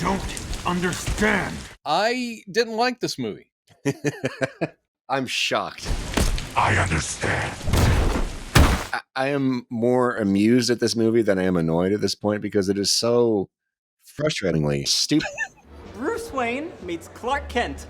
don't understand. I didn't like this movie. I'm shocked. I understand. I am more amused at this movie than I am annoyed at this point because it is so frustratingly stupid. Bruce Wayne meets Clark Kent.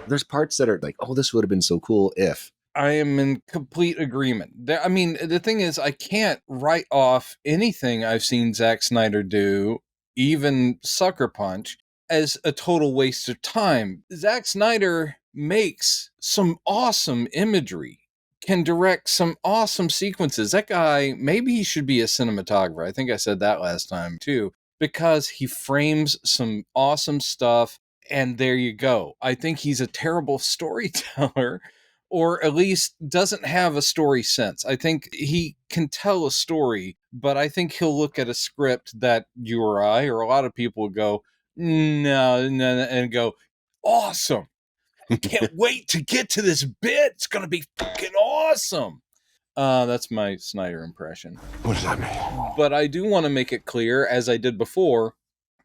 There's parts that are like, oh, this would have been so cool if. I am in complete agreement. I mean, the thing is, I can't write off anything I've seen Zack Snyder do, even Sucker Punch, as a total waste of time. Zack Snyder makes some awesome imagery, can direct some awesome sequences. That guy, maybe he should be a cinematographer. I think I said that last time too, because he frames some awesome stuff. And there you go. I think he's a terrible storyteller, or at least doesn't have a story sense. I think he can tell a story, but I think he'll look at a script that you or I, or a lot of people would go, no, and go, awesome. Can't wait to get to this bit. It's going to be fucking awesome. That's my Snyder impression. What does that mean? But I do want to make it clear, as I did before,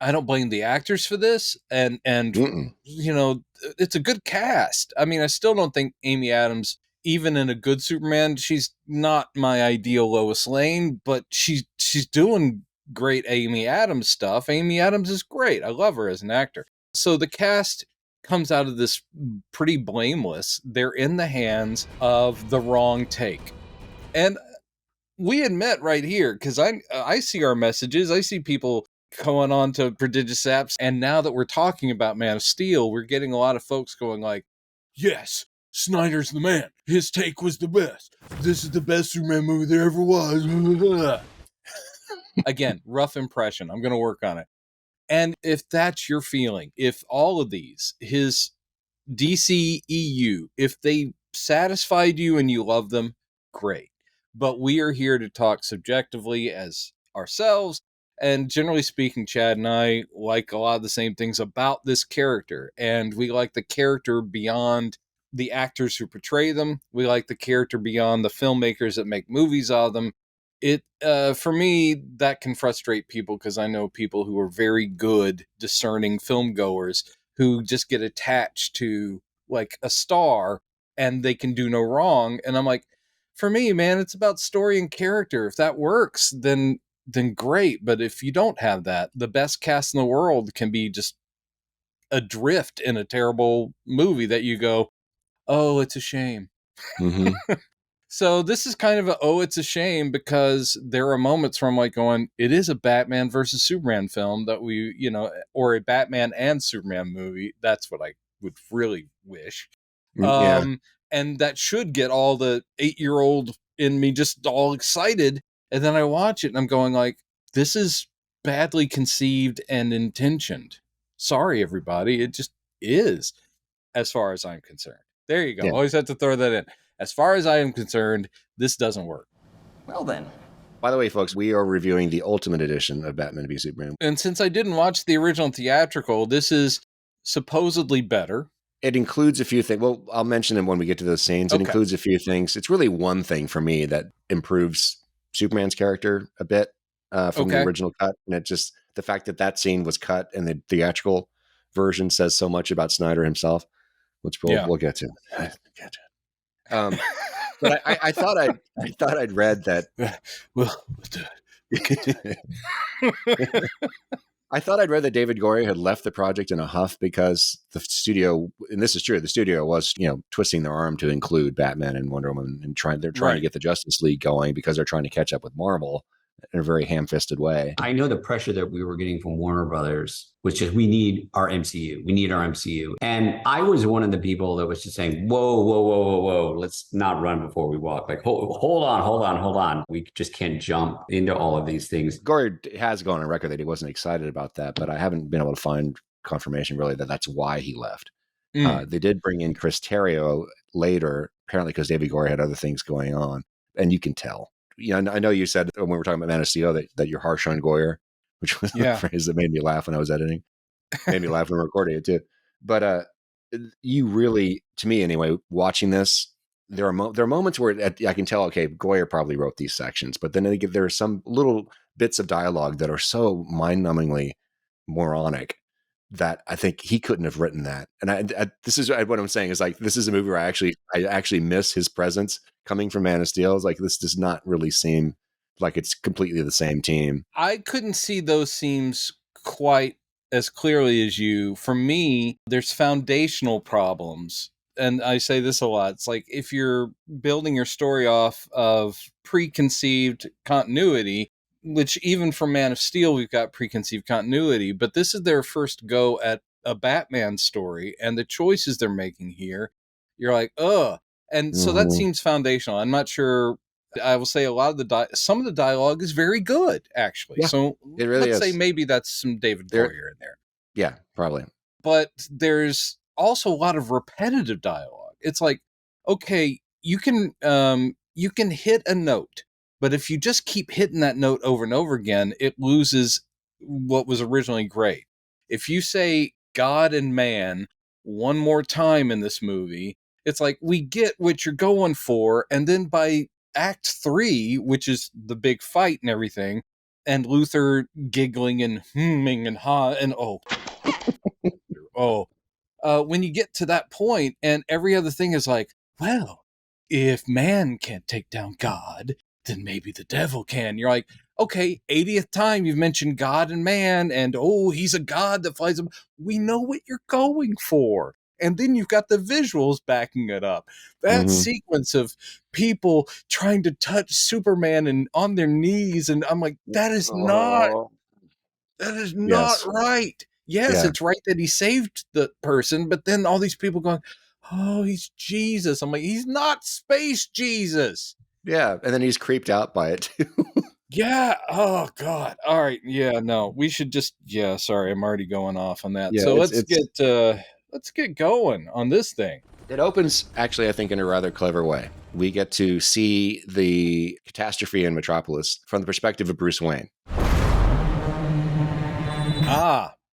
I don't blame the actors for this. And you know, it's a good cast. I mean, I still don't think Amy Adams, even in a good Superman, she's not my ideal Lois Lane, but she's doing great Amy Adams stuff. Amy Adams is great. I love her as an actor. So the cast comes out of this pretty blameless. They're in the hands of the wrong take. And we admit right here, because I see our messages, I see people going on to Prodigious Saps, and now that we're talking about Man of Steel, we're getting a lot of folks going like, yes, Snyder's the man. His take was the best. This is the best Superman movie there ever was. Again, rough impression. I'm going to work on it. And if that's your feeling, if all of these, his DCEU, if they satisfied you and you love them, great. But we are here to talk subjectively as ourselves. And generally speaking, Chad and I like a lot of the same things about this character. And we like the character beyond the actors who portray them. We like the character beyond the filmmakers that make movies of them. It, for me, that can frustrate people because I know people who are very good, discerning film goers who just get attached to like a star and they can do no wrong. And I'm like, for me, man, it's about story and character. If that works, then great. But if you don't have that, the best cast in the world can be just adrift in a terrible movie that you go, oh, it's a shame. Mm-hmm. So this is kind of it's a shame because there are moments where I'm like going, it is a Batman versus Superman film that we, you know, or a Batman and Superman movie. That's what I would really wish. Yeah. And that should get all the 8-year-old in me just all excited. And then I watch it and I'm going like, this is badly conceived and intentioned. Sorry, everybody. It just is, as far as I'm concerned. There you go. Yeah. Always have to throw that in. As far as I am concerned, this doesn't work. Well then. By the way, folks, we are reviewing the Ultimate Edition of Batman v Superman. And since I didn't watch the original theatrical, this is supposedly better. It includes a few things. Well, I'll mention them when we get to those scenes. It includes a few things. It's really one thing for me that improves Superman's character a bit from the original cut. And it just, the fact that that scene was cut and the theatrical version says so much about Snyder himself, which we'll get to. But I thought I'd read that. Well, I thought I'd read that David Goyer had left the project in a huff because the studio, and this is true, the studio was, you know, twisting their arm to include Batman and Wonder Woman and they're trying to get the Justice League going because they're trying to catch up with Marvel in a very ham-fisted way. I know the pressure that we were getting from Warner Brothers was just, we need our MCU. We need our MCU. And I was one of the people that was just saying, whoa. Let's not run before we walk. Like, hold on. We just can't jump into all of these things. Goyer has gone on record that he wasn't excited about that, but I haven't been able to find confirmation really that that's why he left. They did bring in Chris Terrio later, apparently because David Goyer had other things going on. And you can tell. You know, I know you said when we were talking about Man of Steel that you're harsh on Goyer, which was the phrase that made me laugh when I was editing. Made me laugh when recording it too. But you really, to me anyway, watching this, there are moments where I can tell, okay, Goyer probably wrote these sections, but then there are some little bits of dialogue that are so mind-numbingly moronic that I think he couldn't have written that. And this is what I'm saying is like, this is a movie where I actually miss his presence coming from Man of Steel. It's like, this does not really seem like it's completely the same team. I couldn't see those seams quite as clearly as you. For me, there's foundational problems. And I say this a lot. It's like if you're building your story off of preconceived continuity, which even for Man of Steel, we've got preconceived continuity, but this is their first go at a Batman story, and the choices they're making here, you're like, ugh. And so that seems foundational. I'm not sure. I will say a lot of some of the dialogue is very good, actually. Yeah, so it really let's is. say maybe that's some David Goyer in there. Yeah, probably. But there's also a lot of repetitive dialogue. It's like, okay, you can hit a note, but if you just keep hitting that note over and over again, it loses what was originally great. If you say God and man one more time in this movie, it's like, we get what you're going for, and then by Act 3, which is the big fight and everything, and Luther giggling and humming and when you get to that point and every other thing is like, well, if man can't take down God, then maybe the devil can. You're like, okay, 80th time you've mentioned God and man, and he's a god that flies him. We know what you're going for. And then you've got the visuals backing it up. That sequence of people trying to touch Superman and on their knees, and I'm like, that is not right. Yes, it's right that he saved the person, but then all these people going, oh, he's Jesus. I'm like, he's not space Jesus. Yeah, and then he's creeped out by it too. Yeah. Oh God. All right. Yeah. No. We should just. Yeah. Sorry, I'm already going off on that. Yeah, so let's get going on this thing. It opens, actually, I think, in a rather clever way. We get to see the catastrophe in Metropolis from the perspective of Bruce Wayne.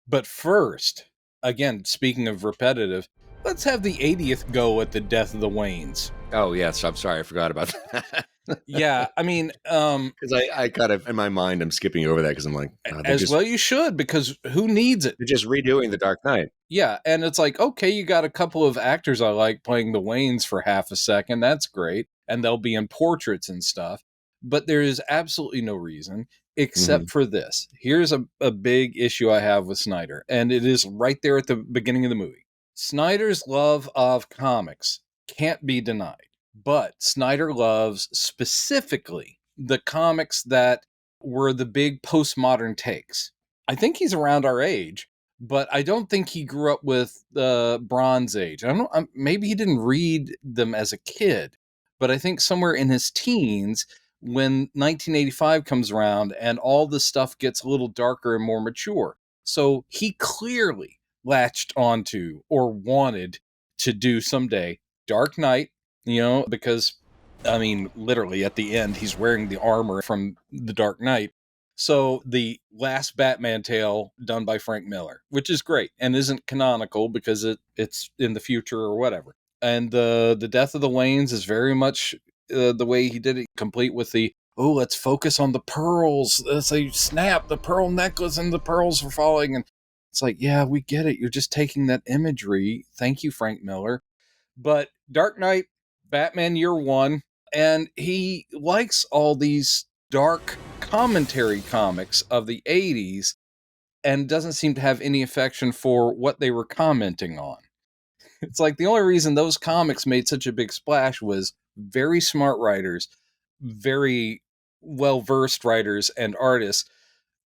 But first, again, speaking of repetitive, let's have the 80th go at the death of the Waynes. Oh, yes. I'm sorry. I forgot about that. Yeah, I mean, because I kind of, in my mind, I'm skipping over that because I'm like, well, you should, because who needs it? They're just redoing The Dark Knight. Yeah, and it's like, okay, you got a couple of actors I like playing the Waynes for half a second. That's great. And they'll be in portraits and stuff. But there is absolutely no reason except for this. Here's a big issue I have with Snyder, and it is right there at the beginning of the movie. Snyder's love of comics can't be denied. But Snyder loves specifically the comics that were the big postmodern takes. I think he's around our age, but I don't think he grew up with the Bronze Age. Maybe he didn't read them as a kid, but I think somewhere in his teens, when 1985 comes around and all the stuff gets a little darker and more mature. So he clearly latched onto or wanted to do someday Dark Knight, because, I mean, literally at the end, he's wearing the armor from The Dark Knight. So the last Batman tale done by Frank Miller, which is great and isn't canonical because it's in the future or whatever. And the death of the Waynes is very much the way he did it, complete with the, let's focus on the pearls. Let's say, snap, the pearl necklace and the pearls are falling. And it's like, yeah, we get it. You're just taking that imagery. Thank you, Frank Miller. But Dark Knight, Batman Year One, and he likes all these dark commentary comics of the 80s and doesn't seem to have any affection for what they were commenting on. It's like the only reason those comics made such a big splash was very smart writers, very well-versed writers and artists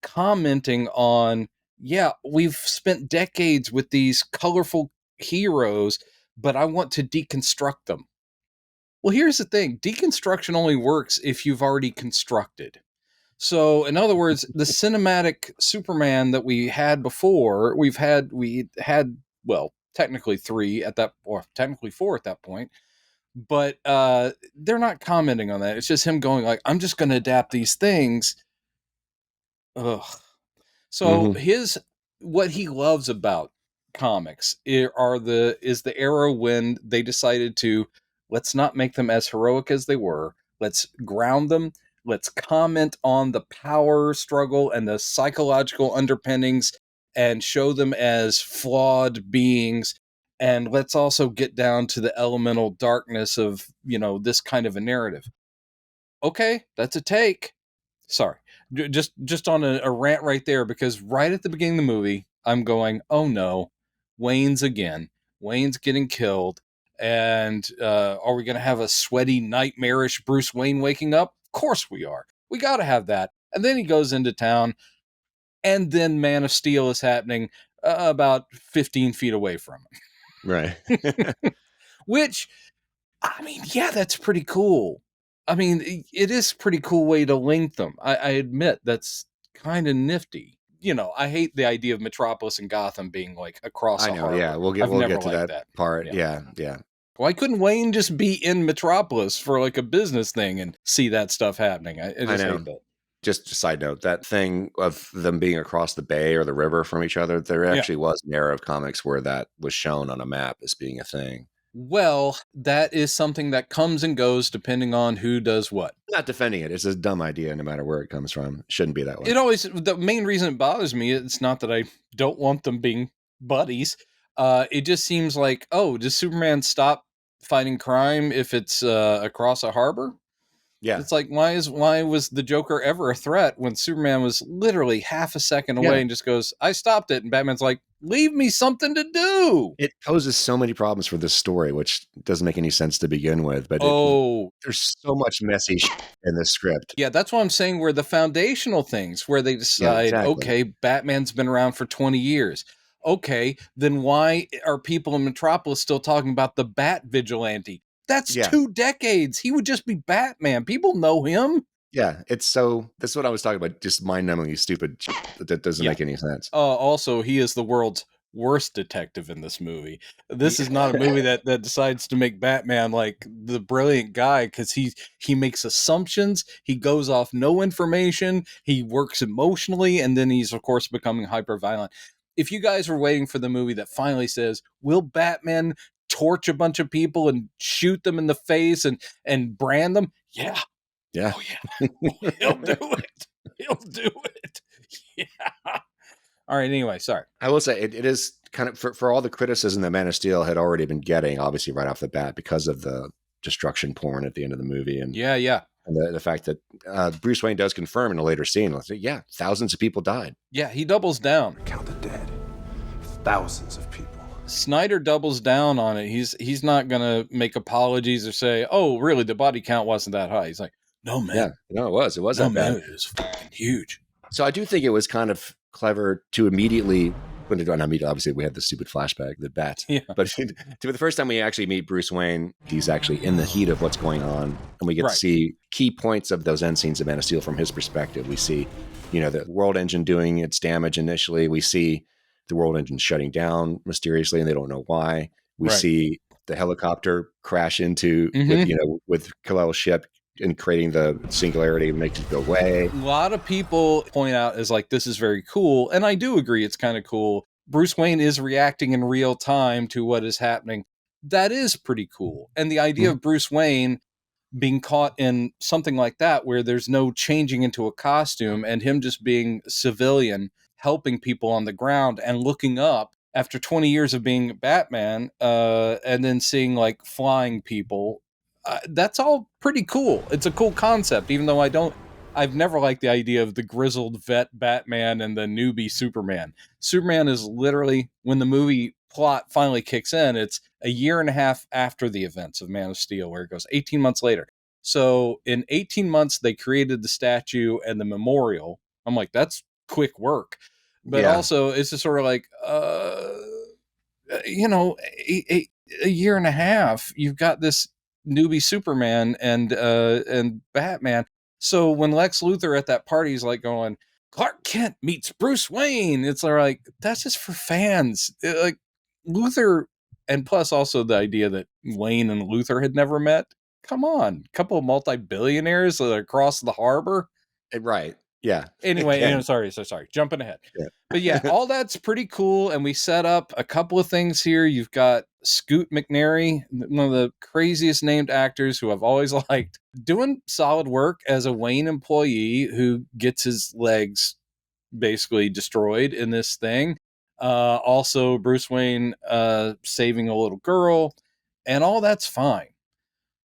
commenting on, yeah, we've spent decades with these colorful heroes, but I want to deconstruct them. Well, here's the thing. Deconstruction only works if you've already constructed. So, in other words, the cinematic Superman that we had before, we had, well, technically 3 at that, or technically 4 at that point, but they're not commenting on that. It's just him going like, I'm just going to adapt these things. Ugh. So what he loves about comics is the era when they decided to, let's not make them as heroic as they were. Let's ground them. Let's comment on the power struggle and the psychological underpinnings and show them as flawed beings. And let's also get down to the elemental darkness of, this kind of a narrative. Okay, that's a take. Sorry. Just on a rant right there, because right at the beginning of the movie, I'm going, oh no, Wayne's again. Wayne's getting killed. And are we going to have a sweaty, nightmarish Bruce Wayne waking up? Of course we are. We got to have that. And then he goes into town, and then Man of Steel is happening about 15 feet away from him. Right. Which, I mean, yeah, that's pretty cool. I mean, it is a pretty cool way to link them. I admit that's kind of nifty. I hate the idea of Metropolis and Gotham being like across a harbor. Yeah, we'll get to that part. Yeah. Why couldn't Wayne just be in Metropolis for like a business thing and see that stuff happening? I just hate that. Just a side note, that thing of them being across the bay or the river from each other, there actually was an era of comics where that was shown on a map as being a thing. Well, that is something that comes and goes depending on who does what. I'm not defending it. It's a dumb idea no matter where it comes from. It shouldn't be that way. The main reason it bothers me, it's not that I don't want them being buddies. It just seems like, does Superman stop fighting crime if it's across a harbor? Yeah. It's like, why was the Joker ever a threat when Superman was literally half a second away and just goes, I stopped it. And Batman's like, leave me something to do. It poses so many problems for this story, which doesn't make any sense to begin with. But there's so much messy shit in this script. Yeah, that's what I'm saying, where the foundational things, where they decide, okay, Batman's been around for 20 years. Okay, then why are people in Metropolis still talking about the Bat Vigilante? That's 2 decades. He would just be Batman. People know him. Yeah, that's what I was talking about. Just mind-numbingly stupid shit that doesn't make any sense. Also, he is the world's worst detective in this movie. This is not a movie that decides to make Batman like the brilliant guy, because he makes assumptions. He goes off no information. He works emotionally, and then he's, of course, becoming hyper-violent. If you guys were waiting for the movie that finally says, will Batman torch a bunch of people and shoot them in the face and brand them? Yeah. Yeah. Oh, yeah. He'll do it. He'll do it. Yeah. All right. Anyway, sorry. I will say it is kind of for all the criticism that Man of Steel had already been getting, obviously right off the bat, because of the destruction porn at the end of the movie. And and the fact that Bruce Wayne does confirm in a later scene, thousands of people died. Yeah, he doubles down. Count the dead. Thousands of people. Snyder doubles down on it. He's not going to make apologies or say, oh, really, the body count wasn't that high. He's like, no, man. Yeah, no, it was. It was that bad. Man, it was fucking huge. So I do think it was kind of clever to immediately, obviously we had the stupid flashback, the bat. Yeah. But to the first time we actually meet Bruce Wayne, he's actually in the heat of what's going on. And we get to see key points of those end scenes of Man of Steel from his perspective. We see, the World Engine doing its damage initially. We see the World Engine shutting down mysteriously, and they don't know why. We see the helicopter crash into with Kal-El's ship and creating the singularity, makes it go away. A lot of people point out as like, this is very cool, and I do agree it's kind of cool. Bruce Wayne is reacting in real time to what is happening. That is pretty cool. And the idea of Bruce Wayne being caught in something like that, where there's no changing into a costume and him just being civilian, helping people on the ground and looking up after 20 years of being Batman, and then seeing like flying people. That's all pretty cool. It's a cool concept, even though I've never liked the idea of the grizzled vet Batman and the newbie Superman. Superman is literally, when the movie plot finally kicks in, it's a year and a half after the events of Man of Steel, where it goes 18 months later. So in 18 months, they created the statue and the memorial. I'm like, that's quick work. But also it's just sort of like, a year and a half, you've got this newbie Superman and Batman. So when Lex Luthor at that party is like going, Clark Kent meets Bruce Wayne, it's like, that's just for fans. Like Luthor, and plus also the idea that Wayne and Luthor had never met. Come on, a couple of multi-billionaires across the harbor. Right. Yeah. Anyway, sorry, jumping ahead. Yeah. But yeah, all that's pretty cool. And we set up a couple of things here. You've got Scoot McNairy, one of the craziest named actors who I've always liked, doing solid work as a Wayne employee who gets his legs basically destroyed in this thing. Also, Bruce Wayne saving a little girl, and all that's fine.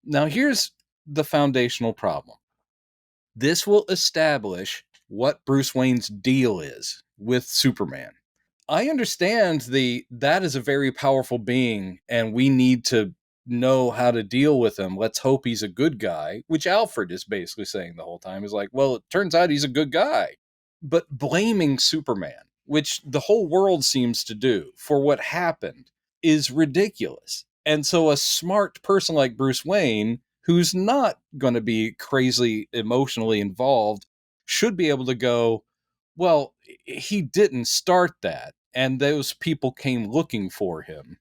Now, here's the foundational problem. This will establish what Bruce Wayne's deal is with Superman. I understand that is a very powerful being, and we need to know how to deal with him. Let's hope he's a good guy, which Alfred is basically saying the whole time. Is like, well, it turns out he's a good guy. But blaming Superman, which the whole world seems to do, for what happened is ridiculous. And so a smart person like Bruce Wayne, who's not going to be crazily emotionally involved, should be able to go, well, he didn't start that, and those people came looking for him.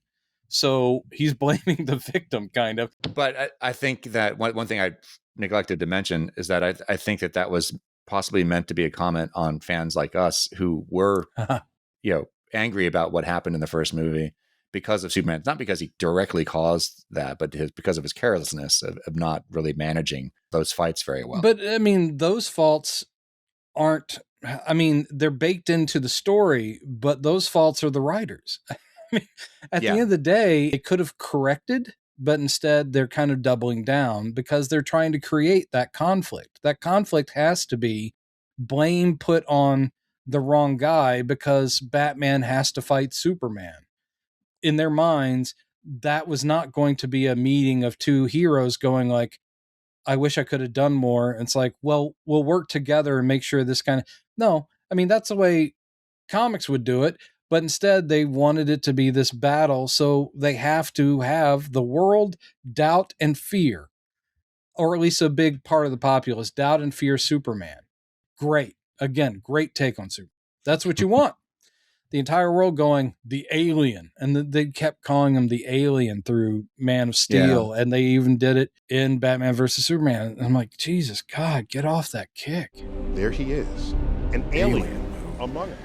So he's blaming the victim, kind of. But I think that one thing I neglected to mention is that I think that was possibly meant to be a comment on fans like us who were, angry about what happened in the first movie because of Superman. Not because he directly caused that, but because of his carelessness of not really managing those fights very well. But I mean, those faults aren't, they're baked into the story, but those faults are the writers. At the end of the day, it could have corrected, but instead they're kind of doubling down because they're trying to create that conflict. That conflict has to be blame put on the wrong guy because Batman has to fight Superman. In their minds, that was not going to be a meeting of two heroes going like, I wish I could have done more. And it's like, well, we'll work together and make sure this kind of, no, that's the way comics would do it. But instead they wanted it to be this battle. So they have to have the world doubt and fear, or at least a big part of the populace doubt and fear Superman. Great. Again, great take on Superman. That's what you want. The entire world going, the alien. And they kept calling him the alien through Man of Steel. Yeah. And they even did it in Batman versus Superman. And I'm like, Jesus, God, get off that kick. There he is, an alien among us.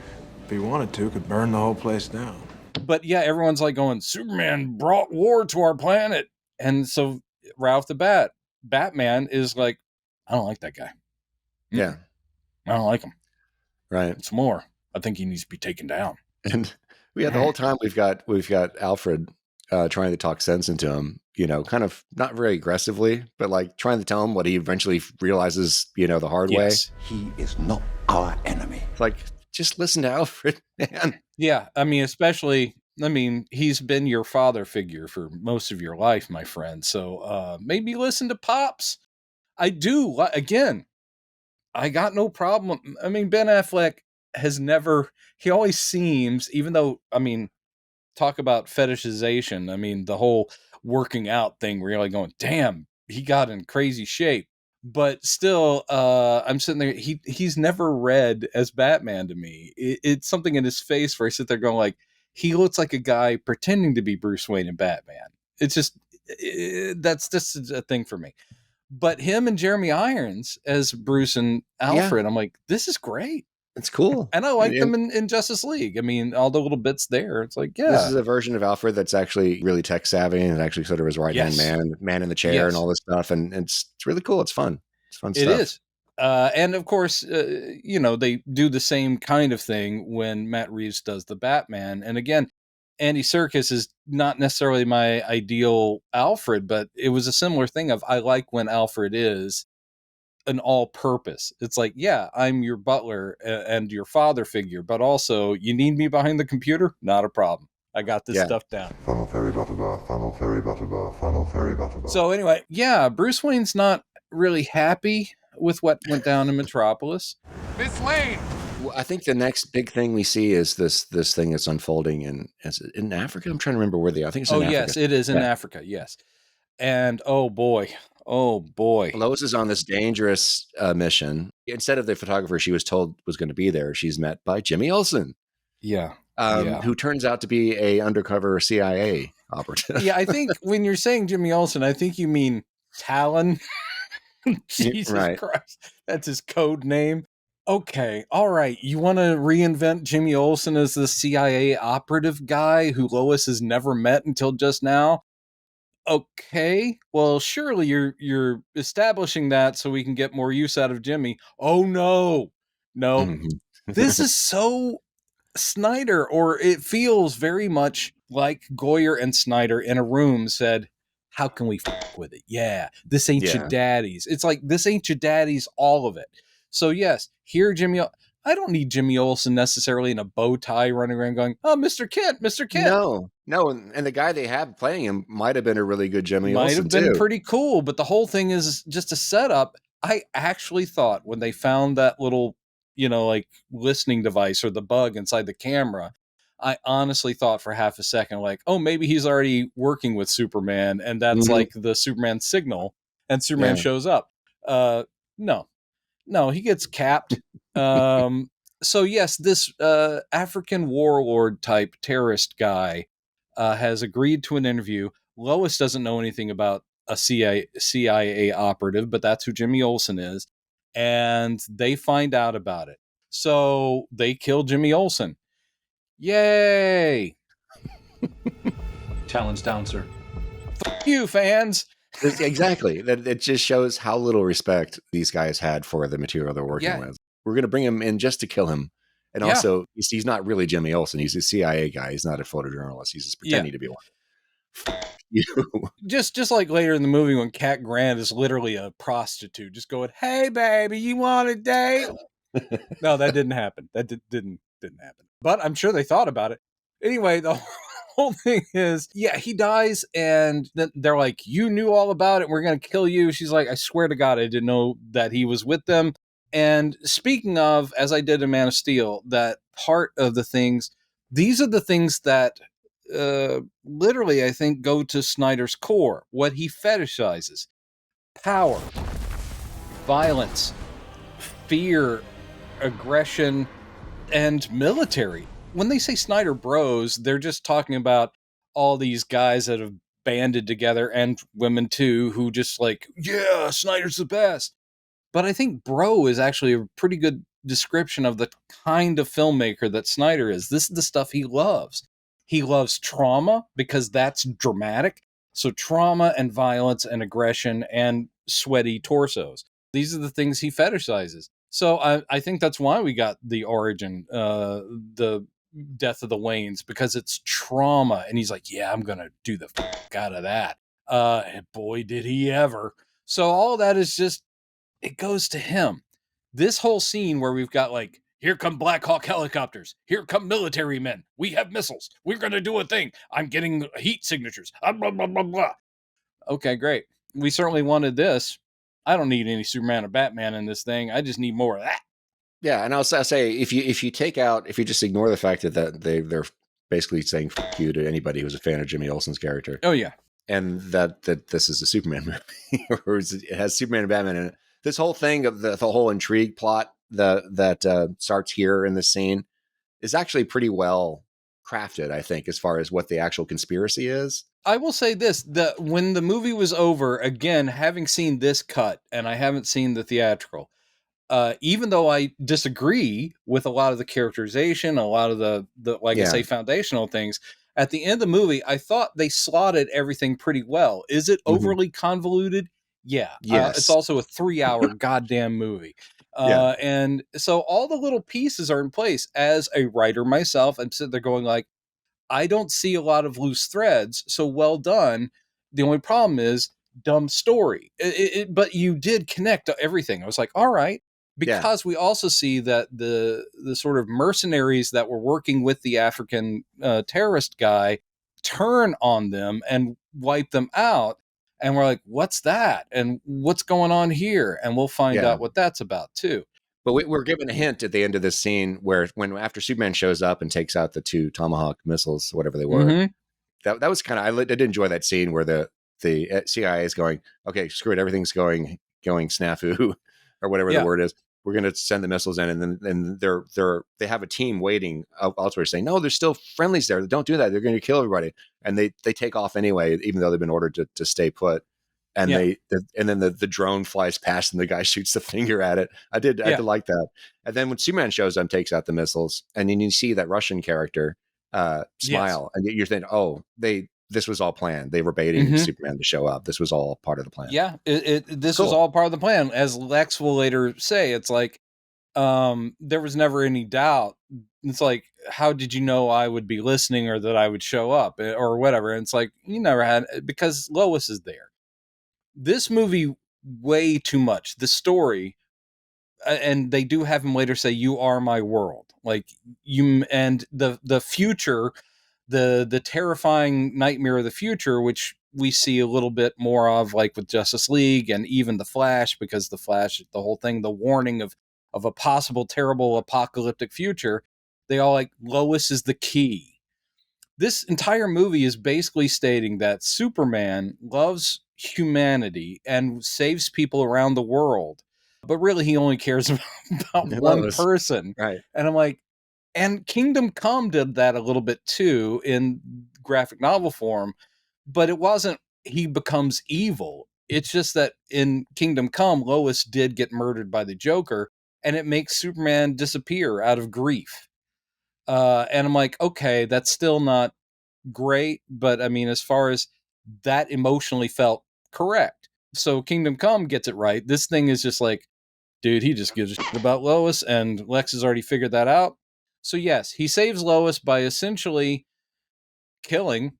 If he wanted to, could burn the whole place down. But yeah, everyone's like going, Superman brought war to our planet. And so right off the bat, Batman is like, I don't like that guy. Yeah. I don't like him. Right. It's more. I think he needs to be taken down. And the whole time we've got Alfred trying to talk sense into him, kind of not very aggressively, but like trying to tell him what he eventually realizes, the hard way. He is not our enemy. Like, just listen to Alfred, man. Yeah. Especially, he's been your father figure for most of your life, my friend. So maybe listen to Pops. I do. Again, I got no problem. Ben Affleck has never, he always seems, even though, talk about fetishization. The whole working out thing where you're like going, damn, he got in crazy shape. But still, I'm sitting there, he's never read as Batman to me. It's something in his face where I sit there going like, he looks like a guy pretending to be Bruce Wayne and Batman. It's just, that's just a thing for me. But him and Jeremy Irons as Bruce and Alfred, I'm like, this is great. It's cool. And I like them in Justice League. All the little bits there. It's like, yeah. This is a version of Alfred that's actually really tech savvy and actually sort of his right-hand man in the chair and all this stuff. And it's really cool. It's fun. It's fun stuff. It is. And of course, they do the same kind of thing when Matt Reeves does the Batman. And again, Andy Serkis is not necessarily my ideal Alfred, but it was a similar thing of, I like when Alfred is an all-purpose. It's like, yeah, I'm your butler and your father figure, but also you need me behind the computer? Not a problem. I got this stuff down. Funnel Fairy Butterbar, Funnel Fairy Butterbar, Funnel Fairy Butterbar. So anyway, yeah, Bruce Wayne's not really happy with what went down in Metropolis. Miss Lane! Well, I think the next big thing we see is this thing that's unfolding in Africa. I'm trying to remember where they are. I think it's in Africa. Yes, it is in Africa, yes. And oh boy. Lois is on this dangerous mission. Instead of the photographer she was told was going to be there, she's met by Jimmy Olsen. Yeah. Who turns out to be a undercover CIA operative. Yeah, I think when you're saying Jimmy Olsen, I think you mean Talon. Jesus Christ. That's his code name. Okay, all right. You want to reinvent Jimmy Olsen as the CIA operative guy who Lois has never met until just now? Okay, well, surely you're establishing that so we can get more use out of Jimmy. Oh no. Mm-hmm. This is so Snyder, or it feels very much like Goyer and Snyder in a room said, how can we fuck with it? Yeah, this ain't your daddy's. It's like, this ain't your daddy's, all of it. So yes, here Jimmy, I don't need Jimmy Olsen necessarily in a bow tie running around going, oh, Mr. Kent, Mr. Kent. No, and the guy they have playing him might have been a really good Jimmy Olsen, might have been too. pretty cool, but the whole thing is just a setup. I actually thought when they found that little, like listening device or the bug inside the camera, I honestly thought for half a second, like, oh, maybe he's already working with Superman, and that's like the Superman signal, and Superman shows up. No, he gets capped. So yes, this African warlord type terrorist guy has agreed to an interview. Lois doesn't know anything about a CIA operative, but that's who Jimmy Olsen is. And they find out about it. So they kill Jimmy Olsen. Yay! Challenge down, sir. Fuck you, fans. Exactly. It just shows how little respect these guys had for the material they're working with. We're going to bring him in just to kill him. And also, he's not really Jimmy Olsen. He's a CIA guy. He's not a photojournalist. He's just pretending to be one. Fuck you. Just like later in the movie when Cat Grant is literally a prostitute, just going, "Hey, baby, you want a date?" No, that didn't happen. That didn't happen. But I'm sure they thought about it. Anyway, the whole thing is, he dies, and then they're like, "You knew all about it. We're gonna kill you." She's like, "I swear to God, I didn't know that he was with them." And speaking of, as I did in Man of Steel, that part of the things, these are the things that literally, I think, go to Snyder's core, what he fetishizes: power, violence, fear, aggression, and military. When they say Snyder Bros, they're just talking about all these guys that have banded together, and women too, who just like, yeah, Snyder's the best. But I think bro is actually a pretty good description of the kind of filmmaker that Snyder is. This is the stuff he loves. He loves trauma because that's dramatic. So trauma and violence and aggression and sweaty torsos. These are the things he fetishizes. So I think that's why we got the origin, the death of the Waynes, because it's trauma. And he's like, yeah, I'm going to do the fuck out of that. Boy, did he ever. So all that is just, it goes to him. This whole scene where we've got like, here come Black Hawk helicopters. Here come military men. We have missiles. We're going to do a thing. I'm getting heat signatures. Blah, blah, blah, blah. Okay, great. We certainly wanted this. I don't need any Superman or Batman in this thing. I just need more of that. Yeah, and I'll say, if you just ignore the fact that they're basically saying fuck you to anybody who's a fan of Jimmy Olsen's character. Oh, yeah. And that this is a Superman movie, or it has Superman and Batman in it. This whole thing of the whole intrigue plot that starts here in this scene is actually pretty well crafted, I think, as far as what the actual conspiracy is. I will say this, that when the movie was over, again, having seen this cut, and I haven't seen the theatrical, even though I disagree with a lot of the characterization, a lot of the I say, foundational things, at the end of the movie, I thought they slotted everything pretty well. Is it overly convoluted? Yeah. Yes. It's also a 3-hour goddamn movie. And so all the little pieces are in place. As a writer myself, I'm sitting there going like, I don't see a lot of loose threads, so well done. The only problem is dumb story. But you did connect to everything. I was like, all right. Because we also see that the sort of mercenaries that were working with the African terrorist guy turn on them and wipe them out. And we're like, what's that? And what's going on here? And we'll find out what that's about too. But we're given a hint at the end of this scene where after Superman shows up and takes out the 2 Tomahawk missiles, whatever they were, that was kind of, I did enjoy that scene where the CIA is going, okay, screw it, everything's going snafu or whatever the word is. We're going to send the missiles in, and then they have a team waiting elsewhere saying, no, there's still friendlies there. Don't do that. They're going to kill everybody. And they take off anyway, even though they've been ordered to stay put. And then the drone flies past and the guy shoots the finger at it. I did like that. And then when Superman shows up, takes out the missiles, and then you see that Russian character smile, and you're thinking, oh, this was all planned. They were baiting Superman to show up. This was all part of the plan. Yeah, this was all part of the plan. As Lex will later say, it's like there was never any doubt. It's like, how did you know I would be listening or that I would show up or whatever? And it's like, you never had, because Lois is there. This movie, way too much. The story, and they do have him later say, "You are my world." Like you, and the future, the terrifying nightmare of the future, which we see a little bit more of, like with Justice League and even the Flash, because the Flash, the whole thing, the warning of a possible terrible apocalyptic future. They all like, Lois is the key. This entire movie is basically stating that Superman loves humanity and saves people around the world, but really he only cares about one person. Right. And I'm like, and Kingdom Come did that a little bit too in graphic novel form, but it wasn't he becomes evil. It's just that in Kingdom Come, Lois did get murdered by the Joker, and it makes Superman disappear out of grief. And I'm like, okay, that's still not great, but I mean, as far as that emotionally felt correct. So Kingdom Come gets it right. This thing is just like, dude, he just gives a shit about Lois, and Lex has already figured that out. So yes, he saves Lois by essentially killing.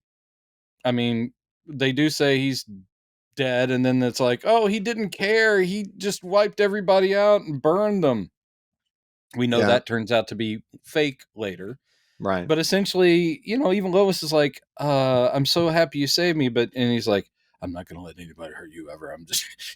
I mean, they do say he's dead, and then it's like, oh, he didn't care. He just wiped everybody out and burned them. We know that turns out to be fake later. Right. But essentially, you know, even Lois is like, I'm so happy you saved me. And he's like, I'm not going to let anybody hurt you ever.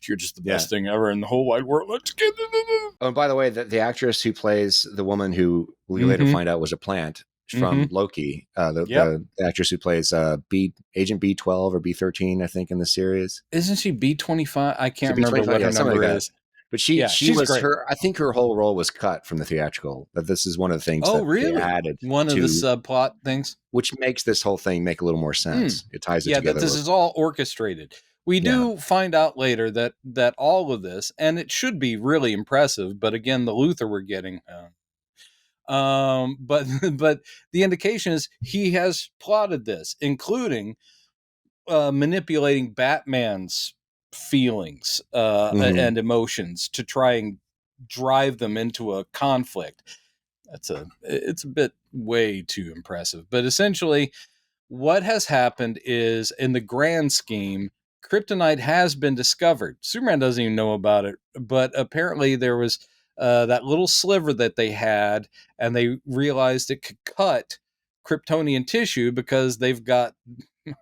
You're just the best thing ever in the whole wide world. Let's get it. Oh, and by the way, the actress who plays the woman who we later find out was a plant from Loki, the actress who plays Agent B12 or B13, I think, in the series. Isn't she B25? I can't remember what her number is. But she was great. I think her whole role was cut from the theatrical. That this is one of the things that they added. One of the subplot things. Which makes this whole thing make a little more sense. It ties it together. Yeah, that this is all orchestrated. We do find out later that all of this, and it should be really impressive, but again, the Luthor we're getting. But the indication is he has plotted this, including manipulating Batman's feelings and emotions to try and drive them into a conflict. It's a bit way too impressive. But essentially, what has happened is, in the grand scheme, kryptonite has been discovered. Superman doesn't even know about it, but apparently there was that little sliver that they had, and they realized it could cut Kryptonian tissue because they've got,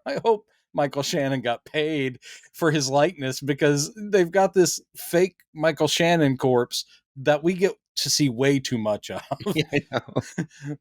I hope Michael Shannon got paid for his likeness, because they've got this fake Michael Shannon corpse that we get to see way too much of. Yeah, I know.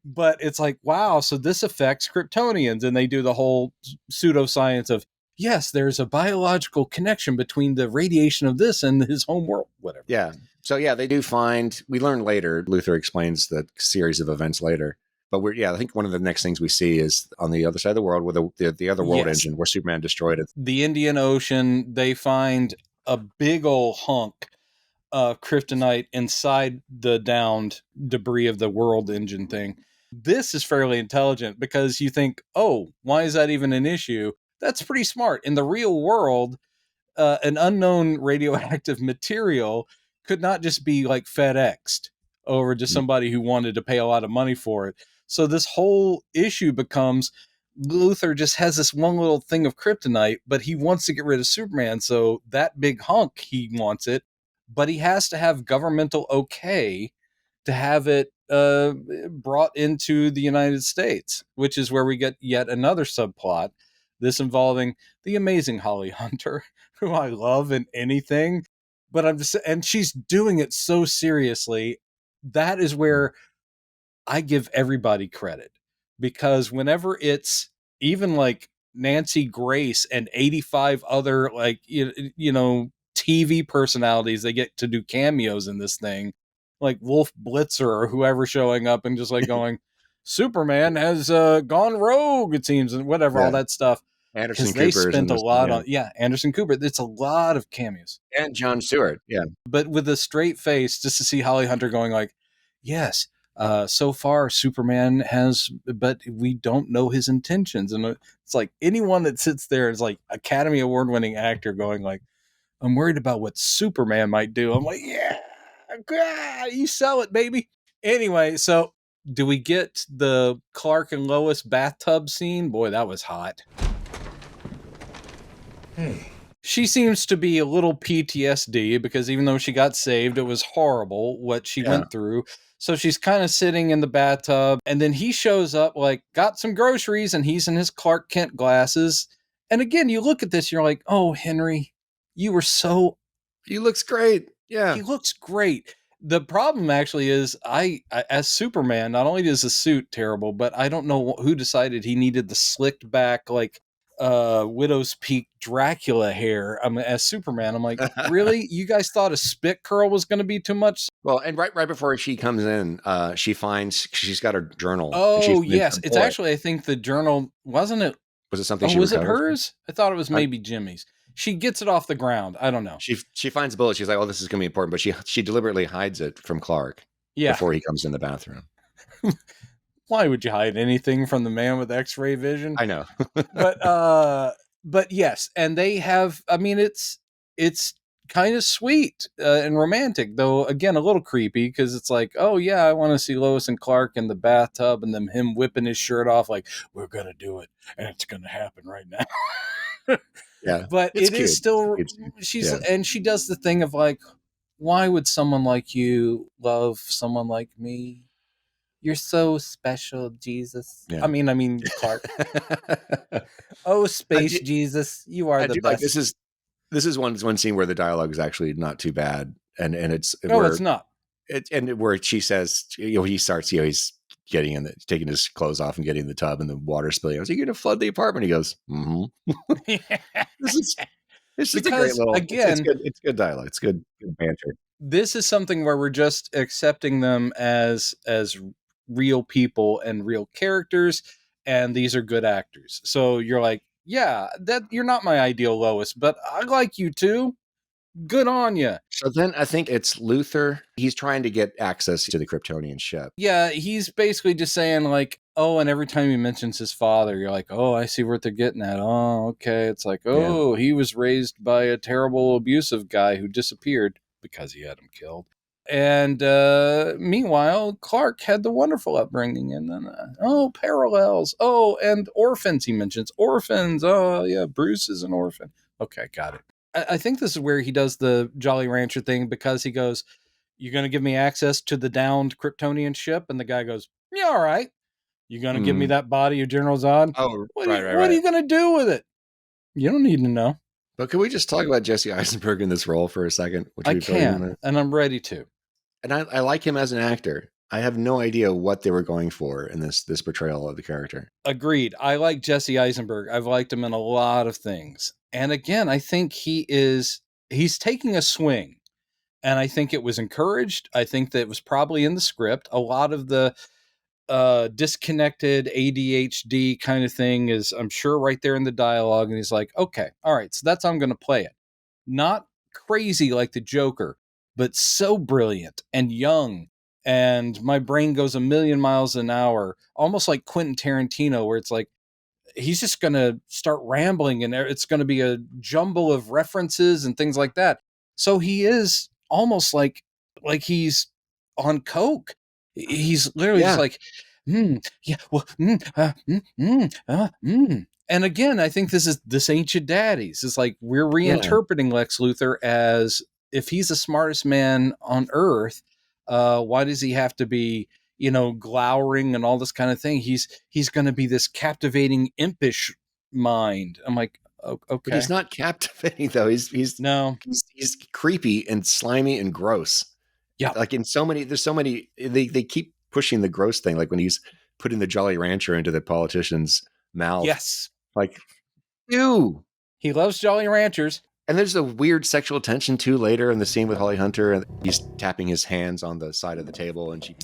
But it's like, wow, so this affects Kryptonians, and they do the whole pseudoscience of, yes, there's a biological connection between the radiation of this and his home world, whatever. Yeah. So yeah, they do find, we learn later, Luthor explains the series of events later. But I think one of the next things we see is on the other side of the world, with the other world engine, where Superman destroyed it. The Indian Ocean, they find a big old hunk of kryptonite inside the downed debris of the world engine thing. This is fairly intelligent, because you think, oh, why is that even an issue? That's pretty smart. In the real world, an unknown radioactive material could not just be like FedExed over to somebody who wanted to pay a lot of money for it. So this whole issue becomes, Luthor just has this one little thing of kryptonite, but he wants to get rid of Superman. So that big hunk, he wants it, but he has to have governmental okay to have it brought into the United States, which is where we get yet another subplot, this involving the amazing Holly Hunter, who I love in anything, but and she's doing it so seriously. That is where I give everybody credit, because whenever it's even like Nancy Grace and 85 other, like, you know, TV personalities, they get to do cameos in this thing, like Wolf Blitzer or whoever showing up and just like going, Superman has gone rogue, it seems, and whatever, all that stuff. Anderson Cooper. They spent a lot on, Anderson Cooper. It's a lot of cameos. And Jon Stewart, But with a straight face, just to see Holly Hunter going like, yes, so far Superman has, but we don't know his intentions. And it's like anyone that sits there is like Academy Award winning actor going like, I'm worried about what Superman might do. I'm like, yeah, You sell it, baby. Anyway, so do we get the Clark and Lois bathtub scene? Boy, that was hot. Hey. She seems to be a little PTSD because even though she got saved, it was horrible what she went through. So she's kind of sitting in the bathtub, and then he shows up, like, got some groceries, and he's in his Clark Kent glasses. And again, you look at this, you're like, oh, Henry, you were so... He looks great. Yeah. He looks great. The problem actually is I as Superman, not only is the suit terrible, but I don't know who decided he needed the slicked back, like, Widow's Peak Dracula hair. As Superman, I'm like, really? You guys thought a spit curl was going to be too much? Well, and right before she comes in, she finds she's got her journal. Oh, yes. It's actually, I think the journal, wasn't it? Was it something Oh, she was it recovered hers? I thought it was maybe Jimmy's. She gets it off the ground. I don't know. She finds a bullet. She's like, oh, this is going to be important. But she deliberately hides it from Clark before he comes in the bathroom. Why would you hide anything from the man with X-ray vision? I know. but yes, and they have, I mean, it's kind of sweet and romantic, though, again, a little creepy, because it's like, oh yeah, I want to see Lois and Clark in the bathtub, and then him whipping his shirt off, like, we're going to do it, and it's going to happen right now. Yeah. But it is still, and she does the thing of like, why would someone like you love someone like me? You're so special, Jesus. Yeah. I mean, Clark. Oh, space Jesus, you are the best. Like, this is one scene where the dialogue is actually not too bad, and it's it's not. And where she says, he starts, he's getting taking his clothes off and getting in the tub, and the water spilling. I was like, "You're gonna flood the apartment?" He goes, "Mm-hmm." This is a great little. Again, it's good dialogue. It's good banter. This is something where we're just accepting them as real people and real characters, and these are good actors. So you're like, yeah, that you're not my ideal Lois, but I like you too. Good on you. So then I think it's Luthor. He's trying to get access to the Kryptonian ship. Yeah, he's basically just saying like, oh, and every time he mentions his father, you're like, oh, I see what they're getting at. Oh, okay. It's like, oh, he was raised by a terrible, abusive guy who disappeared because he had him killed. And meanwhile, Clark had the wonderful upbringing, and then parallels. Oh, and orphans. He mentions orphans. Oh, yeah, Bruce is an orphan. Okay, got it. I think this is where he does the Jolly Rancher thing, because he goes, "You're going to give me access to the downed Kryptonian ship?" And the guy goes, "Yeah, all right. You're going to give me that body of General Zod? Oh, what are you going to do with it? You don't need to know." But can we just talk about Jesse Eisenberg in this role for a second? I can, and I'm ready to. And I like him as an actor. I have no idea what they were going for in this portrayal of the character. Agreed. I like Jesse Eisenberg. I've liked him in a lot of things. And again, I think he's taking a swing. And I think it was encouraged. I think that it was probably in the script. A lot of the disconnected ADHD kind of thing is, I'm sure, right there in the dialogue. And he's like, okay, all right, so that's how I'm going to play it. Not crazy like the Joker, but so brilliant and young. And my brain goes a million miles an hour, almost like Quentin Tarantino, where it's like, he's just going to start rambling and it's going to be a jumble of references and things like that. So he is almost like he's on coke. He's literally just like, And again, I think this ain't your daddy's. It's like we're reinterpreting Lex Luthor as, if he's the smartest man on Earth, why does he have to be, glowering and all this kind of thing? He's going to be this captivating, impish mind. I'm like, okay. But he's not captivating though. He's creepy and slimy and gross. Yeah. Like there's so many, they keep pushing the gross thing. Like when he's putting the Jolly Rancher into the politician's mouth. Yes. Like, ew. He loves Jolly Ranchers. And there's a weird sexual tension too later in the scene with Holly Hunter, and he's tapping his hands on the side of the table, and she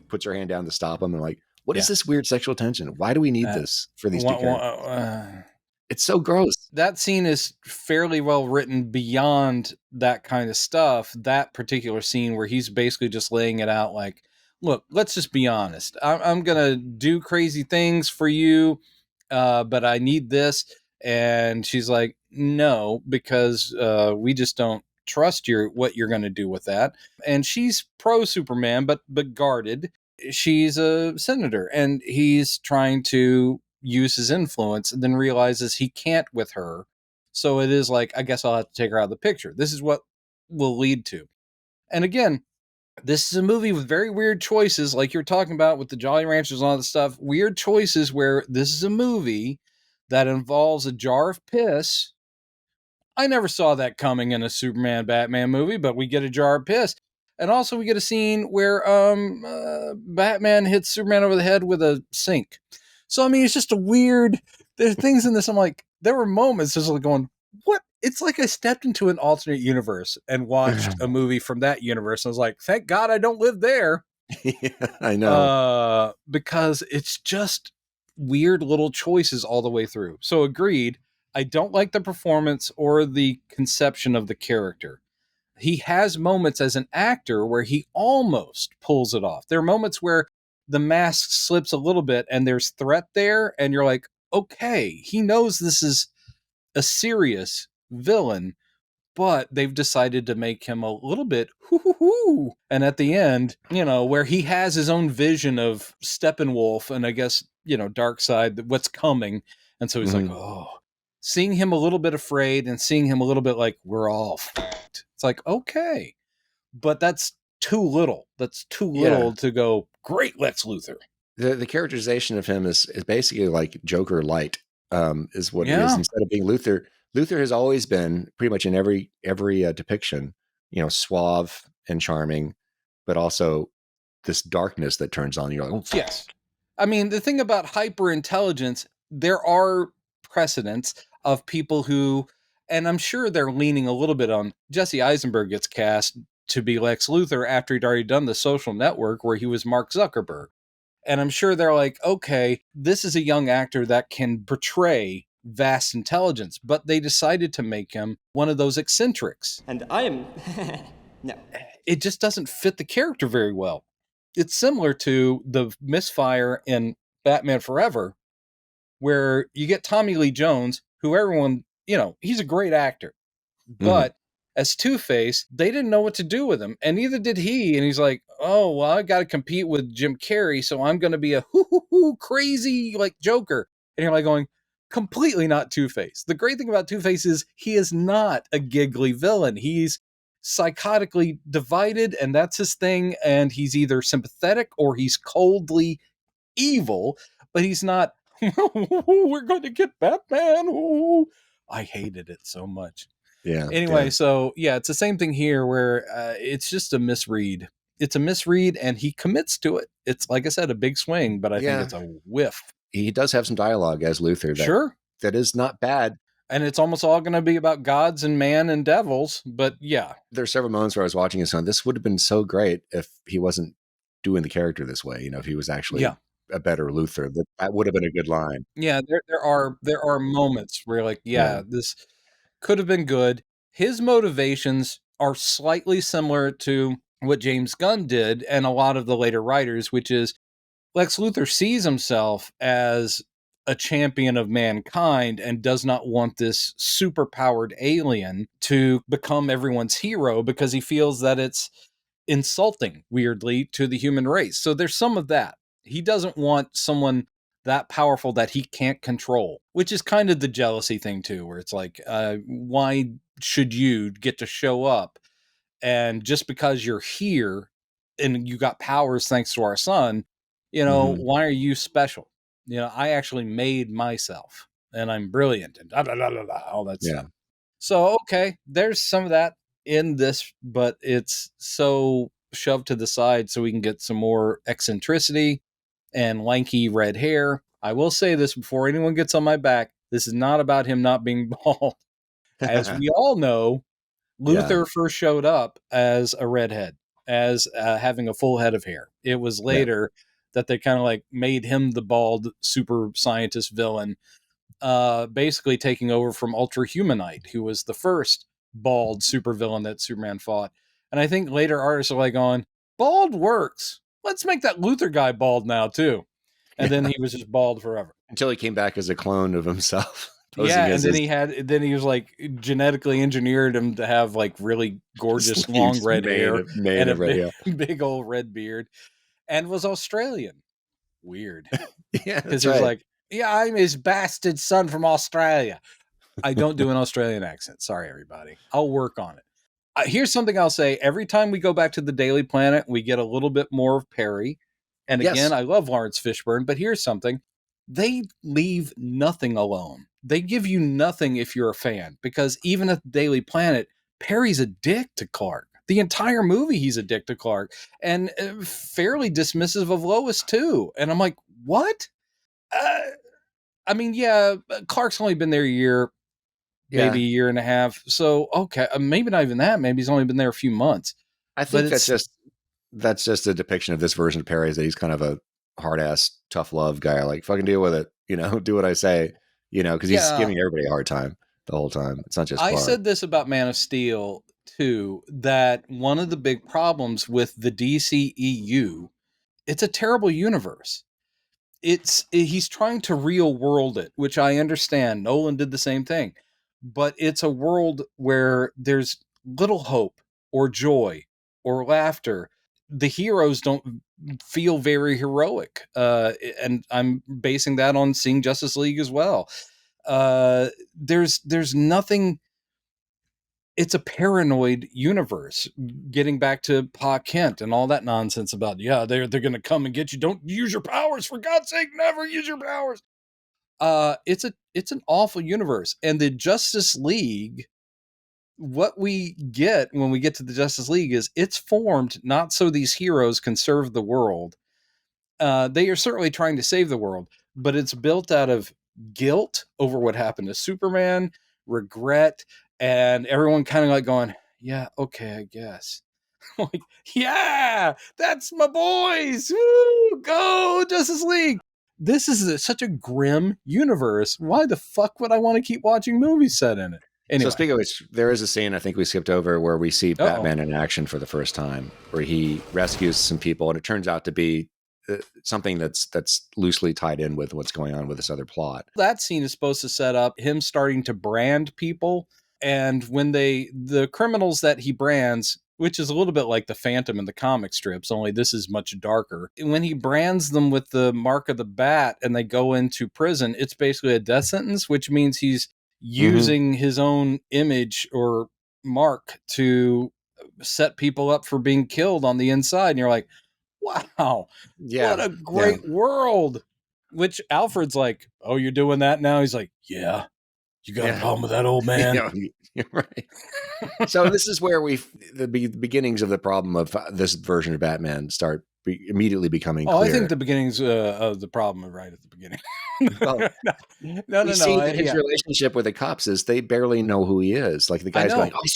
puts her hand down to stop him. And like, what is this weird sexual tension? Why do we need this for these two characters? It's so gross. That scene is fairly well written beyond that kind of stuff. That particular scene where he's basically just laying it out like, look, let's just be honest. I'm going to do crazy things for you, but I need this. And she's like, no, because we just don't trust what you're going to do with that. And she's pro Superman, but guarded. She's a senator, and he's trying to use his influence, and then realizes he can't with her. So it is like, I guess I'll have to take her out of the picture. This is what will lead to. And again, this is a movie with very weird choices, like you're talking about with the Jolly Ranchers and all that stuff. Weird choices where this is a movie that involves a jar of piss. I never saw that coming in a Superman Batman movie, but we get a jar of piss. And also we get a scene where Batman hits Superman over the head with a sink. So, I mean, it's just a weird, there's things in this. I'm like, there were moments just like going, what? It's like I stepped into an alternate universe and watched a movie from that universe. I was like, thank God I don't live there. Yeah, I know. Because it's just weird little choices all the way through. So agreed. I don't like the performance or the conception of the character. He has moments as an actor where he almost pulls it off. There are moments where the mask slips a little bit and there's threat there, and you're like, okay, he knows this is a serious villain, but they've decided to make him a little bit hoo-hoo-hoo. And at the end, where he has his own vision of Steppenwolf and I guess, Darkseid, what's coming. And so he's like, oh, seeing him a little bit afraid and seeing him a little bit like, we're all fucked. It's like, okay, but that's too little. That's too little to go, great Lex Luthor. The characterization of him is basically like Joker light, is what it is. Instead of being Luthor, Luthor has always been pretty much in every depiction, suave and charming, but also this darkness that turns on you. Like, oh, yes. I mean, the thing about hyper intelligence, there are precedents of people who, and I'm sure they're leaning a little bit on, Jesse Eisenberg gets cast to be Lex Luthor after he'd already done The Social Network where he was Mark Zuckerberg. And I'm sure they're like, okay, this is a young actor that can portray vast intelligence, but they decided to make him one of those eccentrics. And I am... no. It just doesn't fit the character very well. It's similar to the misfire in Batman Forever, where you get Tommy Lee Jones, who everyone, he's a great actor. But as Two-Face, they didn't know what to do with him, and neither did he. And he's like, oh, well, I got to compete with Jim Carrey, so I'm going to be a hoo-hoo-hoo crazy, like, Joker. And you're like going, completely not Two-Face. The great thing about Two-Face is he is not a giggly villain. He's psychotically divided, and that's his thing, and he's either sympathetic or he's coldly evil, but he's not, we're going to get Batman. Ooh. I hated it so much. Yeah. Anyway, so it's the same thing here where it's just a misread. It's a misread, and he commits to it. It's, like I said, a big swing, but I think it's a whiff. He does have some dialogue as Luthor. That is not bad. And it's almost all going to be about gods and man and devils. But yeah. There are several moments where I was watching his son. This would have been so great if he wasn't doing the character this way. If he was actually a better Luthor. That would have been a good line. Yeah, there are moments where you're like, this could have been good. His motivations are slightly similar to what James Gunn did and a lot of the later writers, which is Lex Luthor sees himself as a champion of mankind and does not want this super-powered alien to become everyone's hero because he feels that it's insulting, weirdly, to the human race. So there's some of that. He doesn't want someone that powerful that he can't control, which is kind of the jealousy thing too, where it's like, why should you get to show up? And just because you're here and you got powers thanks to our son, why are you special? I actually made myself and I'm brilliant and all that stuff. So, okay, there's some of that in this, but it's so shoved to the side so we can get some more eccentricity and lanky red hair. I will say this before anyone gets on my back. This is not about him not being bald. As we all know, Luthor first showed up as a redhead, as having a full head of hair. It was later that they kind of like made him the bald super scientist villain, basically taking over from Ultra Humanite, who was the first bald super villain that Superman fought. And I think later artists are like going, bald works. Let's make that Luthor guy bald now too. And then he was just bald forever. Until he came back as a clone of himself. Yeah, and his then he was like genetically engineered him to have like really gorgeous long red hair and a red, big old red beard, and was Australian. Weird. Yeah, Because that's he was right. like, yeah, I'm his bastard son from Australia. I don't do an Australian accent. Sorry, everybody. I'll work on it. Here's something I'll say. Every time we go back to the Daily Planet, we get a little bit more of Perry. And again, Yes. I love Lawrence Fishburne, but here's something. They leave nothing alone. They give you nothing if you're a fan, because even at the Daily Planet, Perry's a dick to Clark. The entire movie, he's a dick to Clark, and fairly dismissive of Lois, too. And I'm like, what? I mean, yeah, Clark's only been there a year, maybe a year and a half. So, okay, maybe not even that. Maybe he's only been there a few months. I think that's just a depiction of this version of Perry, is that he's kind of a hard ass, tough love guy. Like, fucking deal with it, do what I say, because he's giving everybody a hard time the whole time. It's not just Clark. I said this about Man of Steel too, that one of the big problems with the DCEU, it's a terrible universe. He's trying to real world it, which I understand. Nolan did the same thing, but it's a world where there's little hope or joy or laughter. The heroes don't feel very heroic, and I'm basing that on seeing Justice League as well. There's nothing. It's a paranoid universe. Getting back to Pa Kent and all that nonsense about, they're going to come and get you. Don't use your powers, for God's sake. Never use your powers. It's an awful universe, and the Justice League. What we get when we get to the Justice League is it's formed not so these heroes can serve the world. They are certainly trying to save the world, but it's built out of guilt over what happened to Superman, regret, and everyone kind of like going, yeah, okay, I guess. Like, yeah, that's my boys. Woo, go Justice League. This is such a grim universe. Why the fuck would I want to keep watching movies set in it? Anyway. So speaking of which, there is a scene I think we skipped over where we see Batman in action for the first time, where he rescues some people, and it turns out to be something that's loosely tied in with what's going on with this other plot. That scene is supposed to set up him starting to brand people, and when the criminals that he brands, which is a little bit like the Phantom in the comic strips, only this is much darker. When he brands them with the mark of the bat and they go into prison, it's basically a death sentence, which means he's using his own image or mark to set people up for being killed on the inside. And you're like, wow, what a great world. Which Alfred's like, oh, you're doing that now? He's like, yeah. You got a problem with that, old man? You're right. So this is where the beginnings of the problem of this version of Batman start immediately becoming clear. I think the beginnings of the problem are right at the beginning. Well, no. See that his relationship with the cops is they barely know who he is. Like the guy's going, I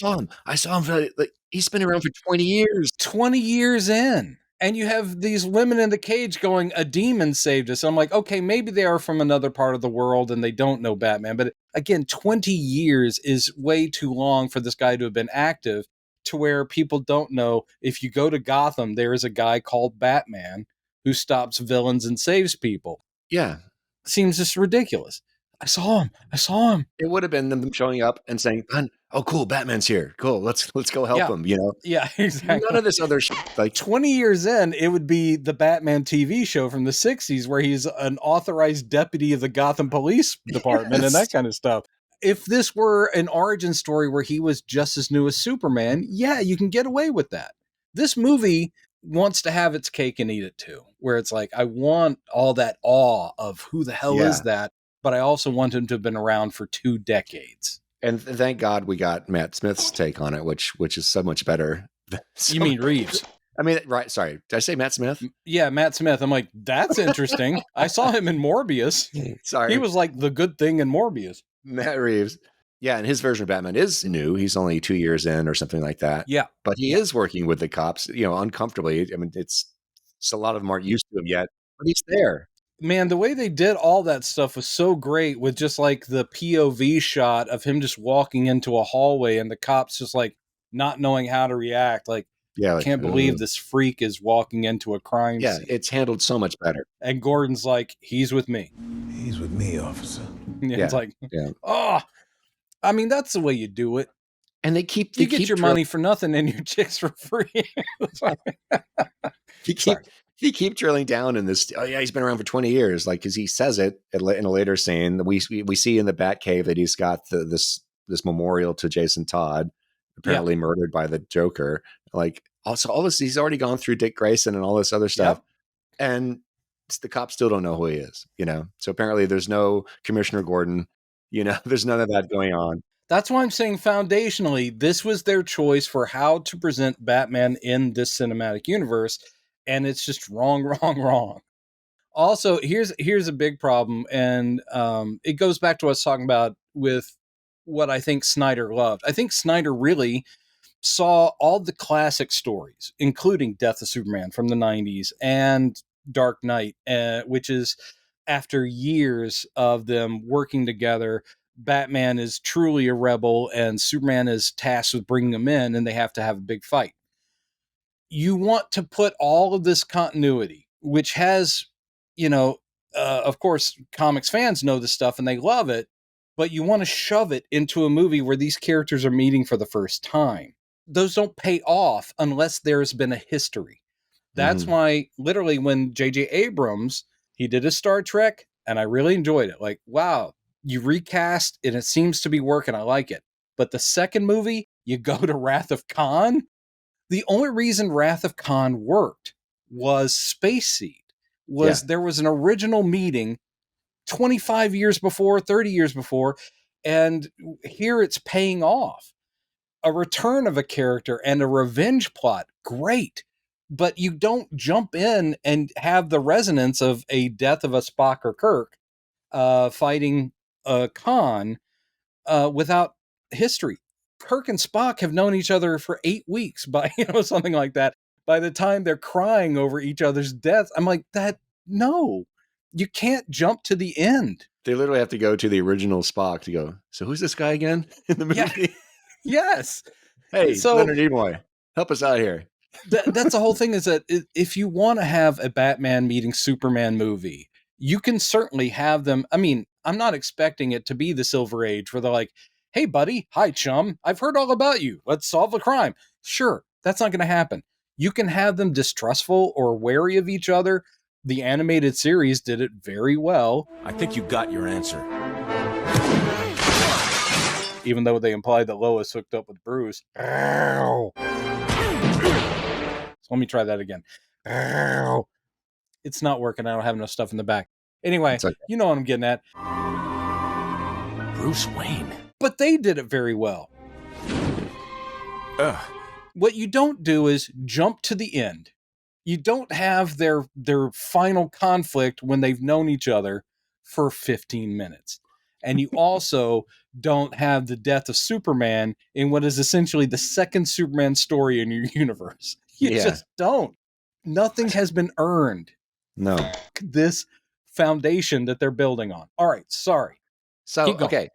saw him. Like, he's been around for 20 years. 20 years in. And you have these women in the cage going, a demon saved us. I'm like, okay, maybe they are from another part of the world and they don't know Batman. But again, 20 years is way too long for this guy to have been active, to where people don't know. If you go to Gotham, there is a guy called Batman who stops villains and saves people. Yeah. Seems just ridiculous. I saw him. It would have been them showing up and saying, oh, cool, Batman's here. Cool, let's go help him, Yeah, exactly. None of this other shit. Like 20 years in, it would be the Batman TV show from the 60s where he's an authorized deputy of the Gotham Police Department and that kind of stuff. If this were an origin story where he was just as new as Superman, yeah, you can get away with that. This movie wants to have its cake and eat it too, where it's like, I want all that awe of who the hell is that, but I also want him to have been around for 2 decades. And thank God we got Matt Smith's take on it, which is so much better. You mean Reeves? I mean, right. Sorry. Did I say Matt Smith? Yeah, Matt Smith. I'm like, that's interesting. I saw him in Morbius. Sorry. He was like the good thing in Morbius. Matt Reeves. Yeah, and his version of Batman is new. He's only 2 years in or something like that. Yeah. But he is working with the cops, uncomfortably. I mean, it's a lot of them aren't used to him yet, but he's there. Man, the way they did all that stuff was so great, with just like the POV shot of him just walking into a hallway and the cops just like not knowing how to react. Like, Yeah, I like, can't believe this freak is walking into a crime yeah, scene. it's handled so much better. And Gordon's like, he's with me. He's with me, officer. Yeah, Yeah, it's like, yeah. oh, I mean, that's the way you do it. And You get your money for nothing and your chicks for free. He keep drilling down in this. Oh yeah, he's been around for 20 years. Like, because he says it in a later scene. We see in the Batcave that he's got this memorial to Jason Todd, apparently murdered by the Joker. Like, also all this, he's already gone through Dick Grayson and all this other stuff, and the cops still don't know who he is. So apparently there's no Commissioner Gordon. There's none of that going on. That's why I'm saying foundationally, this was their choice for how to present Batman in this cinematic universe. And it's just wrong, wrong, wrong. Also, here's a big problem. And it goes back to what I was talking about with what I think Snyder loved. I think Snyder really saw all the classic stories, including Death of Superman from the 90s and Dark Knight, which is after years of them working together. Batman is truly a rebel and Superman is tasked with bringing him in, and they have to have a big fight. You want to put all of this continuity, which has, of course, comics fans know this stuff and they love it, but you want to shove it into a movie where these characters are meeting for the first time. Those don't pay off unless there's been a history. That's why, literally, when J.J. Abrams, he did a Star Trek, and I really enjoyed it. Like, wow, you recast, and it seems to be working. I like it. But the second movie, you go to Wrath of Khan. The only reason Wrath of Khan worked was Space Seed. There was an original meeting 25 years before, 30 years before, and here it's paying off. A return of a character and a revenge plot, great. But you don't jump in and have the resonance of a death of a Spock or Kirk fighting a Khan without history. Kirk and Spock have known each other for 8 weeks, by something like that. By the time they're crying over each other's deaths, I'm like, no, you can't jump to the end. They literally have to go to the original Spock to go, so who's this guy again in the movie? Yeah. Yes. Hey, so, Leonard Nimoy, help us out here. That's the whole thing, is that if you want to have a Batman meeting Superman movie, you can certainly have them. I mean, I'm not expecting it to be the Silver Age where they're like, hey, buddy, hi, chum, I've heard all about you. Let's solve a crime. Sure, that's not going to happen. You can have them distrustful or wary of each other. The animated series did it very well. I think you got your answer. Even though they implied that Lois hooked up with Bruce. Ow. So let me try that again. Ow. It's not working. I don't have enough stuff in the back. Anyway, okay. You know what I'm getting at. Bruce Wayne. But they did it very well. What you don't do is jump to the end. You don't have their final conflict when they've known each other for 15 minutes. And you also don't have the death of Superman in what is essentially the second Superman story in your universe. You just don't. Nothing has been earned. No. This foundation that they're building on. All right, sorry. So, okay.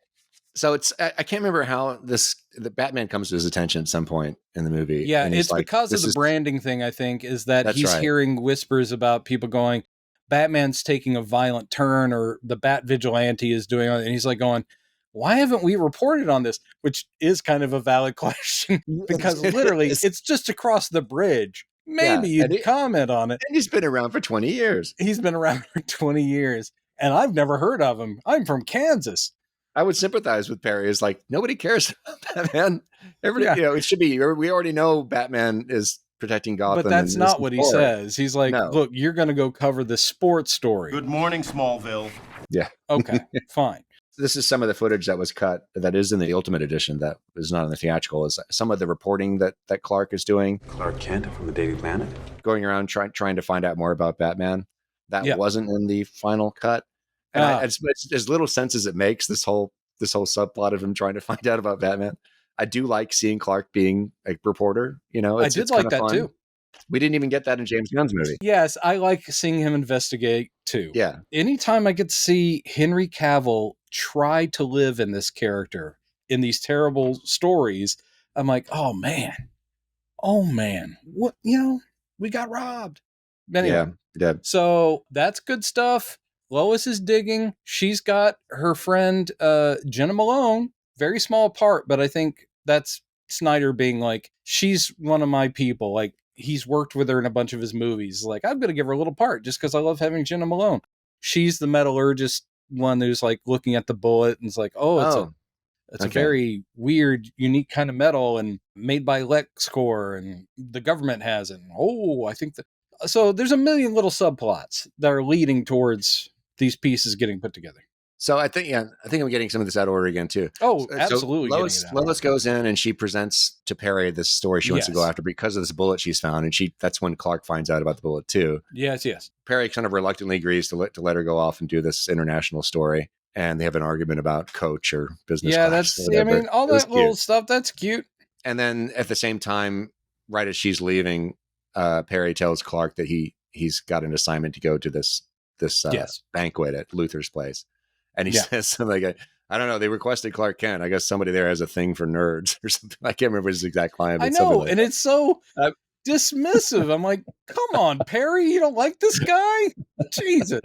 So I can't remember how the Batman comes to his attention at some point in the movie. Yeah, and it's like, because of the branding thing, I think, is that he's right. hearing whispers about people going, Batman's taking a violent turn, or the Bat Vigilante is doing it. And he's like going, why haven't we reported on this? Which is kind of a valid question because literally it's just across the bridge. Maybe you'd comment on it. And he's been around for 20 years. He's been around for 20 years and I've never heard of him. I'm from Kansas. I would sympathize with Perry. It's like, nobody cares about Batman. Everybody, it should be, we already know Batman is protecting Gotham. But that's not what he says. He's like, look, you're going to go cover the sports story. Good morning, Smallville. Yeah. Okay, fine. This is some of the footage that was cut that is in the Ultimate Edition that is not in the theatrical, is some of the reporting that Clark is doing. Clark Kent from the Daily Planet. Going around trying to find out more about Batman. That wasn't in the final cut. And it's as little sense as it makes, this whole subplot of him trying to find out about Batman. I do like seeing Clark being a reporter. I did like that fun. Too. We didn't even get that in James Gunn's movie. Yes, I like seeing him investigate too. Yeah. Anytime I get to see Henry Cavill try to live in this character in these terrible stories, I'm like, oh man, oh man, what, we got robbed. Anyway, Yeah. so that's good stuff. Lois is digging. She's got her friend Jenna Malone, very small part, but I think that's Snyder being like, she's one of my people. Like, he's worked with her in a bunch of his movies. Like, I'm going to give her a little part just because I love having Jenna Malone. She's the metallurgist one who's like looking at the bullet and it's like, it's a very weird, unique kind of metal and made by LexCorp and the government has it. I think that. So there's a million little subplots that are leading towards these pieces getting put together. So I think I'm getting some of this out of order again too. Oh, absolutely. So Lois goes in and she presents to Perry this story she wants to go after because of this bullet she's found, and that's when Clark finds out about the bullet too. Yes. Perry kind of reluctantly agrees to let her go off and do this international story, and they have an argument about coach or business. Yeah, class that's. I mean, all that little stuff. That's cute. And then at the same time, right as she's leaving, Perry tells Clark that he's got an assignment to go to this banquet at Luther's place. And he says something like, I don't know, they requested Clark Kent. I guess somebody there has a thing for nerds or something. I can't remember his exact line. I know, and it's so dismissive. I'm like, come on, Perry, you don't like this guy? Jesus.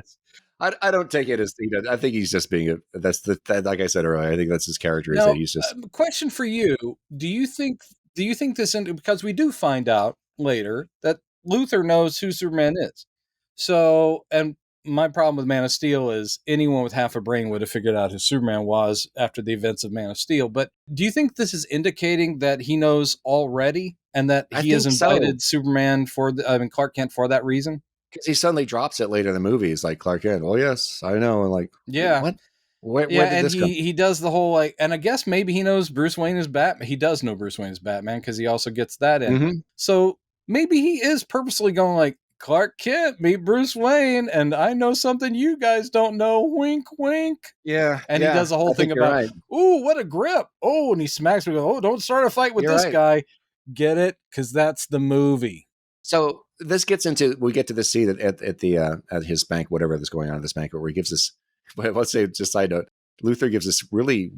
I don't take it as, I think he's just being like I said earlier, I think that's his character. Now, he's just. Question for you: Do you think this? Because we do find out later that Luther knows who Superman is. So, and my problem with Man of Steel is anyone with half a brain would have figured out who Superman was after the events of Man of Steel. But do you think this is indicating that he knows already and that he has invited Superman Clark Kent for that reason? Because he suddenly drops it later in the movie. He's like, Clark Kent, well, yes, I know. And like, what? Where did this come? He does the whole and I guess maybe he knows Bruce Wayne is Batman. He does know Bruce Wayne is Batman because he also gets that in. Mm-hmm. So maybe he is purposely going like, Clark Kent, meet Bruce Wayne, and I know something you guys don't know. Wink, wink. Yeah. And he does the whole thing about, ooh, what a grip. Oh, and he smacks me. Oh, don't start a fight with this guy. Get it? Because that's the movie. So this gets into, we get to the scene at his bank, whatever that's going on at this banquet, where he gives this, let's say, just side note, Luther gives this really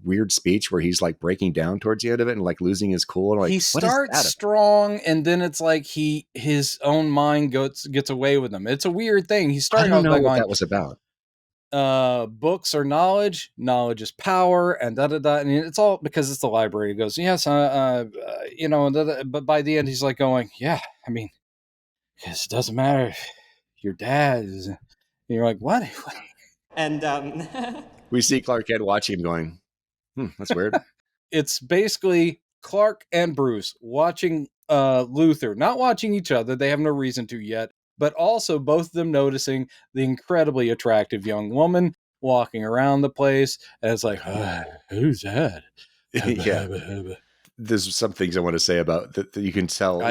weird speech where he's like breaking down towards the end of it and like losing his cool. And like, he starts strong and then it's like his own mind gets away with him. It's a weird thing. He's starting off by going, that was about. Books are knowledge is power, and and it's all because it's the library. He goes, yes, but by the end he's like going, yeah, I mean, because it doesn't matter if your dad is, and you're like, what? And we see Clark Kent watching him going, that's weird. It's basically Clark and Bruce watching Luther, not watching each other. They have no reason to yet, but also both of them noticing the incredibly attractive young woman walking around the place. And it's like, who's that? Yeah. There's some things I want to say about that you can tell.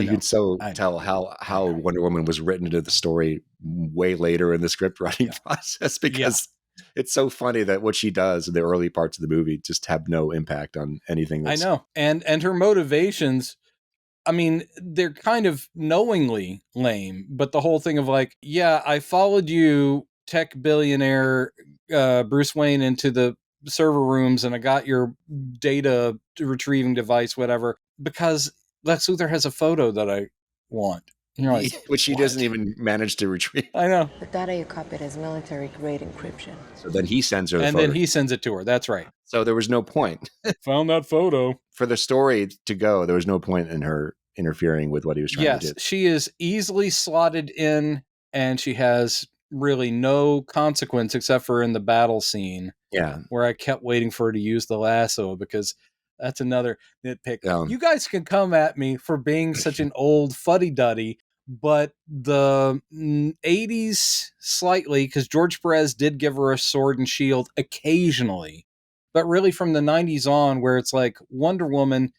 Tell how Wonder Woman was written into the story way later in the script writing process because it's so funny that what she does in the early parts of the movie just have no impact on anything. I know. And her motivations, I mean, they're kind of knowingly lame, but the whole thing of like, yeah, I followed you, tech billionaire Bruce Wayne, into the server rooms and I got your data retrieving device, whatever, because Lex Luthor has a photo that I want. And you're like, which he doesn't even manage to retrieve. I know. The data you copied is military-grade encryption. So then he sends her the photo. And then he sends it to her. That's right. So there was no point. Found that photo. For the story to go, there was no point in her interfering with what he was trying to do. Yes, she is easily slotted in, and she has really no consequence except for in the battle scene. Yeah. Where I kept waiting for her to use the lasso because that's another nitpick. You guys can come at me for being such an old fuddy-duddy, but the 80s slightly, because George Perez did give her a sword and shield occasionally, but really from the 90s on, where it's like Wonder Woman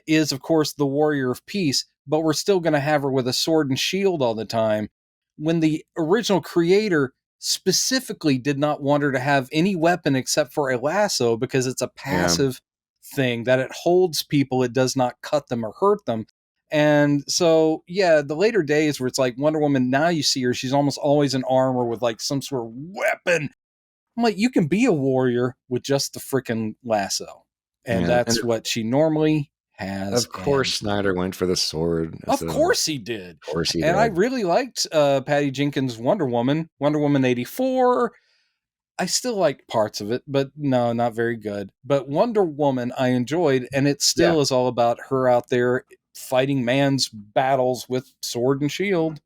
is, of course, the warrior of peace, but we're still going to have her with a sword and shield all the time. When the original creator specifically did not want her to have any weapon except for a lasso because it's a passive thing that it holds people. It does not cut them or hurt them. And so, the later days where it's like Wonder Woman, now you see her, she's almost always in armor with like some sort of weapon. I'm like, you can be a warrior with just the freaking lasso. And that's what she normally Of course, Snyder went for the sword. Of course he did. Of course he and did. I really liked Patty Jenkins' Wonder Woman 84. I still like parts of it, but no, not very good. But Wonder Woman I enjoyed, and it still is all about her out there fighting man's battles with sword and shield.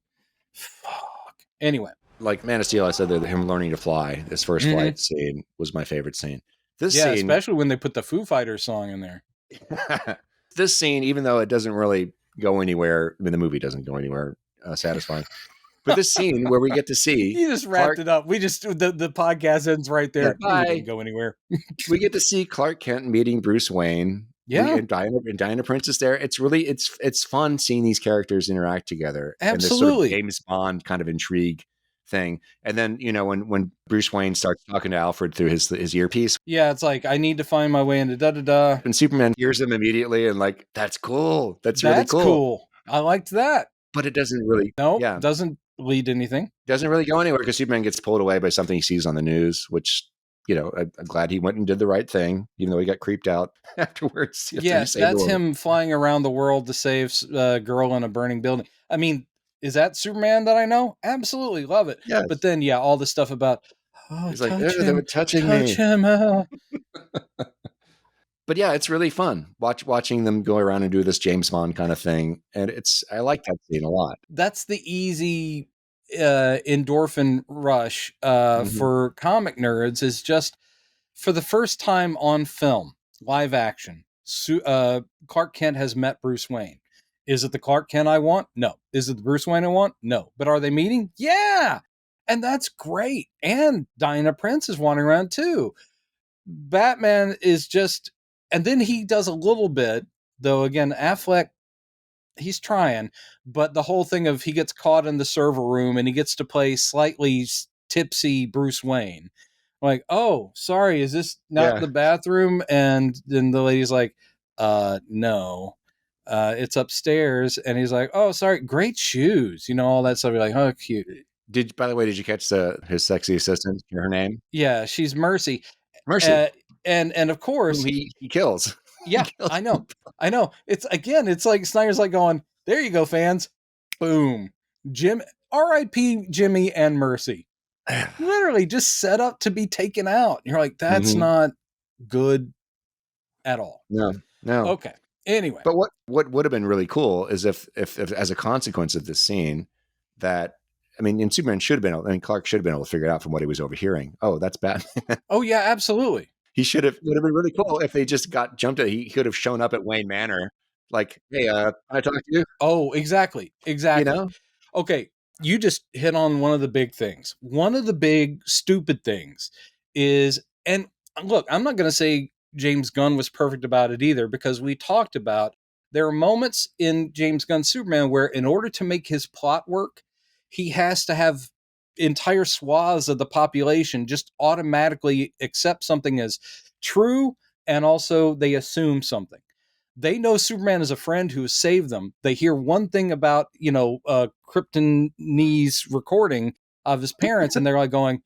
Fuck. Anyway. Like Man of Steel, I said that him learning to fly, this first flight scene was my favorite scene. This scene, especially when they put the Foo Fighters song in there. This scene, even though it doesn't really go anywhere, I mean, the movie doesn't go anywhere satisfying. But this scene where we get to see you just wrapped it up. We just the podcast ends right there. Yeah, it didn't go anywhere. We get to see Clark Kent meeting Bruce Wayne. Yeah, and Diana Prince is there. It's really it's fun seeing these characters interact together. Absolutely, and this sort of James Bond kind of intrigue thing. And then when Bruce Wayne starts talking to Alfred through his earpiece, it's like I need to find my way into da da da. And Superman hears him immediately, and like that's cool. That's really cool. I liked that, but it doesn't really. Doesn't lead to anything. Doesn't really go anywhere because Superman gets pulled away by something he sees on the news, which. I'm glad he went and did the right thing, even though he got creeped out afterwards. Yes, that's him flying around the world to save a girl in a burning building. I mean, is that Superman that I know? Absolutely love it. Yes. But then, all the stuff about, he's like, they were touching me. But yeah, it's really fun watching them go around and do this James Bond kind of thing. And I like that scene a lot. That's the easy endorphin rush for comic nerds is just for the first time on film, live action. Clark Kent has met Bruce Wayne. Is it the Clark Kent I want? No. Is it the Bruce Wayne I want? No. But are they meeting? Yeah. And that's great. And Diana Prince is wandering around too. Batman is just, and then he does a little bit, though again, Affleck, he's trying, but the whole thing of he gets caught in the server room and he gets to play slightly tipsy Bruce Wayne. Like, oh, sorry, is this not the bathroom? And then the lady's like, no, it's upstairs. And he's like, oh, sorry, great shoes. All that stuff. You're like, oh, cute. By the way, did you catch his sexy assistant? Her name? Yeah, she's Mercy. Mercy. And of course he kills. Yeah, I know. It's like Snyder's like going, there you go, fans. Boom. R.I.P. Jimmy and Mercy. Literally just set up to be taken out. You're like, that's not good at all. No. Okay. Anyway. But what would have been really cool is if as a consequence of this scene and Superman should have been able, Clark should have been able to figure it out from what he was overhearing. Oh, that's Batman. Oh yeah, absolutely. Would have been really cool if they just got jumped at. He could have shown up at Wayne Manor, like, "Hey, can I talk to you?" Oh, exactly. Okay, you just hit on one of the big things. One of the big stupid things is, and look, I'm not going to say James Gunn was perfect about it either, because we talked about there are moments in James Gunn's Superman where, in order to make his plot work, he has to have entire swaths of the population just automatically accept something as true, and also they assume something. They know Superman is a friend who has saved them. They hear one thing about, Kryptonese recording of his parents, and they're like going,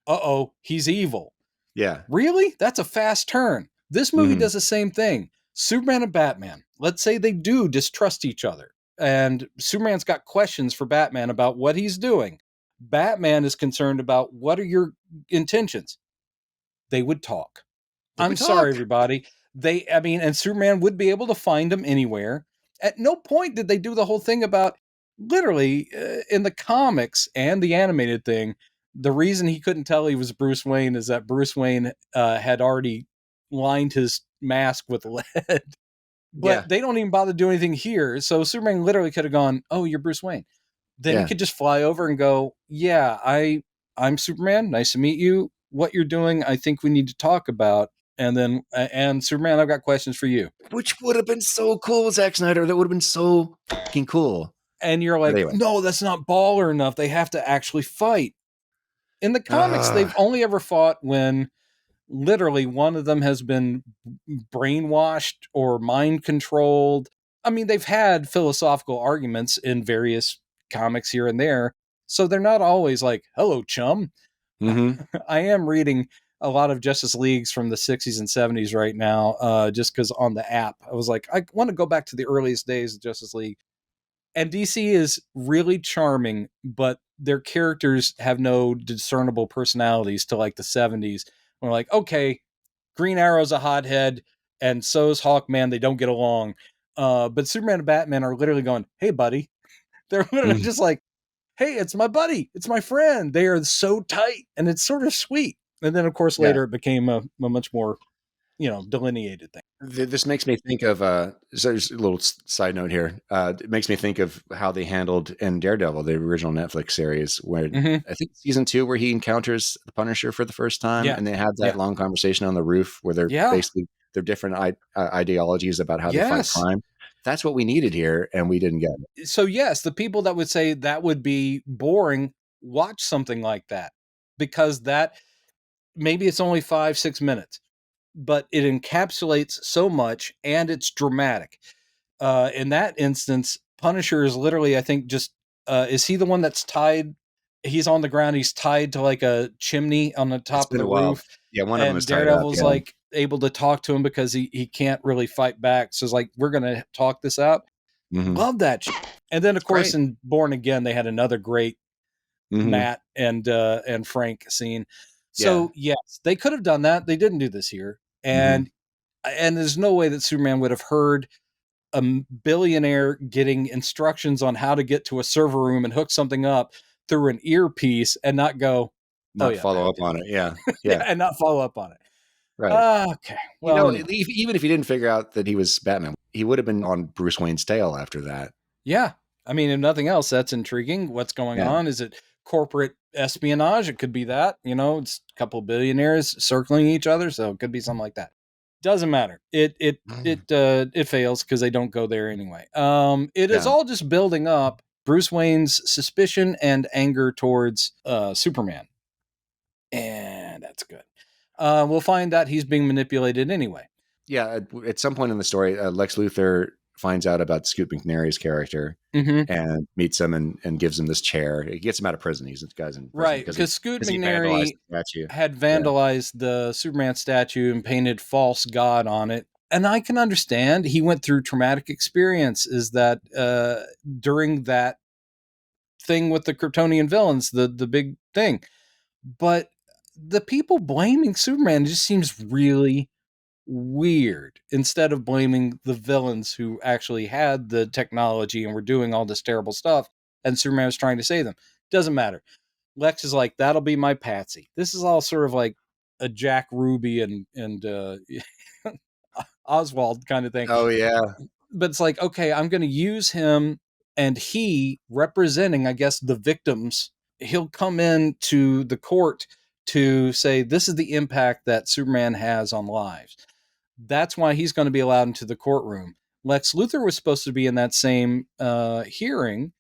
uh-oh, he's evil. Yeah. Really? That's a fast turn. This movie does the same thing. Superman and Batman, let's say they do distrust each other, and Superman's got questions for Batman about what he's doing. Batman is concerned about, what are your intentions? They would talk. I'm sorry, everybody. And Superman would be able to find him anywhere. At no point did they do the whole thing about, literally, in the comics and the animated thing, the reason he couldn't tell he was Bruce Wayne is that Bruce Wayne had already lined his mask with lead. But they don't even bother to do anything here. So Superman literally could have gone, oh, you're Bruce Wayne. Then he could just fly over and go, yeah, I'm Superman. Nice to meet you. What you're doing, I think we need to talk about. And then, and Superman, I've got questions for you. Which would have been so cool, Zack Snyder. That would have been so fucking cool. And you're like, no, that's not baller enough. They have to actually fight. In the comics, they've only ever fought when literally one of them has been brainwashed or mind controlled. I mean, they've had philosophical arguments in various comics here and there. So they're not always like, hello, chum. I am reading a lot of Justice Leagues from the 60s and 70s right now, just because on the app, I was like, I want to go back to the earliest days of Justice League. And DC is really charming, but their characters have no discernible personalities to like the 70s. We're like, okay, Green Arrow's a hothead, and so's Hawkman. They don't get along. But Superman and Batman are literally going, hey, buddy. They're literally just like, hey, it's my buddy. It's my friend. They are so tight, and it's sort of sweet. And then, of course, later it became a much more, delineated thing. This makes me think of so there's a little side note here. It makes me think of how they handled in Daredevil, the original Netflix series, where I think season 2, where he encounters the Punisher for the first time, and they have that long conversation on the roof where they're basically their different ideologies about how they fight crime. That's what we needed here, and we didn't get it. So yes, the people that would say that would be boring, watch something like that, because that maybe it's only 5-6 minutes, but it encapsulates so much, and it's dramatic. In that instance, Punisher is literally, I think, just is he the one that's tied? He's on the ground. He's tied to like a chimney on the top of the roof. Yeah, one of them is tied up. Daredevil's like able to talk to him because he can't really fight back. So it's like, we're gonna talk this out. Love that shit. And then of course in Born Again they had another great Matt and Frank scene. So yes, they could have done that. They didn't do this here. And there's no way that Superman would have heard a billionaire getting instructions on how to get to a server room and hook something up through an earpiece and not go, follow up on it. Yeah. And not follow up on it. Right. Okay. Well, anyway. Even if he didn't figure out that he was Batman, he would have been on Bruce Wayne's tail after that. Yeah. I mean, if nothing else, that's intriguing. What's going on? Is it corporate espionage? It could be that, it's a couple of billionaires circling each other. So it could be something like that. Doesn't matter. It fails because they don't go there anyway. It is all just building up Bruce Wayne's suspicion and anger towards Superman. And that's good. We'll find out he's being manipulated anyway. Yeah, at some point in the story, Lex Luthor finds out about Scoot McNairy's character and meets him and gives him this chair. He gets him out of prison. He's guy's in prison. Right, because Scoot McNairy had vandalized the Superman statue and painted false God on it. And I can understand he went through traumatic experience, is that during that thing with the Kryptonian villains, the big thing. But the people blaming Superman just seems really weird, instead of blaming the villains who actually had the technology and were doing all this terrible stuff, and Superman was trying to save them. Doesn't matter. Lex is like, that'll be my patsy. This is all sort of like a Jack Ruby and Oswald kind of thing. Oh yeah. But it's like, okay, I'm going to use him, and he representing, I guess, the victims. He'll come in to the court to say, this is the impact that Superman has on lives. That's why he's going to be allowed into the courtroom. Lex Luthor was supposed to be in that same hearing,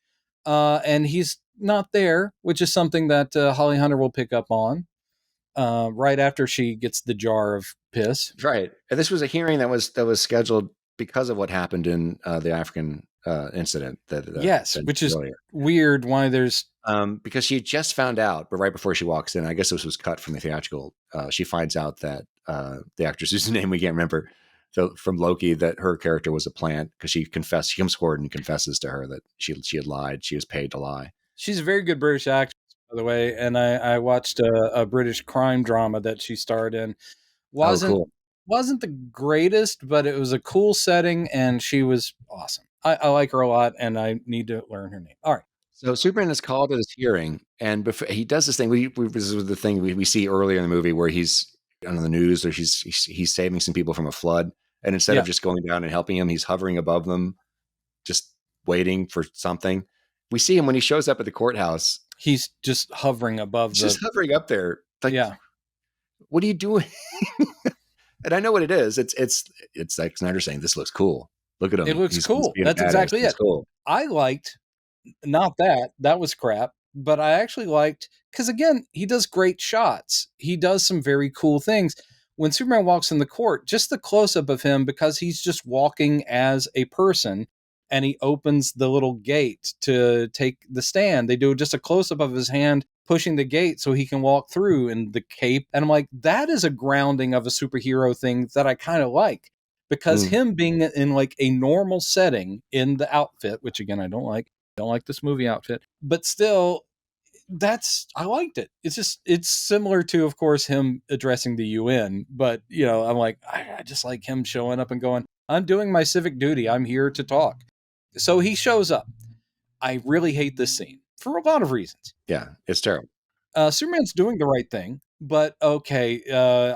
and he's not there, which is something that Holly Hunter will pick up on right after she gets the jar of piss. Right. And this was a hearing that was scheduled because of what happened in the African incident. Which is weird. Why there's because she just found out, but right before she walks in, I guess this was cut from the theatrical. She finds out that the actress whose name we can't remember, from Loki, that her character was a plant, because she confessed. She comes forward and confesses to her that she had lied. She was paid to lie. She's a very good British actress, by the way. And I watched a British crime drama that she starred in. Wasn't the greatest, but it was a cool setting, and she was awesome. I like her a lot, and I need to learn her name. All right. So Superman is called to this hearing, and before, he does this thing. This is the thing we see earlier in the movie, where he's on the news, or he's saving some people from a flood, and instead of just going down and helping him, he's hovering above them, just waiting for something. We see him when he shows up at the courthouse. He's just hovering above. Just hovering up there. Like, what are you doing? And I know what it is. It's like Snyder saying, "This looks cool. Look at him. It looks cool." That's exactly it. Cool. I liked. Not that was crap, but I actually liked, because again, he does great shots. He does some very cool things. When Superman walks in the court, just the close up of him, because he's just walking as a person, and he opens the little gate to take the stand. They do just a close-up of his hand pushing the gate so he can walk through in the cape. And I'm like, that is a grounding of a superhero thing that I kind of like, because him being in like a normal setting in the outfit, which again, I don't like this movie outfit, but still I liked it. It's similar to, of course, him addressing the UN, but I'm like, I just like him showing up and going, I'm doing my civic duty. I'm here to talk. So he shows up. I really hate this scene for a lot of reasons. Yeah, it's terrible. Superman's doing the right thing, but okay,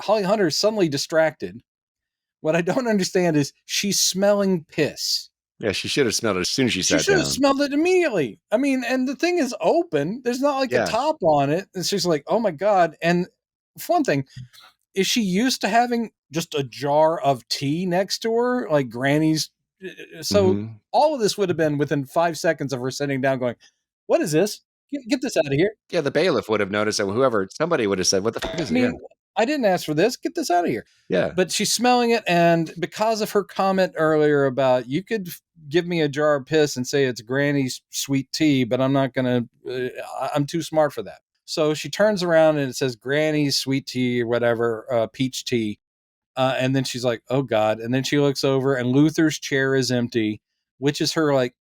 Holly Hunter is suddenly distracted. What I don't understand is she's smelling piss. Yeah, she should have smelled it as soon as she sat down. She should have smelled it immediately. I mean, and the thing is open. There's not like a top on it. And she's like, oh my God. And for one thing, is she used to having just a jar of tea next to her, like Granny's? So all of this would have been within 5 seconds of her sitting down going, what is this? Get this out of here. Yeah, the bailiff would have noticed, and somebody would have said, what the fuck is it? I didn't ask for this. Get this out of here. Yeah. But she's smelling it. And because of her comment earlier about, you could give me a jar of piss and say it's Granny's sweet tea, but I'm not going to, I'm too smart for that. So she turns around and it says Granny's sweet tea or whatever, peach tea. And then she's like, oh God. And then she looks over and Luther's chair is empty, which is her like,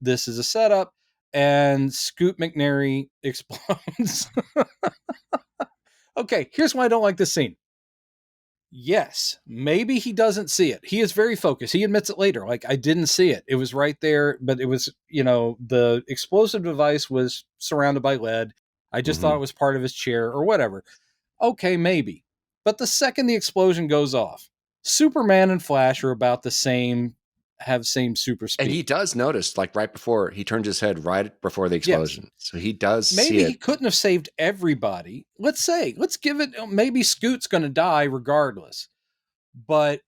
this is a setup. And Scoot McNairy explodes. Okay, here's why I don't like this scene. Yes, maybe he doesn't see it. He is very focused. He admits it later. Like, I didn't see it. It was right there, but it was, the explosive device was surrounded by lead. I just thought it was part of his chair or whatever. Okay, maybe. But the second the explosion goes off, Superman and Flash are about the same, have same super speed. And he does notice, like right before he turns his head right before the explosion. Yes. So he does see it. Maybe he couldn't have saved everybody. Let's give it, maybe Scoot's going to die regardless. But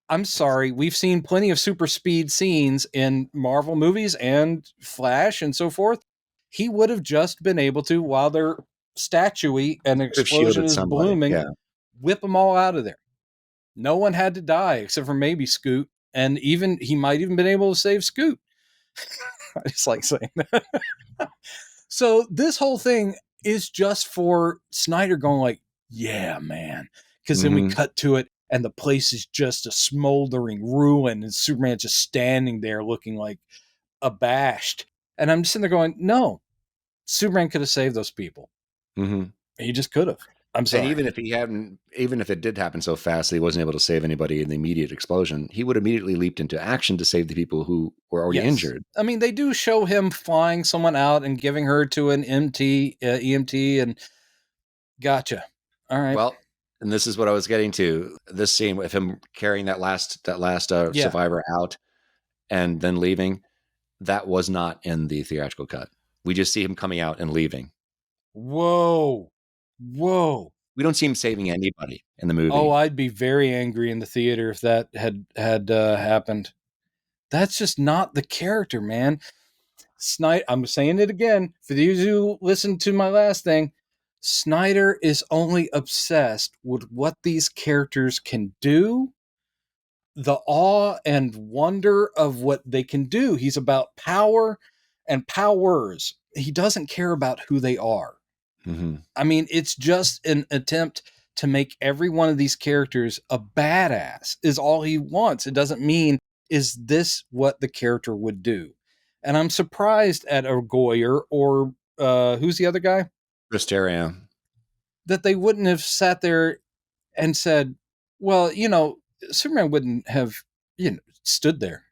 I'm sorry, we've seen plenty of super speed scenes in Marvel movies and Flash and so forth. He would have just been able to, while their statue and explosion is blooming, whip them all out of there. No one had to die except for maybe Scoot. And he might even been able to save Scoot. I just like saying that. So this whole thing is just for Snyder going like, yeah, man. Because then we cut to it and the place is just a smoldering ruin and Superman just standing there looking like abashed. And I'm just sitting there going, no, Superman could have saved those people. He just could have. I'm sorry. And even if it did happen so fast that he wasn't able to save anybody in the immediate explosion, he would immediately leaped into action to save the people who were already injured. I mean, they do show him flying someone out and giving her to an EMT, and gotcha. All right. Well, and this is what I was getting to. This scene with him carrying that last survivor out and then leaving, that was not in the theatrical cut. We just see him coming out and leaving. Whoa. We don't see him saving anybody in the movie. Oh, I'd be very angry in the theater if that had happened. That's just not the character, man. Snyder, I'm saying it again for those who listened to my last thing. Snyder is only obsessed with what these characters can do, the awe and wonder of what they can do. He's about power and powers. He doesn't care about who they are. I mean, it's just an attempt to make every one of these characters a badass is all he wants. It doesn't mean, is this what the character would do? And I'm surprised at a Goyer or who's the other guy? Chris Terrio. That they wouldn't have sat there and said, well, Superman wouldn't have, stood there.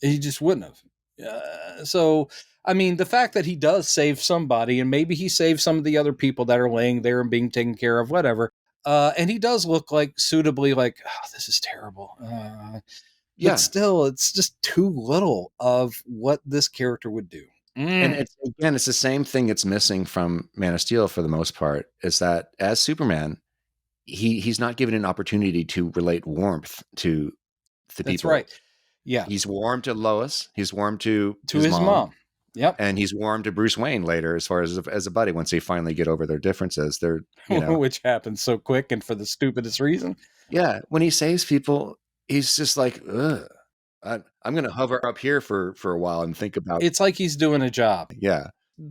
He just wouldn't have. So, I mean, the fact that he does save somebody, and maybe he saves some of the other people that are laying there and being taken care of, whatever. And he does look like suitably like, oh, this is terrible. But still, it's just too little of what this character would do. And it's the same thing it's missing from Man of Steel for the most part, is that as Superman, he's not given an opportunity to relate warmth to the people. That's right. Yeah. He's warm to Lois. He's warm to his mom. Yep. And he's warm to Bruce Wayne later as far as a buddy once they finally get over their differences. They're, which happens so quick and for the stupidest reason. Yeah. When he saves people, he's just like, ugh. I'm going to hover up here for a while and think about. It's like he's doing a job. Yeah.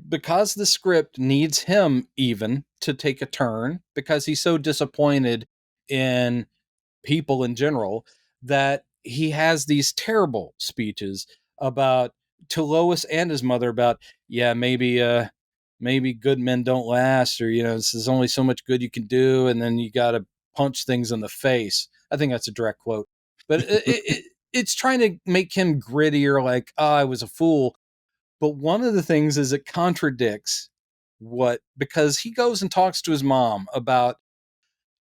Because the script needs him even to take a turn, because he's so disappointed in people in general, that he has these terrible speeches about to Lois and his mother about, yeah, maybe good men don't last, or this is only so much good you can do, and then you got to punch things in the face. I think that's a direct quote, but it's trying to make him grittier, like, oh, I was a fool. But one of the things is it contradicts because he goes and talks to his mom about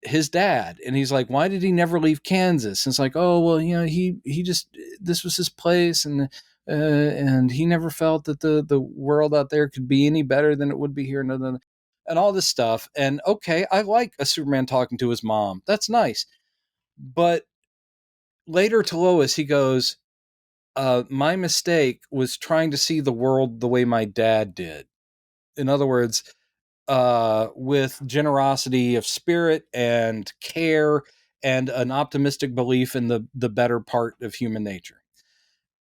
his dad, and he's like, why did he never leave Kansas? And it's like, oh, well, he just, this was his place, and he never felt that the world out there could be any better than it would be here, and all this stuff. And okay, I like a Superman talking to his mom. That's nice. But later to Lois, he goes, my mistake was trying to see the world the way my dad did. In other words, with generosity of spirit and care and an optimistic belief in the better part of human nature.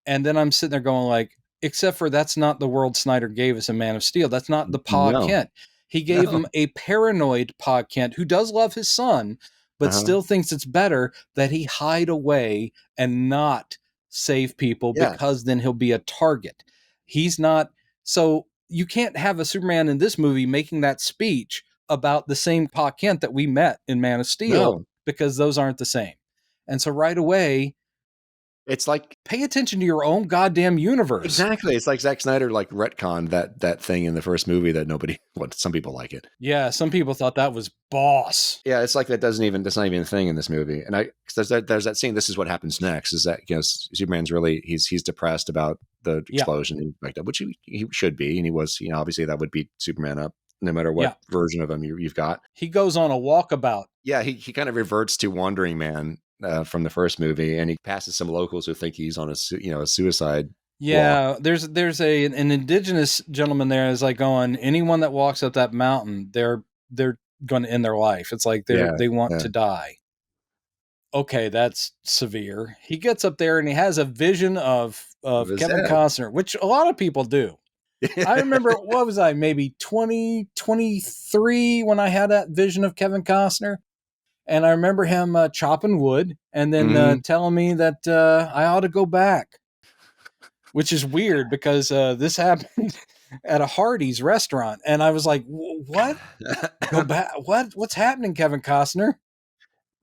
And then I'm sitting there going like, except for that's not the world Snyder gave us in Man of Steel. That's not the Pa Kent. He gave him a paranoid Pa Kent who does love his son, but still thinks it's better that he hide away and not save people, because then he'll be a target. He's not. So you can't have a Superman in this movie making that speech about the same Pa Kent that we met in Man of Steel, because those aren't the same. And so right away, it's like, pay attention to your own goddamn universe. Exactly. It's like Zack Snyder retconned that thing in the first movie that some people like it. Yeah, some people thought that was boss. Yeah, it's like that's not even a thing in this movie. And there's that scene. This is what happens next. Is that Superman's really he's depressed about the explosion, which he should be, and he was. Obviously that would beat Superman up no matter what version of him you've got. He goes on a walkabout. Yeah, he kind of reverts to Wandering Man from the first movie, and he passes some locals who think he's on a suicide. Yeah, walk. There's an indigenous gentleman there is like going, anyone that walks up that mountain, they're going to end their life. It's like they want to die. Okay, that's severe. He gets up there and he has a vision of Kevin Costner, which a lot of people do. I remember, what was I, maybe 23 when I had that vision of Kevin Costner. And I remember him chopping wood and then telling me that I ought to go back, which is weird because this happened at a Hardee's restaurant. And I was like, what? Go back? What? What's happening, Kevin Costner?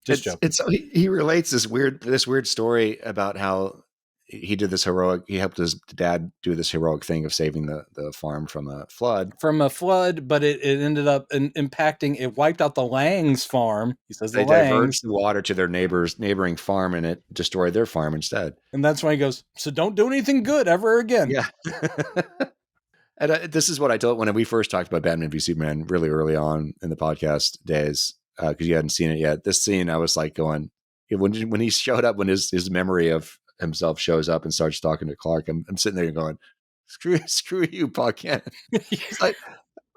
Just joking. He relates this weird story about how he did this he helped his dad do this heroic thing of saving the farm from a flood. But it ended up impacting, it wiped out the Lang's farm. He says they diverged the water to their neighboring farm, and it destroyed their farm instead. And that's why he goes, so don't do anything good ever again. Yeah. And this is what I told when we first talked about Batman v Superman really early on in the podcast days, because you hadn't seen it yet. This scene, I was like going, when he showed up, when his memory of himself shows up and starts talking to Clark, I'm sitting there going, screw you, Pa Kent. It's like,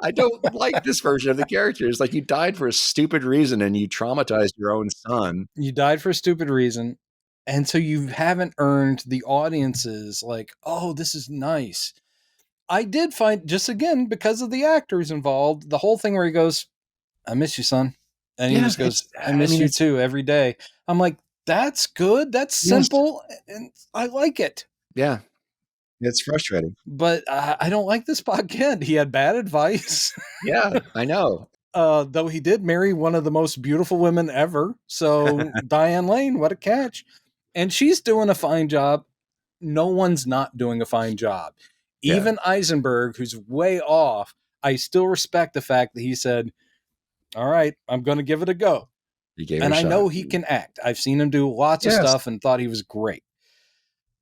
I don't like this version of the character. It's like, you died for a stupid reason and you traumatized your own son. You died for a stupid reason. And so you haven't earned the audiences like, oh, this is nice. I did find, just again, because of the actors involved, the whole thing where he goes, I miss you, son. And he just goes, I miss you too every day. I'm like, that's good. That's simple. And I like it. Yeah. It's frustrating. But I don't like this Pa Kent. He had bad advice. Yeah, I know. Though he did marry one of the most beautiful women ever. So Diane Lane, what a catch. And she's doing a fine job. No one's not doing a fine job. Yeah. Even Eisenberg, who's way off, I still respect the fact that he said, all right, I'm going to give it a go. And I know he can act. I've seen him do lots of stuff and thought he was great.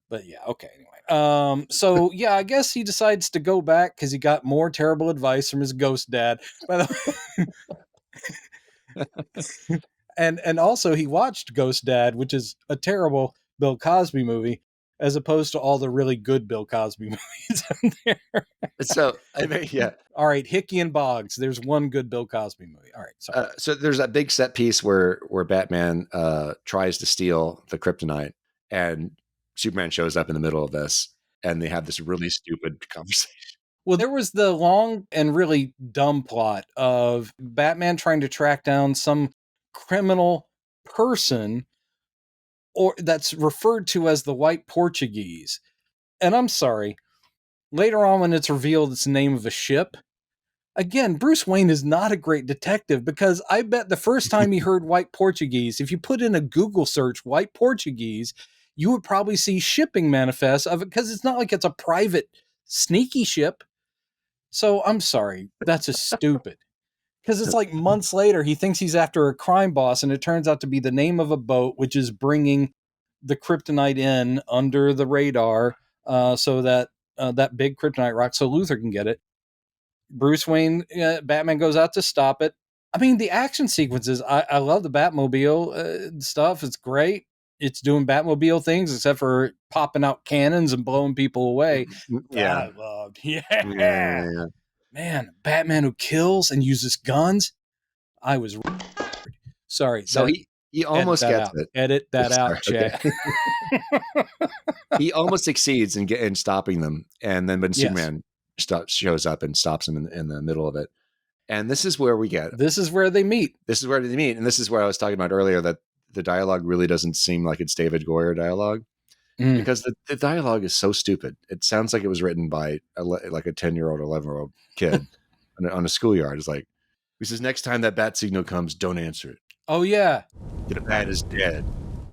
But yeah, okay. Anyway, so yeah, I guess he decides to go back because he got more terrible advice from his ghost dad. By the way. and also he watched Ghost Dad, which is a terrible Bill Cosby movie, as opposed to all the really good Bill Cosby movies out there. So, I mean, yeah. All right, Hickey and Boggs. There's one good Bill Cosby movie. All right, sorry. So there's that big set piece where Batman tries to steal the kryptonite, and Superman shows up in the middle of this, and they have this really stupid conversation. Well, there was the long and really dumb plot of Batman trying to track down some criminal person, or that's referred to as the White Portuguese. And I'm sorry, later on when it's revealed it's the name of a ship, again, Bruce Wayne is not a great detective, because I bet the first time he heard White Portuguese, if you put in a Google search White Portuguese, you would probably see shipping manifests of it, because it's not like it's a private sneaky ship. So I'm sorry, that's just stupid. Because it's like months later, he thinks he's after a crime boss, and it turns out to be the name of a boat, which is bringing the kryptonite in under the radar, so that that big kryptonite rock, so Luthor can get it. Bruce Wayne, Batman goes out to stop it. I mean, the action sequences, I love the Batmobile stuff. It's great. It's doing Batmobile things, except for popping out cannons and blowing people away. Yeah. That I loved. Yeah. Man, Batman who kills and uses guns. I was sorry. So he almost gets out. it. Edit that Sorry, out, Chad. okay. He almost succeeds in stopping them, and then when Yes. Superman shows up and stops him in the middle of it, and this is where we get. This is where they meet. This is where they meet, and this is where I was talking about earlier, that the dialogue really doesn't seem like it's David Goyer dialogue, because the dialogue is so stupid. It sounds like it was written by like a 10-year-old, 11-year-old kid on a schoolyard. It's like, he says, next time that bat signal comes, don't answer it. Oh, yeah. The bat is dead.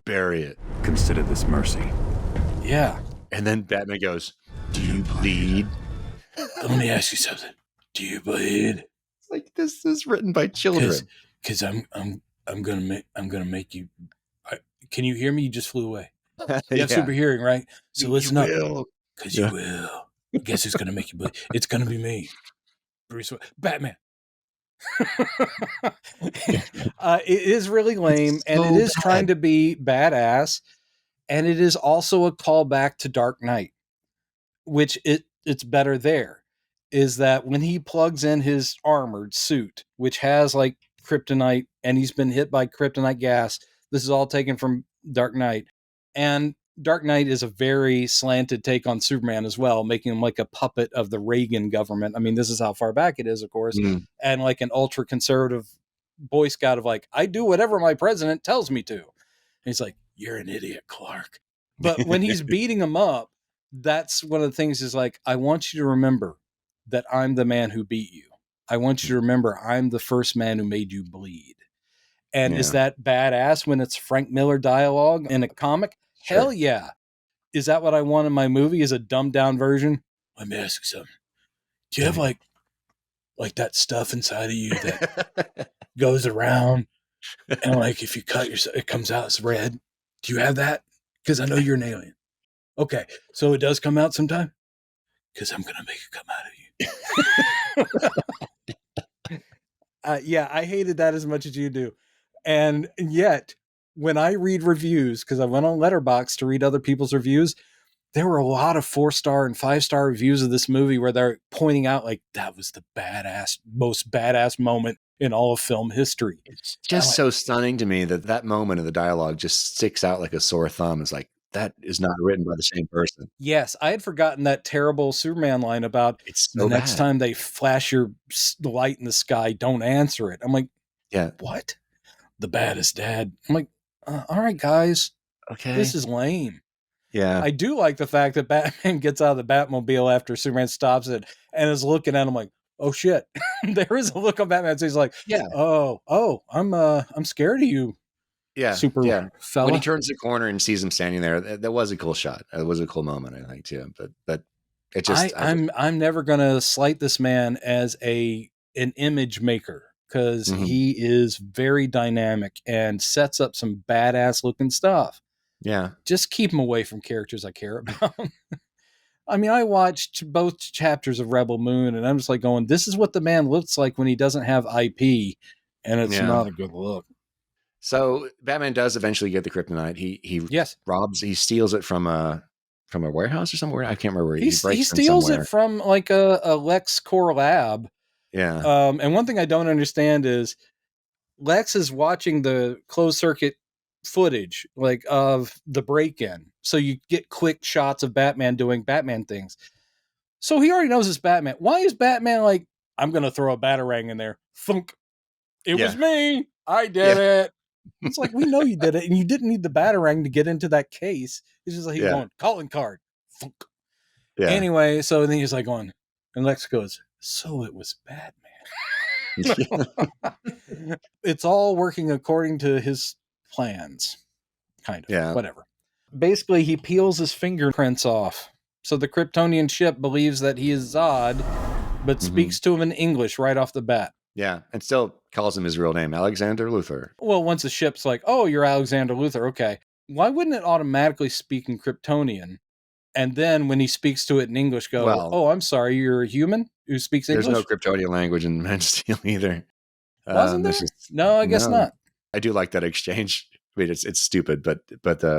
Bury it. Consider this mercy. Yeah. And then Batman goes, do you bleed? Let me ask you something. Do you bleed? It's like, this is written by children. Because I'm gonna make you. Can you hear me? You just flew away. You have super hearing, right? So listen up, because you will. Guess who's gonna make you bleed? It's gonna be me, Bruce Wayne. Batman. It is really lame, and it is trying to be badass, and it is also a callback to Dark Knight, which it's better there. Is that when he plugs in his armored suit, which has like kryptonite, and he's been hit by kryptonite gas. This is all taken from Dark Knight, and Dark Knight is a very slanted take on Superman as well, making him like a puppet of the Reagan government. I mean, this is how far back it is, of course, and like an ultra conservative Boy Scout of like, I do whatever my president tells me to. And he's like, you're an idiot, Clark. But when he's beating him up, that's one of the things is like, I want you to remember that I'm the man who beat you. I want you to remember I'm the first man who made you bleed. And is that badass when it's Frank Miller dialogue in a comic? Sure. Hell yeah. Is that what I want in my movie? Is a dumbed down version? Let me ask you something. Do you have like that stuff inside of you that goes around and like if you cut yourself, it comes out as red? Do you have that? Because I know you're an alien. Okay. So it does come out sometime? Because I'm going to make it come out of you. Yeah, I hated that as much as you do. And yet, when I read reviews, because I went on Letterboxd to read other people's reviews, there were a lot of 4-star and 5-star reviews of this movie where they're pointing out like that was the most badass moment in all of film history. It's just so stunning to me that moment of the dialogue just sticks out like a sore thumb. It's like, that is not written by the same person. Yes, I had forgotten that terrible Superman line about the next time they flash the light in the sky, don't answer it. I'm like, yeah, what? The bat is dead. I'm like, all right, guys. Okay. This is lame. Yeah. I do like the fact that Batman gets out of the Batmobile after Superman stops it and is looking at him like, oh shit. There is a look on Batman. So he's like, I'm scared of you. Yeah. Super fella. When he turns the corner and sees him standing there, that was a cool shot. It was a cool moment, I think, too. But it just I'm never gonna slight this man as an image maker, because he is very dynamic and sets up some badass looking stuff. Yeah. Just keep him away from characters I care about. I mean, I watched both chapters of Rebel Moon, and I'm just like going, this is what the man looks like when he doesn't have IP, and it's not a good look. So Batman does eventually get the kryptonite. He steals it from a warehouse or somewhere. I can't remember. He steals it from like a LexCorp lab. Yeah. And one thing I don't understand is Lex is watching the closed circuit footage like of the break-in. so you get quick shots of Batman doing Batman things. So he already knows it's Batman. Why is Batman like, I'm going to throw a Batarang in there? Thunk. It was me. I did it. It's like, we know you did it, and you didn't need the Batarang to get into that case. It's just like he's going, calling card. Thunk. Yeah. Anyway, so then he's like going, and Lex goes, so it was Batman. It's all working according to his plans. Kind of. Yeah. Whatever. Basically, he peels his fingerprints off. So the Kryptonian ship believes that he is Zod, but speaks to him in English right off the bat. Yeah, and still calls him his real name, Alexander Luthor. Well, once the ship's like, oh, you're Alexander Luthor, okay. Why wouldn't it automatically speak in Kryptonian? And then when he speaks to it in English, go, oh, I'm sorry, you're a human who speaks English? There's no Kryptonian language in Man of Steel either. Wasn't there? No, I guess not. I do like that exchange. I mean, it's stupid, but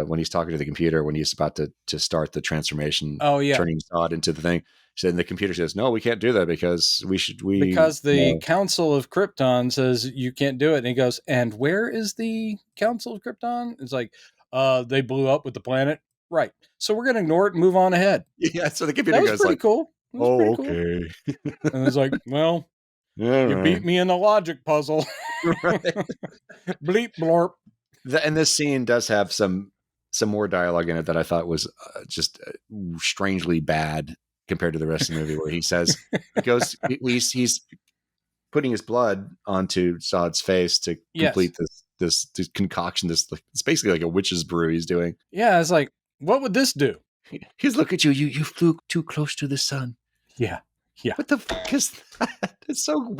when he's talking to the computer, when he's about to start the transformation, turning Zod into the thing, and the computer says, "No, we can't do that because because the Council of Krypton says you can't do it." And he goes, "And where is the Council of Krypton?" It's like, they blew up with the planet, right? So we're gonna ignore it and move on ahead. Yeah. So the computer goes, goes pretty like, cool. "Oh, Pretty okay." Cool. And it's like, well, you beat me in the logic puzzle. Right. Bleep blorp. And this scene does have some more dialogue in it that I thought was just strangely bad compared to the rest of the movie, where he says, he's putting his blood onto Zod's face to complete this concoction. It's basically like a witch's brew he's doing. Yeah, it's like, what would this do? He's look at you. You flew too close to the sun. Yeah. Yeah. What the fuck is that? It's so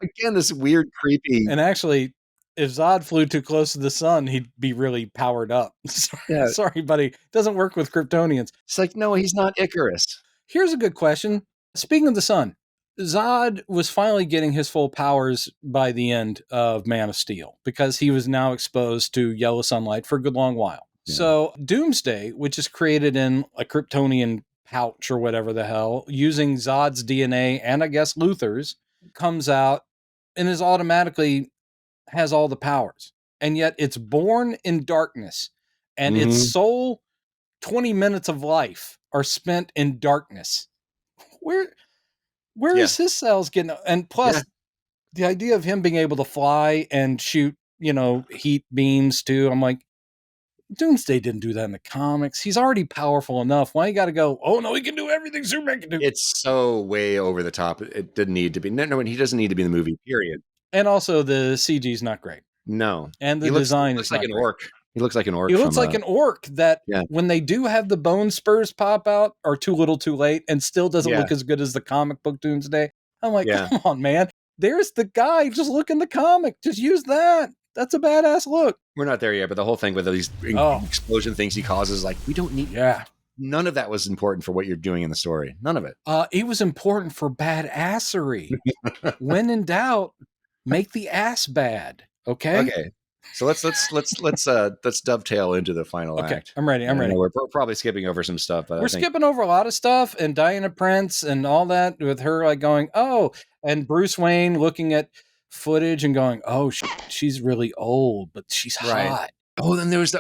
again, this weird, creepy. And actually, if Zod flew too close to the sun, he'd be really powered up. Sorry, buddy. Doesn't work with Kryptonians. It's like, no, he's not Icarus. Here's a good question. Speaking of the sun, Zod was finally getting his full powers by the end of Man of Steel because he was now exposed to yellow sunlight for a good long while. Yeah. So Doomsday, which is created in a Kryptonian pouch or whatever the hell, using Zod's DNA and I guess Luthor's, comes out and is automatically has all the powers. And yet it's born in darkness and its sole 20 minutes of life are spent in darkness. Where is his cells getting? And plus the idea of him being able to fly and shoot, heat beams too. I'm like, Doomsday didn't do that in the comics. He's already powerful enough. Why you got to go, oh no, he can do everything Superman can do. It's so way over the top. It didn't need to be. No, he doesn't need to be in the movie, period. And also the CG is not great. No. And the design is like an orc. He looks like an orc. He looks like an orc that when they do have the bone spurs pop out are too little too late and still doesn't look as good as the comic book Doomsday. I'm like, come on, man. There's the guy. Just look in the comic. Just use that. That's a badass look. We're not there yet, but the whole thing with these explosion things he causes, like, we don't need... Yeah. None of that was important for what you're doing in the story. None of it. It was important for badassery. When in doubt, make the ass bad. Okay. Okay. So let's dovetail into the final act. I'm ready. We're probably skipping over some stuff, but we're skipping over a lot of stuff, and Diana Prince and all that with her like going, oh, and Bruce Wayne looking at footage and going, oh, she's really old, but she's hot. Oh, then there's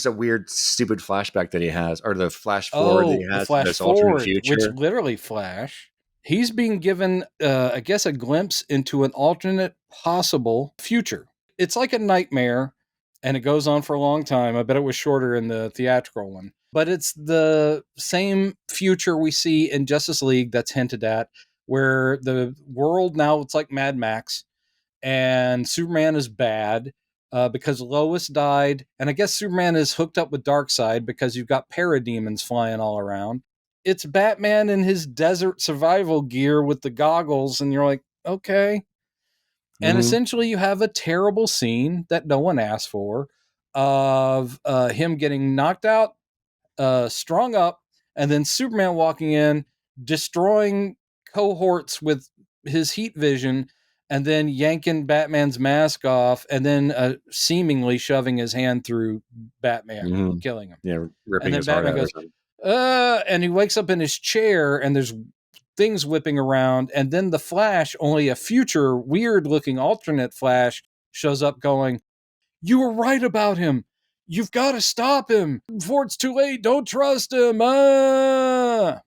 a weird, stupid flashback that he has, or the flash forward that he has in this alternate future, which literally Flash. He's being given, I guess, a glimpse into an alternate possible future. It's like a nightmare, and it goes on for a long time. I bet it was shorter in the theatrical one. But it's the same future we see in Justice League that's hinted at, where the world now, it's like Mad Max, and Superman is bad because Lois died. And I guess Superman is hooked up with Darkseid because you've got parademons flying all around. It's Batman in his desert survival gear with the goggles, and you're like, okay. And essentially you have a terrible scene that no one asked for of him getting knocked out, strung up, and then Superman walking in, destroying cohorts with his heat vision, and then yanking Batman's mask off, and then seemingly shoving his hand through Batman, killing him. Yeah, ripping and then his Batman heart goes, and he wakes up in his chair, and there's things whipping around, and then the Flash, only a future weird looking alternate Flash, shows up going, you were right about him. You've got to stop him before it's too late. Don't trust him. And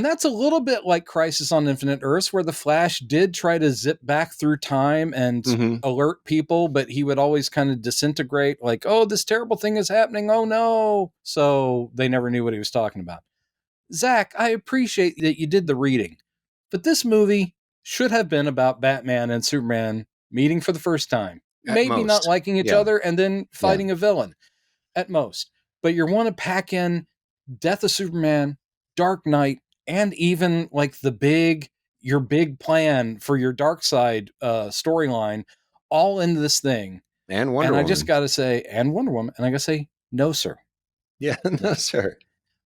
that's a little bit like Crisis on Infinite Earths, where the Flash did try to zip back through time and alert people, but he would always kind of disintegrate, like, oh, this terrible thing is happening. Oh, no. So they never knew what he was talking about. Zach, I appreciate that you did the reading, but this movie should have been about Batman and Superman meeting for the first time. Maybe not liking each other and then fighting a villain at most. But you want to pack in Death of Superman, Dark Knight, and even like your big plan for your Dark Side storyline all into this thing. And Wonder Woman. I just got to say, and Wonder Woman. And I got to say, no, sir. Yeah, no, sir.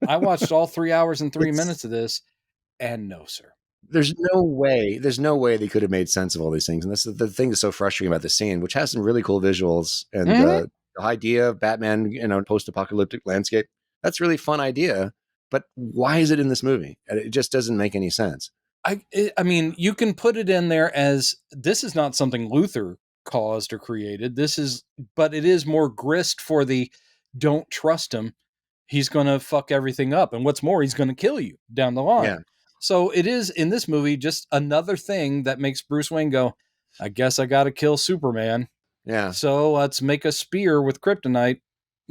I watched all 3 hours and 3 minutes of this, and no, sir. There's no way they could have made sense of all these things. And this is the thing that's so frustrating about the scene, which has some really cool visuals. And the idea of Batman in a post-apocalyptic landscape, that's a really fun idea. But why is it in this movie? It just doesn't make any sense. I mean, you can put it in there as this is not something Luthor caused or created. But it is more grist for the don't trust him. He's going to fuck everything up. And what's more, he's going to kill you down the line. Yeah. So it is in this movie just another thing that makes Bruce Wayne go, I guess I got to kill Superman. Yeah. So let's make a spear with kryptonite.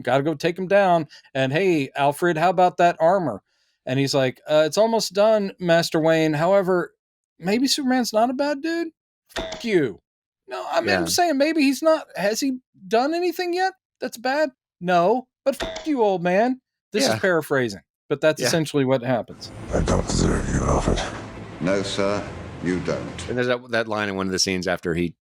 Got to go take him down. And hey, Alfred, how about that armor? And he's like, it's almost done, Master Wayne. However, maybe Superman's not a bad dude. Fuck you. No, I mean, I'm saying maybe he's not. Has he done anything yet that's bad? No, but fuck you, old man. This is paraphrasing. But that's essentially what happens. I don't deserve you, Alfred. No, sir, you don't. And there's that line in one of the scenes after he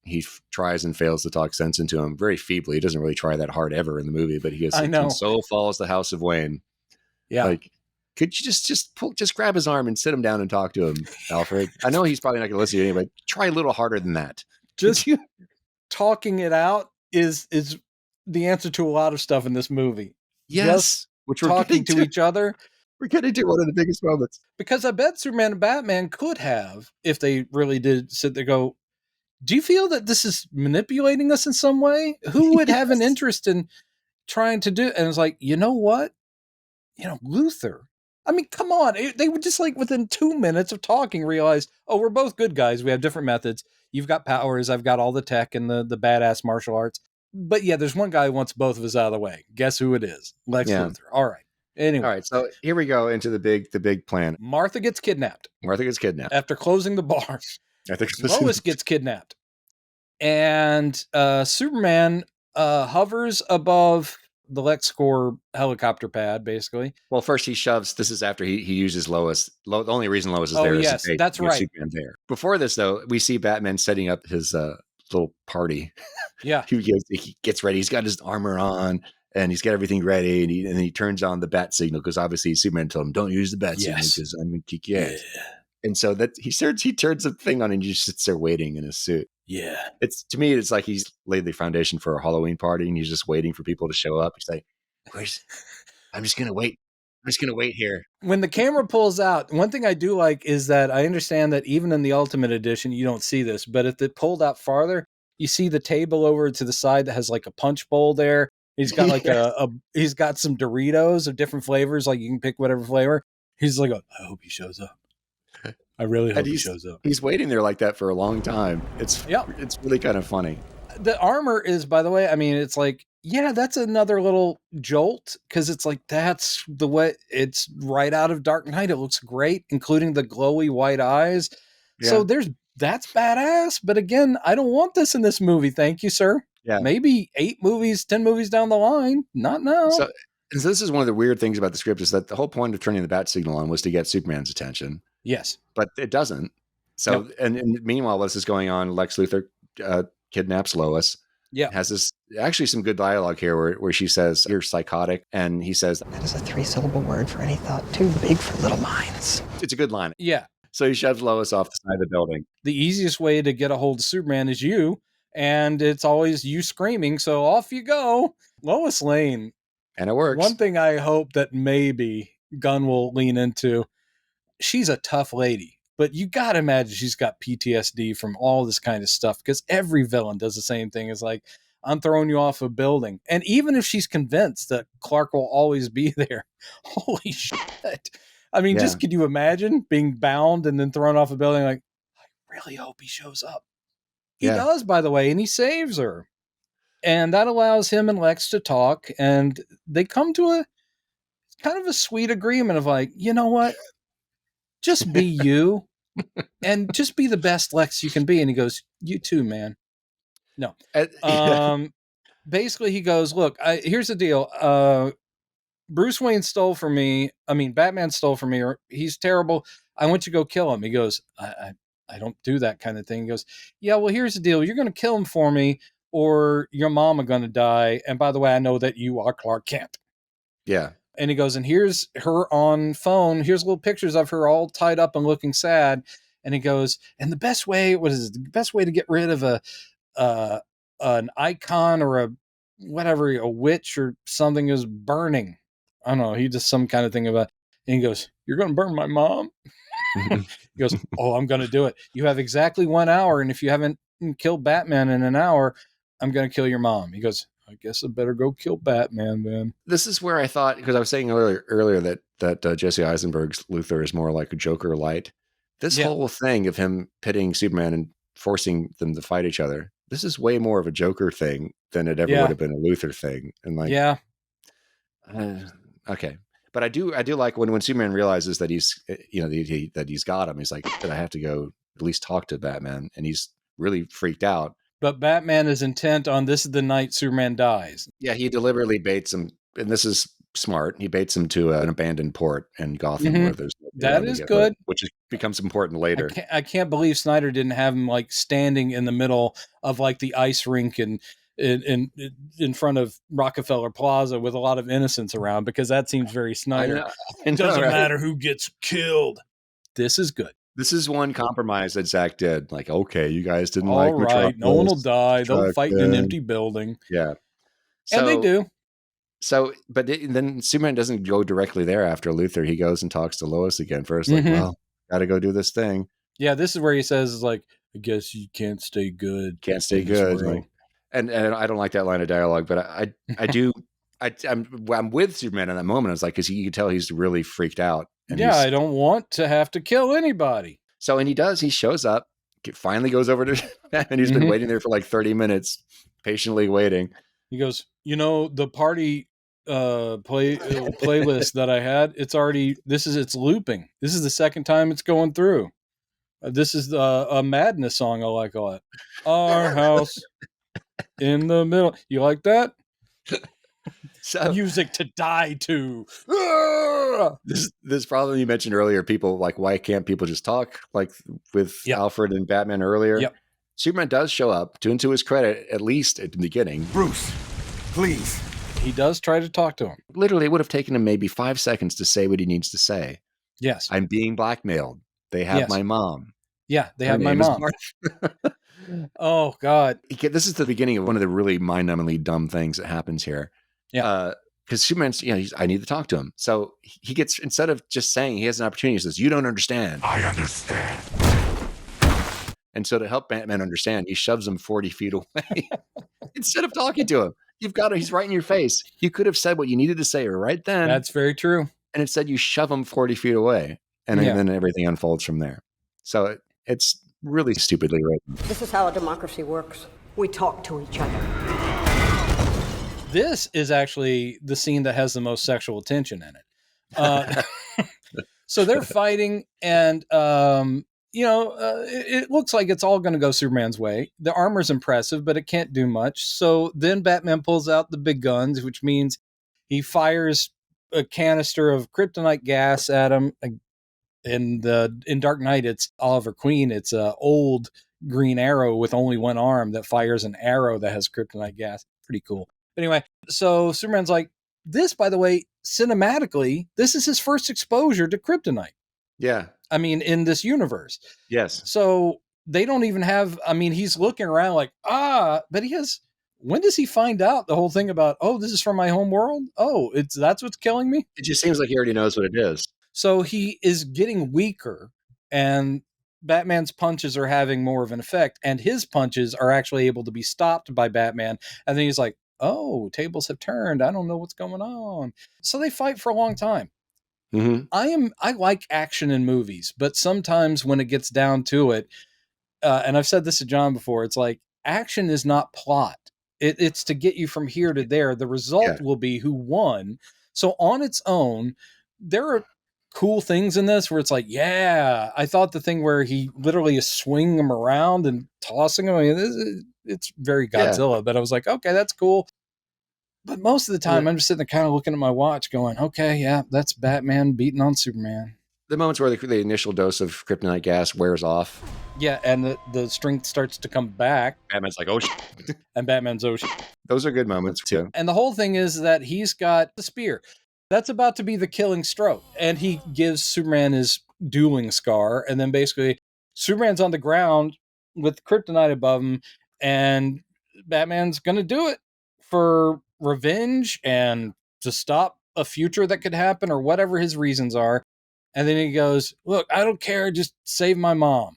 tries and fails to talk sense into him very feebly. He doesn't really try that hard ever in the movie, but he goes, I know. So follows the House of Wayne. Yeah. Like, could you just grab his arm and sit him down and talk to him, Alfred? I know he's probably not going to listen to you anyway. Try a little harder than that. Just talking it out is the answer to a lot of stuff in this movie. Yes. Which we're talking to each other. We're getting to one of the biggest moments. Because I bet Superman and Batman could have, if they really did sit there, go, do you feel that this is manipulating us in some way? Who would have an interest in trying to do it? And it's like, you know what? Luthor. I mean, come on. They would just like within 2 minutes of talking realize, oh, we're both good guys. We have different methods. You've got powers. I've got all the tech and the badass martial arts. But yeah, there's one guy who wants both of us out of the way. Guess who it is? Lex Luthor. All right. Anyway. All right. So here we go into the big plan. Martha gets kidnapped. After closing the bar. Lois gets kidnapped. And Superman hovers above the LexCorp helicopter pad, basically. Well, first he shoves. This is after he uses Lois. The only reason Lois is there is that's right. Superman there. Before this, though, we see Batman setting up his little party. Yeah. He gets ready. He's got his armor on. And he's got everything ready, and then he turns on the bat signal because obviously Superman told him, "Don't use the bat signal because I'm going to kick your ass." And so that he turns the thing on, and he just sits there waiting in his suit. Yeah, to me, it's like he's laid the foundation for a Halloween party, and he's just waiting for people to show up. He's like, I'm just going to wait. I'm just going to wait here. When the camera pulls out, one thing I do like is that I understand that even in the Ultimate Edition, you don't see this, but if it pulled out farther, you see the table over to the side that has like a punch bowl there. He's got like he's got some Doritos of different flavors. Like you can pick whatever flavor. He's like, I hope he shows up. I really hope he shows up. He's waiting there like that for a long time. It's really kind of funny. The armor is, by the way, I mean, it's like, yeah, that's another little jolt because it's like, that's the way it's right out of Dark Knight. It looks great, including the glowy white eyes. Yeah. So that's badass. But again, I don't want this in this movie. Thank you, sir. Yeah. Maybe 8 movies, 10 movies down the line. Not now. So this is one of the weird things about the script is that the whole point of turning the bat signal on was to get Superman's attention. Yes. But it doesn't. So, and meanwhile, while this is going on, Lex Luthor kidnaps Lois. Yeah. Has this actually some good dialogue here where she says, "You're psychotic." And he says, "That is a 3-syllable word for any thought too big for little minds." It's a good line. Yeah. So he shoves Lois off the side of the building. The easiest way to get a hold of Superman is you. And it's always you screaming, so off you go. Lois Lane. And it works. One thing I hope that maybe Gunn will lean into, she's a tough lady, but you got to imagine she's got PTSD from all this kind of stuff because every villain does the same thing. It's like, I'm throwing you off a building. And even if she's convinced that Clark will always be there, holy shit. I mean, just could you imagine being bound and then thrown off a building? Like, I really hope he shows up. He does, by the way, and he saves her. And that allows him and Lex to talk, and they come to a kind of a sweet agreement of like, you know what? Just be you and just be the best Lex you can be. And he goes, you too, man. No. Basically he goes, look, here's the deal. Bruce Wayne stole from me. I mean, Batman stole from me, or he's terrible. I want you to go kill him. He goes, I don't do that kind of thing. He goes, yeah, well, here's the deal. You're going to kill him for me, or your mom are going to die. And by the way, I know that you are Clark Kent. Yeah. And he goes, and here's her on phone. Here's little pictures of her all tied up and looking sad. And he goes, and the best way, the best way to get rid of an icon or a witch or something is burning. I don't know. He just some kind of thing about, and he goes, you're going to burn my mom. He goes, oh, I'm going to do it. You have exactly 1 hour. And if you haven't killed Batman in an hour, I'm going to kill your mom. He goes, I guess I better go kill Batman then. This is where I thought, because I was saying earlier that Jesse Eisenberg's Luthor is more like a Joker light. This whole thing of him pitting Superman and forcing them to fight each other, this is way more of a Joker thing than it ever would have been a Luthor thing. And like, okay. But I do like when Superman realizes that he's, that he's got him. He's like, that I have to go at least talk to Batman, and he's really freaked out. But Batman is intent on this is the night Superman dies. Yeah, he deliberately baits him, and this is smart. He baits him to an abandoned port in Gotham where there's that is good, which becomes important later. I can't believe Snyder didn't have him like standing in the middle of like the ice rink and in front of Rockefeller Plaza with a lot of innocents around, because that seems very Snyder. It doesn't matter who gets killed. This is good. This is one compromise that Zach did. Like, okay, you guys didn't all like right, no one will die. They'll fight in an empty building. Yeah. And they do. So, but then Superman doesn't go directly there after Luthor. He goes and talks to Lois again first. Like, well, got to go do this thing. Yeah, this is where he says, like, I guess you can't stay good. Can't stay good. Like, and I don't like that line of dialogue, but I do. I'm with Superman in that moment. I was like, because you can tell he's really freaked out. And I don't want to have to kill anybody. So, and he does. He shows up, finally goes over to and he's been waiting there for like 30 minutes, patiently waiting. He goes, the party playlist that I had, it's looping. This is the second time it's going through. This is a Madness song I like a lot. Our house in the middle. You like that? So, music to die to. This problem you mentioned earlier, people like, why can't people just talk like with Alfred and Batman earlier? Yep. Superman does show up, to his credit, at least at the beginning. Bruce, please. He does try to talk to him. Literally, it would have taken him maybe 5 seconds to say what he needs to say. Yes. I'm being blackmailed. They have my mom. Yeah, they have my mom. Oh, God. This is the beginning of one of the really mind-numbingly dumb things that happens here. Yeah. Because Superman's, I need to talk to him. So he gets, instead of just saying, he has an opportunity. He says, you don't understand. I understand. And so to help Batman understand, he shoves him 40 feet away instead of talking to him. You've got him. He's right in your face. You could have said what you needed to say right then. That's very true. And instead you shove him 40 feet away. And then everything unfolds from there. So it's really stupidly written. This is how a democracy works. We talk to each other. This is actually the scene that has the most sexual tension in it. So they're fighting, and it looks like it's all going to go Superman's way. The armor's impressive, but it can't do much. So then Batman pulls out the big guns, which means he fires a canister of kryptonite gas at him. In Dark Knight, it's Oliver Queen. It's a old Green Arrow with only one arm that fires an arrow that has kryptonite gas. Pretty cool. Anyway, so Superman's like, this, by the way, cinematically, this is his first exposure to kryptonite. Yeah. I mean, in this universe. Yes. So they don't even have, he's looking around like, but he has, when does he find out the whole thing about, this is from my home world? That's what's killing me? It just seems like he already knows what it is. So he is getting weaker, and Batman's punches are having more of an effect, and his punches are actually able to be stopped by Batman. And then he's like, oh, tables have turned. I don't know what's going on. So they fight for a long time. Mm-hmm. I like action in movies, but sometimes when it gets down to it, and I've said this to John before, it's like action is not plot. It's to get you from here to there. The result will be who won. So on its own, there are cool things in this where it's like, yeah, I thought the thing where he literally is swinging him around and tossing him, I mean, it's very Godzilla, but I was like, okay, that's cool. But most of the time, I'm just sitting there kind of looking at my watch going, okay, yeah, that's Batman beating on Superman. The moments where the initial dose of kryptonite gas wears off. Yeah, and the strength starts to come back. Batman's like, oh, shit. And Batman's, oh, shit. Those are good moments, too. And the whole thing is that he's got the spear. That's about to be the killing stroke. And he gives Superman his dueling scar. And then basically, Superman's on the ground with kryptonite above him. And Batman's going to do it for revenge and to stop a future that could happen or whatever his reasons are. And then he goes, look, I don't care. Just save my mom.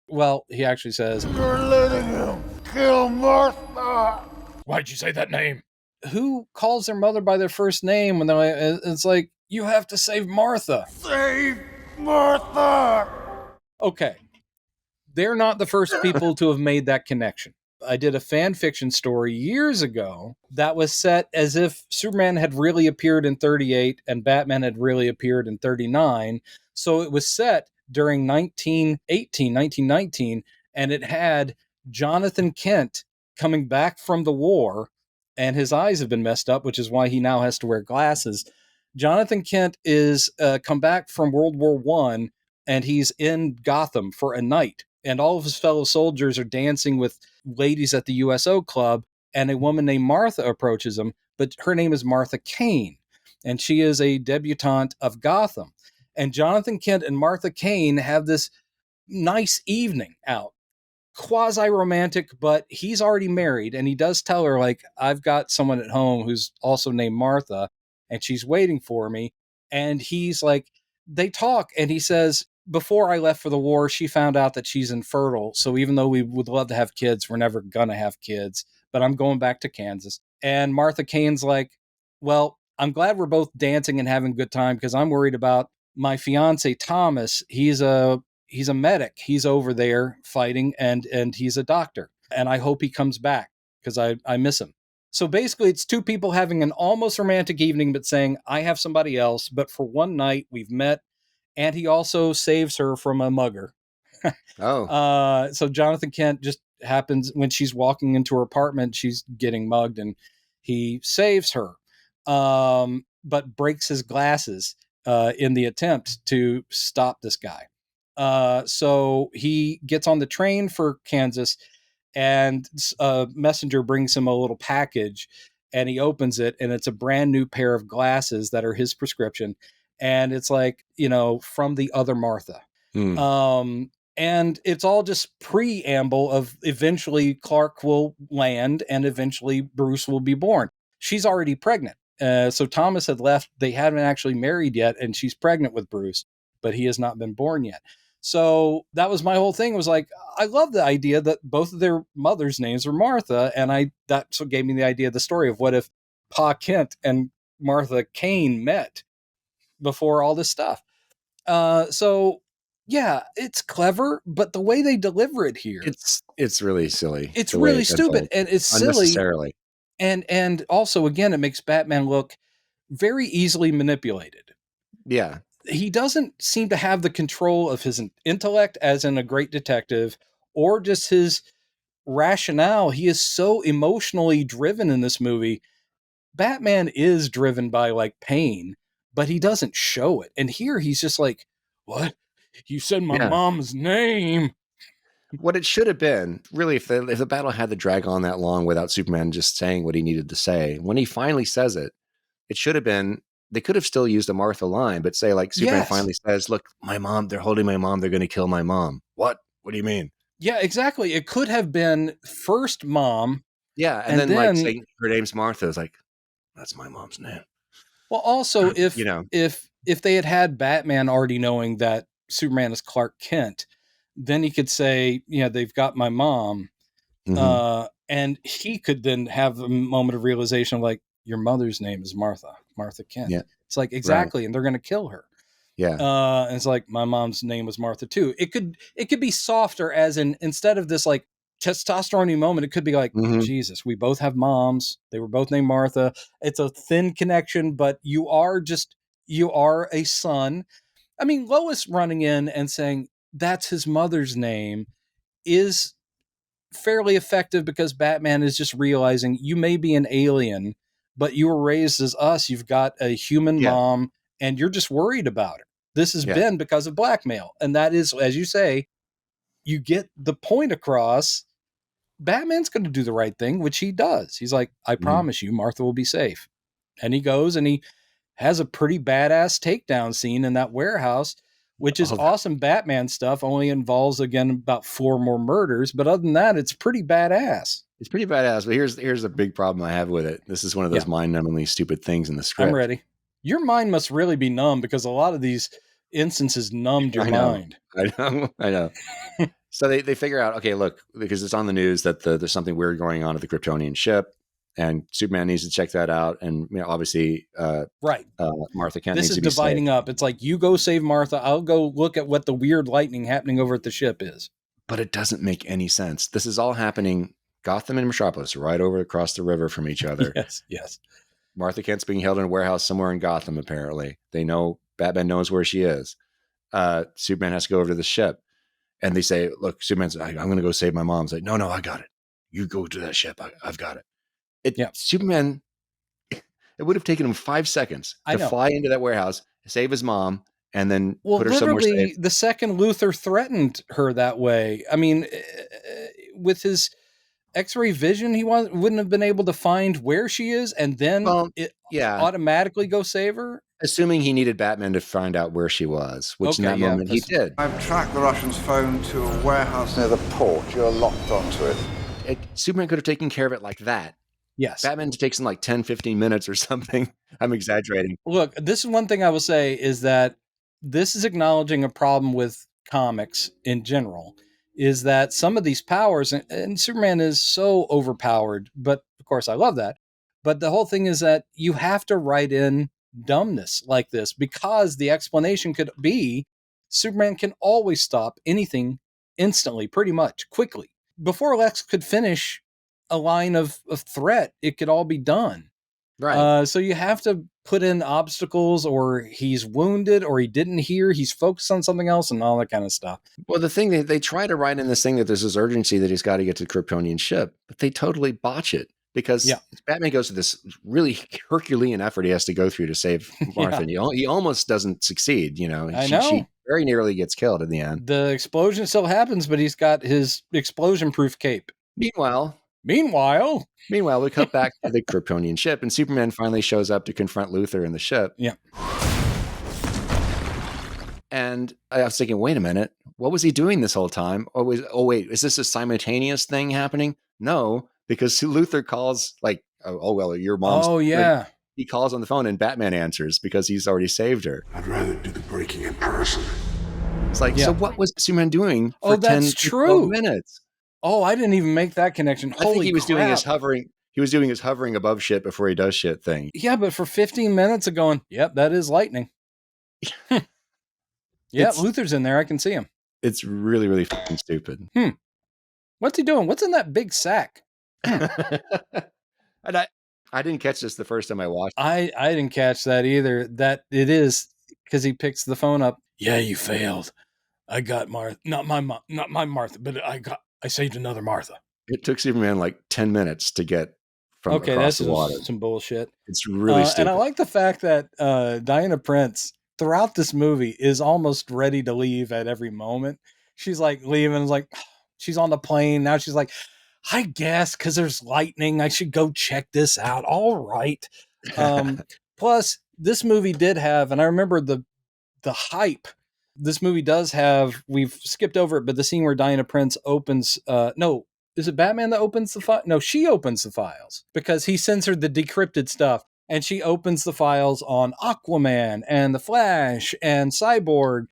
Well, he actually says, you're letting him kill Martha. Why'd you say that name? Who calls their mother by their first name when they're, it's like, you have to save Martha. Save Martha. Okay. They're not the first people to have made that connection. I did a fan fiction story years ago that was set as if Superman had really appeared in 38 and Batman had really appeared in 39. So it was set during 1919, and it had Jonathan Kent coming back from the war, and his eyes have been messed up, which is why he now has to wear glasses. Jonathan Kent is come back from World War I, and he's in Gotham for a night. And all of his fellow soldiers are dancing with ladies at the USO club, and a woman named Martha approaches him, but her name is Martha Kane, and she is a debutante of Gotham. And Jonathan Kent and Martha Kane have this nice evening out, quasi-romantic, but he's already married, and he does tell her, like, I've got someone at home who's also named Martha, and she's waiting for me. And he's like, they talk, and he says, before I left for the war, she found out that she's infertile. So even though we would love to have kids, we're never going to have kids. But I'm going back to Kansas. And Martha Kane's like, well, I'm glad we're both dancing and having a good time because I'm worried about my fiance, Thomas. He's a medic. He's over there fighting and he's a doctor. And I hope he comes back because I miss him. So basically, it's two people having an almost romantic evening, but saying, I have somebody else. But for one night, we've met. And he also saves her from a mugger. So Jonathan Kent just happens when she's walking into her apartment, she's getting mugged, and he saves her, but breaks his glasses in the attempt to stop this guy. So he gets on the train for Kansas, and a messenger brings him a little package, and he opens it, and it's a brand new pair of glasses that are his prescription. And it's like, from the other Martha. And it's all just preamble of eventually Clark will land and eventually Bruce will be born. She's already pregnant. So Thomas had left. They hadn't actually married yet, and she's pregnant with Bruce, but he has not been born yet. So that was my whole thing. It was like, I love the idea that both of their mothers' names are Martha. And that's what gave me the idea of the story of what if Pa Kent and Martha Kane met before all this stuff. So yeah, it's clever, but the way they deliver it here, it's really silly. It's really stupid, and it's unnecessarily. Silly. And also, again, it makes Batman look very easily manipulated. Yeah. He doesn't seem to have the control of his intellect as in a great detective, or just his rationale. He is so emotionally driven in this movie. Batman is driven by like pain, but he doesn't show it. And here he's just like, what? You said my mom's name. What it should have been, really, if the battle had to drag on that long without Superman just saying what he needed to say, when he finally says it, it should have been, they could have still used a Martha line, but say like Superman finally says, look, my mom, they're holding my mom. They're going to kill my mom. What? What do you mean? Yeah, exactly. It could have been first mom. Yeah. And then like saying her name's Martha is like, that's my mom's name. Well, also if they had Batman already knowing that Superman is Clark Kent, then he could say, yeah, they've got my mom. And he could then have a moment of realization of like, your mother's name is Martha Kent. Yeah. It's like, exactly. Right. And they're going to kill her. Yeah. And it's like, my mom's name was Martha too. It could be softer, as in, instead of this like testosterone moment, it could be like, Jesus, we both have moms. They were both named Martha. It's a thin connection, but you are a son. I mean, Lois running in and saying that's his mother's name is fairly effective, because Batman is just realizing you may be an alien, but you were raised as us. You've got a human mom and you're just worried about her. This has been because of blackmail. And that is, as you say, you get the point across. Batman's going to do the right thing, which he does. He's like, I promise you, Martha will be safe. And he goes and he has a pretty badass takedown scene in that warehouse, which is awesome Batman stuff. Only involves, again, about 4 more murders. But other than that, it's pretty badass. It's pretty badass. But here's a big problem I have with it. This is one of those mind-numbingly stupid things in the script. I'm ready. Your mind must really be numb, because a lot of these instances numbed your mind. I know. So they figure out, okay, look, because it's on the news that there's something weird going on at the Kryptonian ship, and Superman needs to check that out. And obviously, Martha Kent needs to be saved. This is dividing up. It's like, you go save Martha, I'll go look at what the weird lightning happening over at the ship is. But it doesn't make any sense. This is all happening Gotham and Metropolis, right over across the river from each other. Yes. Martha Kent's being held in a warehouse somewhere in Gotham, apparently. They know, Batman knows where she is. Superman has to go over to the ship. And they say, look, Superman's like, I'm going to go save my mom. It's like, no, I got it. You go to that ship. I've got it. Superman, it would have taken him 5 seconds to fly into that warehouse, save his mom, and then put her somewhere safe. The second Luthor threatened her that way, I mean, with his X-ray vision, he wouldn't have been able to find where she is and then automatically go save her. Assuming he needed Batman to find out where she was, which in that moment he did. I've tracked the Russian's phone to a warehouse near the port. You're locked onto it. Superman could have taken care of it like that. Yes. Batman takes him like 10, 15 minutes or something. I'm exaggerating. Look, this is one thing I will say, is that this is acknowledging a problem with comics in general, is that some of these powers, and Superman is so overpowered, but of course I love that. But the whole thing is that you have to write in dumbness like this, because the explanation could be Superman can always stop anything instantly, pretty much quickly. Before Lex could finish a line of threat, it could all be done. Right. So you have to put in obstacles, or he's wounded, or he didn't hear, he's focused on something else, and all that kind of stuff. Well, the thing they try to write in this thing that there's this urgency that he's got to get to the Kryptonian ship, but they totally botch it. Because Batman goes to this really Herculean effort he has to go through to save Martha. And he almost doesn't succeed, She very nearly gets killed in the end. The explosion still happens, but he's got his explosion-proof cape. Meanwhile, we cut back to the Kryptonian ship, and Superman finally shows up to confront Luthor in the ship. Yeah. And I was thinking, wait a minute, what was he doing this whole time? Wait, is this a simultaneous thing happening? No. Because Luthor calls like, your mom's. Oh, yeah. Like, he calls on the phone and Batman answers because he's already saved her. I'd rather do the breaking in person. It's like, so what was Superman doing for 10 to 12 minutes? Oh, I didn't even make that connection. I think he was doing his hovering. He was doing his hovering above shit before he does shit thing. Yeah, but for 15 minutes of going, yep, that is lightning. Luthor's in there. I can see him. It's really, really fucking stupid. What's he doing? What's in that big sack? And I didn't catch this the first time I watched it. I didn't catch that either. That it is because he picks the phone up. Yeah, you failed. I got Martha, not my Martha, but I saved another Martha. It took Superman like 10 minutes to get from across the water. Some bullshit. It's really stupid. And I like the fact that Diana Prince throughout this movie is almost ready to leave at every moment. She's like leaving, like she's on the plane now. She's like, I guess because there's lightning, I should go check this out. All right. Plus, this movie did have, and I remember the hype. This movie does have. We've skipped over it, but the scene where Diana Prince opens. No, is it Batman that opens the file? No, she opens the files because he sends her the decrypted stuff, and she opens the files on Aquaman and the Flash and Cyborg,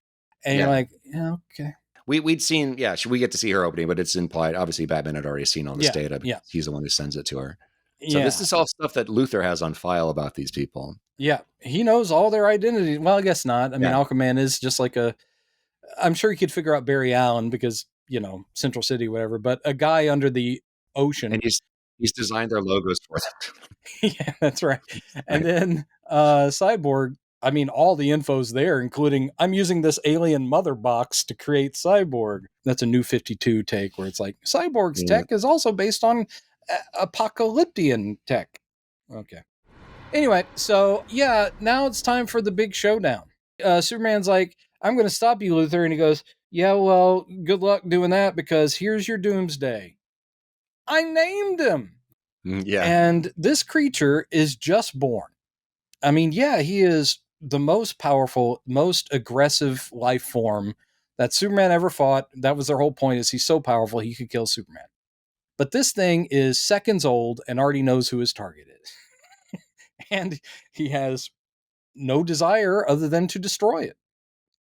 and you're like, yeah, okay. We'd seen, we get to see her opening, but it's implied. Obviously, Batman had already seen all this data. Yeah. He's the one who sends it to her. So this is all stuff that Luthor has on file about these people. Yeah, he knows all their identities. Well, I guess not. I mean, Aquaman is just like I'm sure he could figure out Barry Allen because, Central City, whatever, but a guy under the ocean. And he's designed their logos for them. Yeah, that's right. And then Cyborg, I mean, all the info's there, including I'm using this alien mother box to create Cyborg. That's a new 52 take where it's like Cyborg's tech is also based on apocalyptian tech. Okay. Anyway, so now it's time for the big showdown. Superman's like, I'm going to stop you, Luthor. And he goes, yeah, well, good luck doing that because here's your doomsday. I named him. Yeah. And this creature is just born. I mean, he is the most powerful, most aggressive life form that Superman ever fought. That was their whole point, is he's so powerful he could kill Superman. But this thing is seconds old and already knows who his target is. And he has no desire other than to destroy it.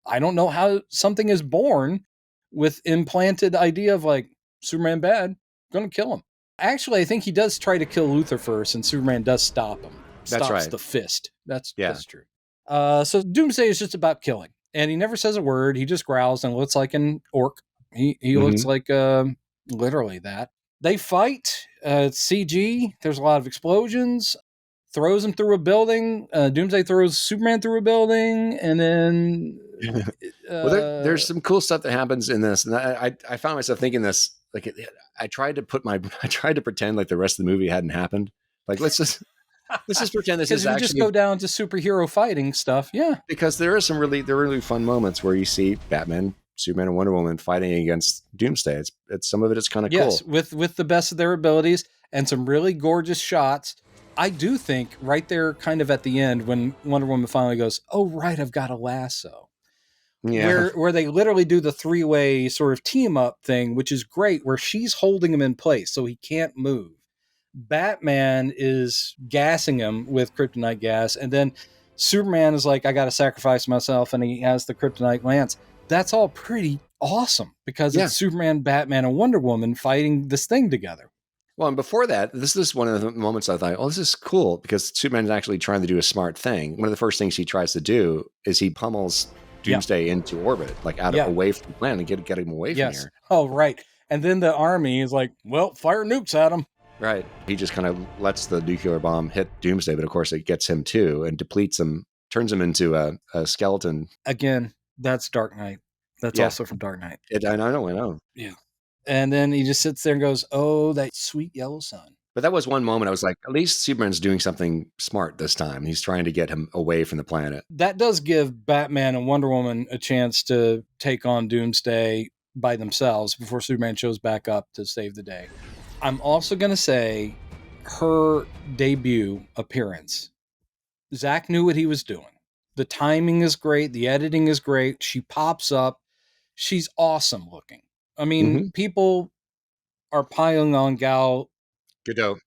I don't know how something is born with implanted idea of like, Superman bad, gonna kill him. Actually, I think he does try to kill Luthor first, and Superman does stop him. That's right. The fist. That's true. So Doomsday is just about killing. And he never says a word. He just growls and looks like an orc. He looks like literally that. They fight. It's CG. There's a lot of explosions. Throws him through a building. Doomsday throws Superman through a building, and then well, there's some cool stuff that happens in this, and I found myself thinking this. Like, I tried to pretend like the rest of the movie hadn't happened. Like, let's just pretend this is actually. Just go down to superhero fighting stuff, Because there are some really fun moments where you see Batman, Superman, and Wonder Woman fighting against Doomsday. It's some of it is kind of cool. Yes, with the best of their abilities and some really gorgeous shots. I do think right there, kind of at the end, when Wonder Woman finally goes, "Oh right, I've got a lasso." Yeah. Where they literally do the 3-way sort of team up thing, which is great, where she's holding him in place so he can't move. Batman is gassing him with kryptonite gas, and then Superman is like, I got to sacrifice myself, and he has the kryptonite lance. That's all pretty awesome because it's Superman, Batman, and Wonder Woman fighting this thing together. Well, and before that, this is one of the moments I thought, this is cool because Superman's actually trying to do a smart thing. One of the first things he tries to do is he pummels Doomsday into orbit, like away from the planet, and get him away from here. Oh, right. And then the army is like, well, fire nukes at him. Right. He just kind of lets the nuclear bomb hit Doomsday, but of course it gets him too and depletes him, turns him into a skeleton. Again, that's Dark Knight. That's also from Dark Knight. I know. Yeah. And then he just sits there and goes, oh, that sweet yellow sun. But that was one moment I was like, at least Superman's doing something smart this time. He's trying to get him away from the planet. That does give Batman and Wonder Woman a chance to take on Doomsday by themselves before Superman shows back up to save the day. I'm also going to say her debut appearance. Zach knew what he was doing. The timing is great. The editing is great. She pops up. She's awesome looking. I mean, people are piling on Gal Gadot.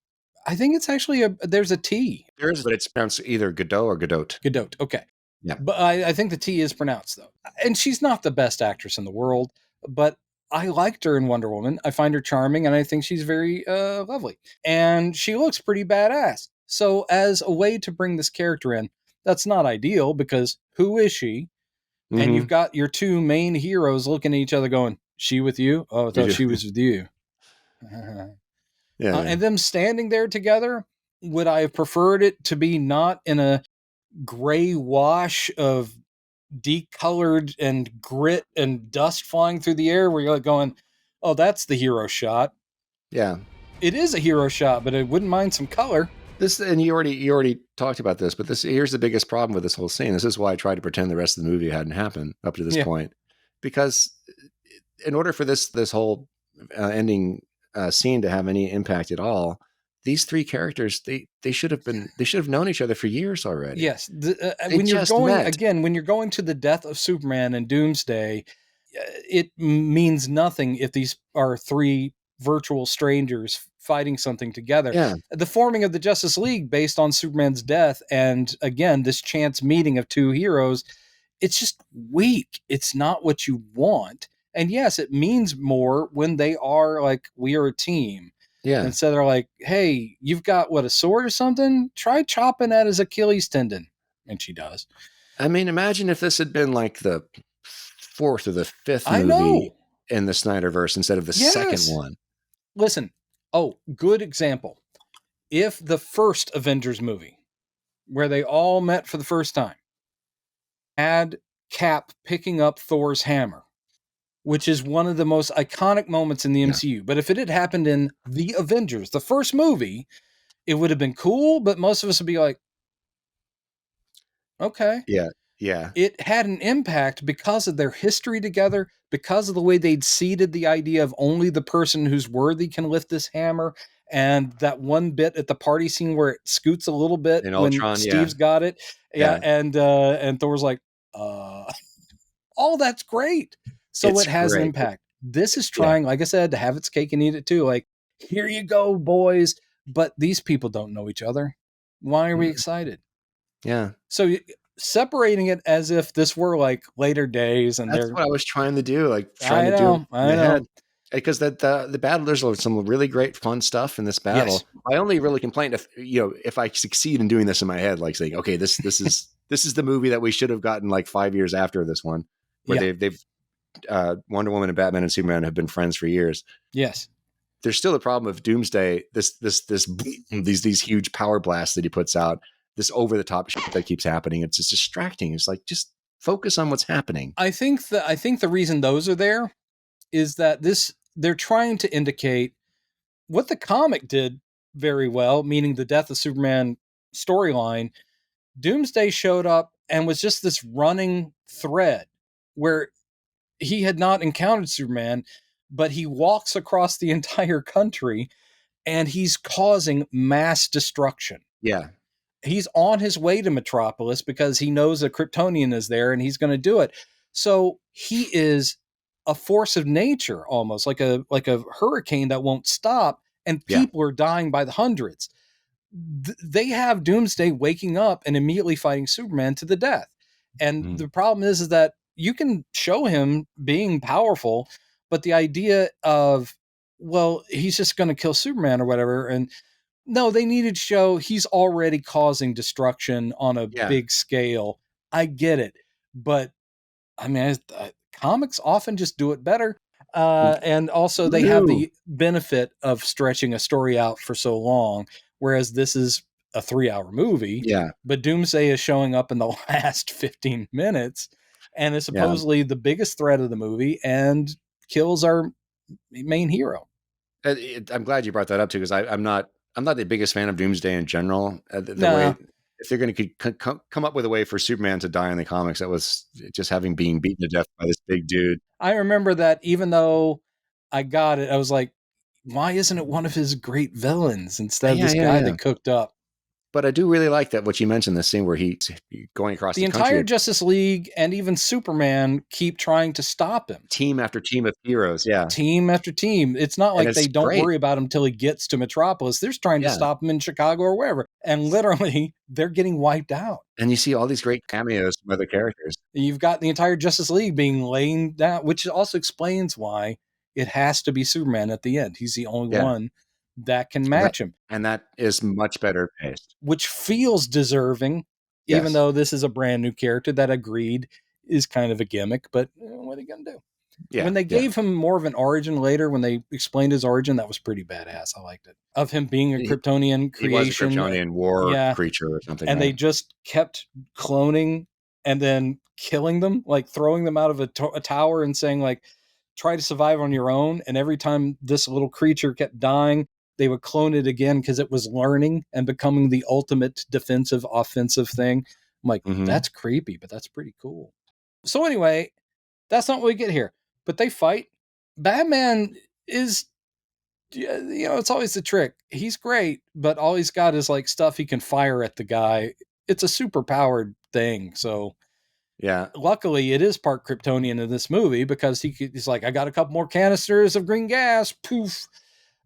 I think it's actually there's a T. There is, but it's pronounced either Gadot or Gadot. Gadot, okay. Yeah. But I think the T is pronounced, though. And she's not the best actress in the world, but I liked her in Wonder Woman. I find her charming, and I think she's very lovely. And she looks pretty badass. So as a way to bring this character in, that's not ideal, because who is she? And you've got your two main heroes looking at each other going, she with you? Oh, I thought she was with you. And them standing there together, would I have preferred it to be not in a gray wash of decolored and grit and dust flying through the air where you're like going, oh, that's the hero shot. Yeah. It is a hero shot, but I wouldn't mind some color. This, and you already talked about this, but here's the biggest problem with this whole scene. This is why I tried to pretend the rest of the movie hadn't happened up to this point, because in order for this whole ending scene to have any impact at all, these three characters they should have known each other for years already. Yes, when you're going to the death of Superman and Doomsday, it means nothing if these are three virtual strangers fighting something together. Yeah. The forming of the Justice League based on Superman's death, and again, this chance meeting of two heroes, it's just weak. It's not what you want. And yes, it means more when they are like, we are a team. Yeah. Instead they're like, hey, you've got a sword or something? Try chopping at his Achilles tendon. And she does. I mean, imagine if this had been like the 4th or the 5th movie in the Snyderverse instead of the second one. Listen, good example. If the first Avengers movie, where they all met for the first time, had Cap picking up Thor's hammer, which is one of the most iconic moments in the MCU. But if it had happened in the Avengers, the first movie, it would have been cool, but most of us would be like, okay. Yeah. Yeah. It had an impact because of their history together, because of the way they'd seeded the idea of only the person who's worthy can lift this hammer. And that one bit at the party scene where it scoots a little bit in when Ultron, Steve's got it. Yeah. And Thor's like, oh, that's great. So it has an impact. This is trying, like I said, to have its cake and eat it too. Like, here you go, boys. But these people don't know each other. Why are we excited? Yeah. So separating it as if this were like later days, and that's what I was trying to do. Like trying I to know. Because the battle, there's some really great fun stuff in this battle. Yes. My only really complaint, if I succeed in doing this in my head, like saying, okay, this is this is the movie that we should have gotten like 5 years after this one, where they've Wonder Woman and Batman and Superman have been friends for years. Yes. There's still the problem of Doomsday. These huge power blasts that he puts out. This over the top shit that keeps happening. It's just distracting. It's like, just focus on what's happening. I think the reason those are there is that they're trying to indicate what the comic did very well, meaning the Death of Superman storyline. Doomsday showed up and was just this running thread where he had not encountered Superman, but he walks across the entire country and he's causing mass destruction. Yeah. He's on his way to Metropolis because he knows a Kryptonian is there and he's going to do it. So he is a force of nature, almost like a hurricane that won't stop, and people are dying by the hundreds. They have Doomsday waking up and immediately fighting Superman to the death. And the problem is that you can show him being powerful, but the idea of, well, he's just going to kill Superman or whatever, and no, they needed to show he's already causing destruction on a big scale. I get it. But, I mean, comics often just do it better. And also they have the benefit of stretching a story out for so long, whereas this is a 3-hour movie. Yeah. But Doomsday is showing up in the last 15 minutes and is supposedly the biggest threat of the movie and kills our main hero. I'm glad you brought that up too, because I'm not the biggest fan of Doomsday in general. Way, if they're going to come up with a way for Superman to die in the comics, that was just being beaten to death by this big dude. I remember that even though I got it, I was like, why isn't it one of his great villains instead of this guy they cooked up? But I do really like that what you mentioned, the scene where he's going across the entire country. Justice League and even Superman keep trying to stop him. Team after team of heroes, team after team. It's not like they don't worry about him until he gets to Metropolis. They're trying to stop him in Chicago or wherever, and literally they're getting wiped out. And you see all these great cameos from other characters. You've got the entire Justice League being laid down, which also explains why it has to be Superman at the end. He's the only one that can match him. And that is much better paced. Which feels deserving, even though this is a brand new character that agreed is kind of a gimmick, but what are you going to do? Yeah, when they gave him more of an origin later, when they explained his origin, that was pretty badass. I liked it. Of him being a Kryptonian creation. He was a Kryptonian war creature or something. And they just kept cloning and then killing them, like throwing them out of a tower and saying, like, try to survive on your own. And every time this little creature kept dying, they would clone it again because it was learning and becoming the ultimate defensive, offensive thing. I'm like, that's creepy, but that's pretty cool. So anyway, that's not what we get here. But they fight. Batman is, it's always the trick. He's great, but all he's got is like stuff he can fire at the guy. It's a super powered thing. So luckily it is part Kryptonian in this movie because he's like, I got a couple more canisters of green gas. Poof.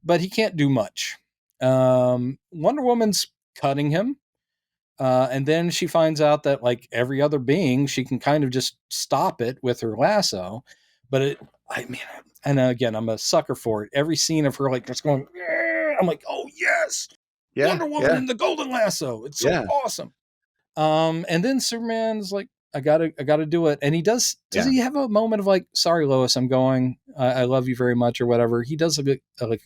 But he can't do much. Wonder Woman's cutting him. And then she finds out that, like every other being, she can kind of just stop it with her lasso. But I mean, and again, I'm a sucker for it. Every scene of her like just going, I'm like, oh yes, Wonder Woman and the Golden Lasso. It's so awesome. And then Superman's like, I gotta do it. And he does he have a moment of like, sorry, Lois, I'm going. I love you very much or whatever. He does a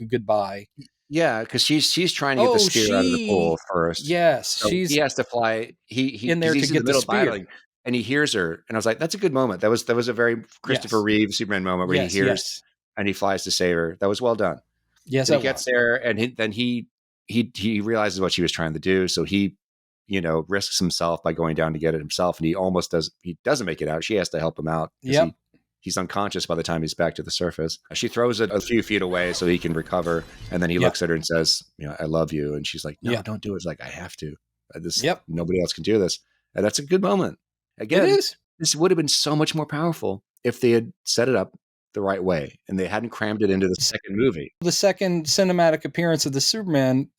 goodbye. Yeah, because she's trying to get the spear out of the pool first. Yes, so he has to fly. He in there to get the spear, battling, and he hears her. And I was like, that's a good moment. That was a very Christopher Reeve Superman moment where he hears and he flies to save her. That was well done. Yes, he gets there, and then he realizes what she was trying to do. So he, risks himself by going down to get it himself, and he doesn't make it out. She has to help him out. He's unconscious by the time he's back to the surface. She throws it a few feet away so he can recover. And then he looks at her and says, I love you. And she's like, no, don't do it. It's like, I have to. Nobody else can do this. And that's a good moment. Again, this would have been so much more powerful if they had set it up the right way and they hadn't crammed it into the second movie. The second cinematic appearance of the Superman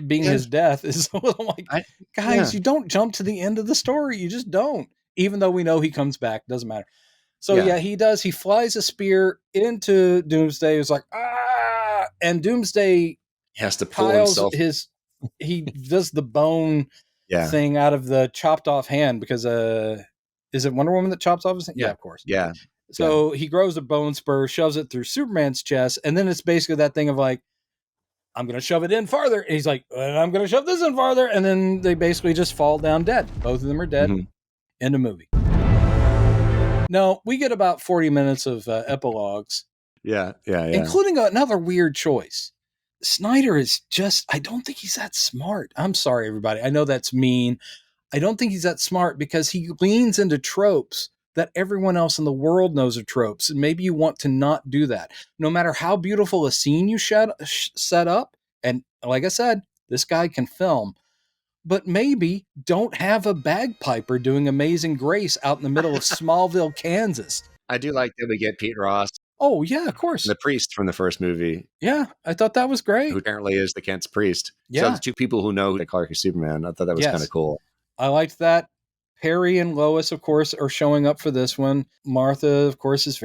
being his death is like, guys, you don't jump to the end of the story. You just don't. Even though we know he comes back, doesn't matter. So he does. He flies a spear into Doomsday. It's like, and Doomsday has to pull himself. He does the bone thing out of the chopped off hand because is it Wonder Woman that chops off his hand? Yeah, of course. Yeah. So he grows a bone spur, shoves it through Superman's chest, and then it's basically that thing of like, I'm going to shove it in farther. And he's like, I'm going to shove this in farther. And then they basically just fall down dead. Both of them are dead. End of movie. No, we get about 40 minutes of epilogues. Yeah. Including another weird choice. Snyder is I don't think he's that smart. I'm sorry, everybody. I know that's mean. I don't think he's that smart because he leans into tropes that everyone else in the world knows are tropes. And maybe you want to not do that. No matter how beautiful a scene you set up. And like I said, this guy can film. But maybe don't have a bagpiper doing Amazing Grace out in the middle of Smallville, Kansas. I do like that we get Pete Ross. Oh, yeah, of course. The priest from the first movie. Yeah, I thought that was great. Who apparently is the Kent's priest. Yeah. So the two people who know that Clark is Superman. I thought that was kind of cool. I liked that. Perry and Lois, of course, are showing up for this one. Martha, of course, she's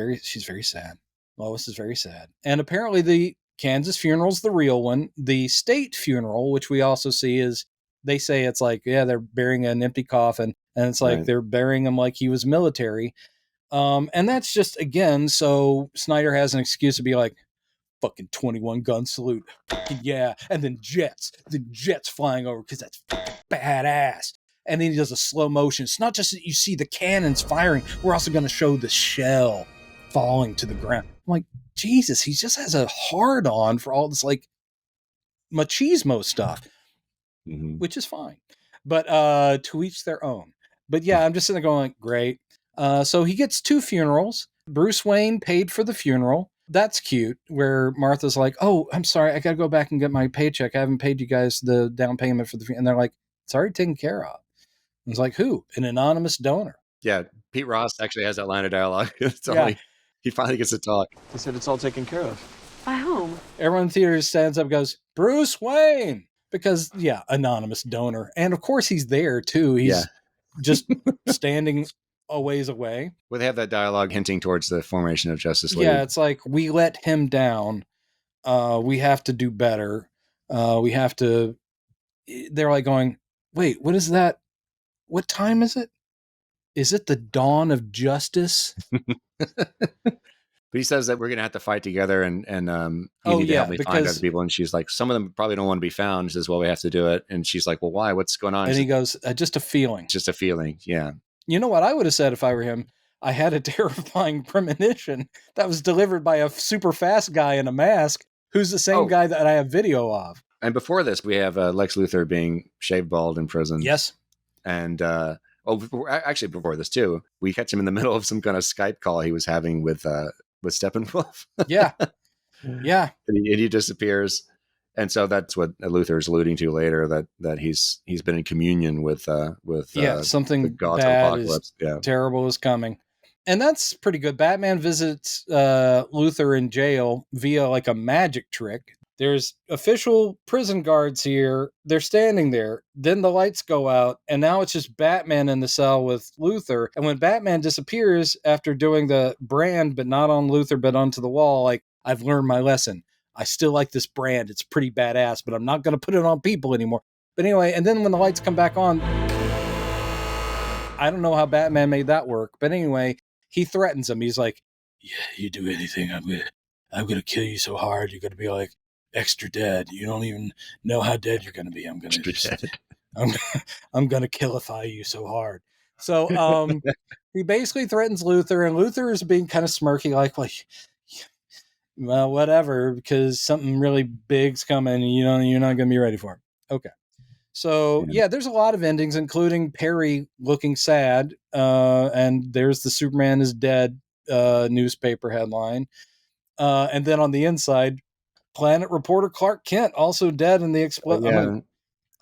very sad. Lois is very sad. And apparently the Kansas funeral's the real one. The state funeral, which we also see is, they say it's like, they're burying an empty coffin. And it's like they're burying him like he was military. And that's just, again, so Snyder has an excuse to be like, fucking 21 gun salute. Yeah. And then jets flying over because that's fucking badass. And then he does a slow motion. It's not just that you see the cannons firing. We're also going to show the shell falling to the ground. I'm like, Jesus, he just has a hard on for all this like machismo stuff, which is fine. But to each their own. But yeah, I'm just sitting there going like, great. So he gets 2 funerals. Bruce Wayne paid for the funeral. That's cute, where Martha's like, oh, I'm sorry, I got to go back and get my paycheck. I haven't paid you guys the down payment for the funeral. And they're like, it's already taken care of. It's like, who? An anonymous donor. Yeah, Pete Ross actually has that line of dialogue. He finally gets to talk. He said it's all taken care of. By whom? Everyone in the theater stands up and goes, Bruce Wayne! Because, anonymous donor. And of course he's there, too. He's just standing a ways away. Well, they have that dialogue hinting towards the formation of Justice League. Yeah, it's like, we let him down. We have to do better. We have to... They're like going, wait, what is that? What time is it? Is it the dawn of justice? But he says that we're going to have to fight together and you need to help me find other people. And she's like, some of them probably don't want to be found. She says, well, we have to do it. And she's like, well, why? What's going on? And he goes, just a feeling. Just a feeling. Yeah. You know what I would have said if I were him? I had a terrifying premonition that was delivered by a super fast guy in a mask who's the same guy that I have video of. And before this, we have Lex Luthor being shaved bald in prison. Yes. And before this too, we catch him in the middle of some kind of Skype call he was having with Steppenwolf. Yeah. And he disappears. And so that's what Luthor is alluding to later, that he's been in communion with something the gods bad of apocalypse. Terrible is coming. And that's pretty good. Batman visits Luthor in jail via like a magic trick. There's official prison guards here. They're standing there. Then the lights go out, and now it's just Batman in the cell with Luthor. And when Batman disappears after doing the brand, but not on Luthor, but onto the wall, like, I've learned my lesson. I still like this brand. It's pretty badass, but I'm not going to put it on people anymore. But anyway, and then when the lights come back on, I don't know how Batman made that work. But anyway, he threatens him. He's like, yeah, you do anything, I'm gonna kill you so hard, you're gonna be like extra dead. You don't even know how dead you're gonna be. I'm gonna killify you so hard. So he basically threatens Luthor, and Luthor is being kind of smirky, like, well, whatever, because something really big's coming, and you're not gonna be ready for it. Okay. So yeah, there's a lot of endings, including Perry looking sad, and there's the Superman is dead newspaper headline. And then on the inside, Planet reporter Clark Kent also dead in the explosion.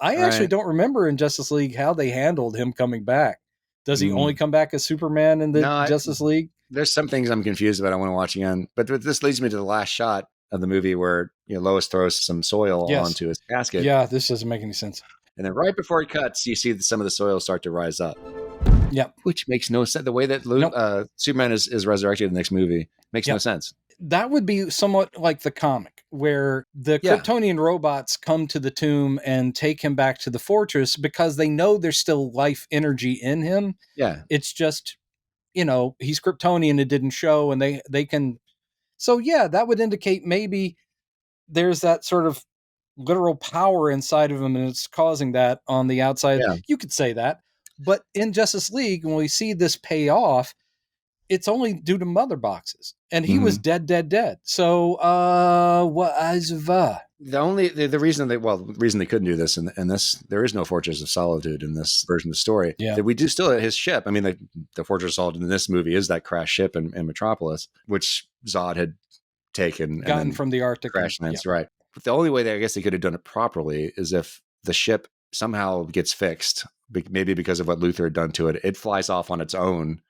I actually don't remember in Justice League how they handled him coming back. Does he only come back as Superman in the Justice League? There's some things I'm confused about. I want to watch again. But this leads me to the last shot of the movie where Lois throws some soil onto his casket. Yeah, this doesn't make any sense. And then right before it cuts, you see some of the soil start to rise up. Yeah, which makes no sense. The way that Superman is resurrected in the next movie makes no sense. That would be somewhat like the comic, where the Kryptonian robots come to the tomb and take him back to the fortress because they know there's still life energy in him. Yeah, it's just he's Kryptonian. It didn't show, and they can. So yeah, that would indicate maybe there's that sort of literal power inside of him, and it's causing that on the outside. Yeah. You could say that. But in Justice League, when we see this pay off, it's only due to mother boxes, and he was dead. So, the reason they couldn't do this in this, there is no Fortress of Solitude in this version of the story. Yeah, that we do still his ship. I mean, the Fortress of Solitude in this movie is that crashed ship in Metropolis, which Zod had gotten from the Arctic crash lands. Yeah. Right. But the only way that I guess they could have done it properly is if the ship somehow gets fixed, maybe because of what Luthor had done to it. It flies off on its own,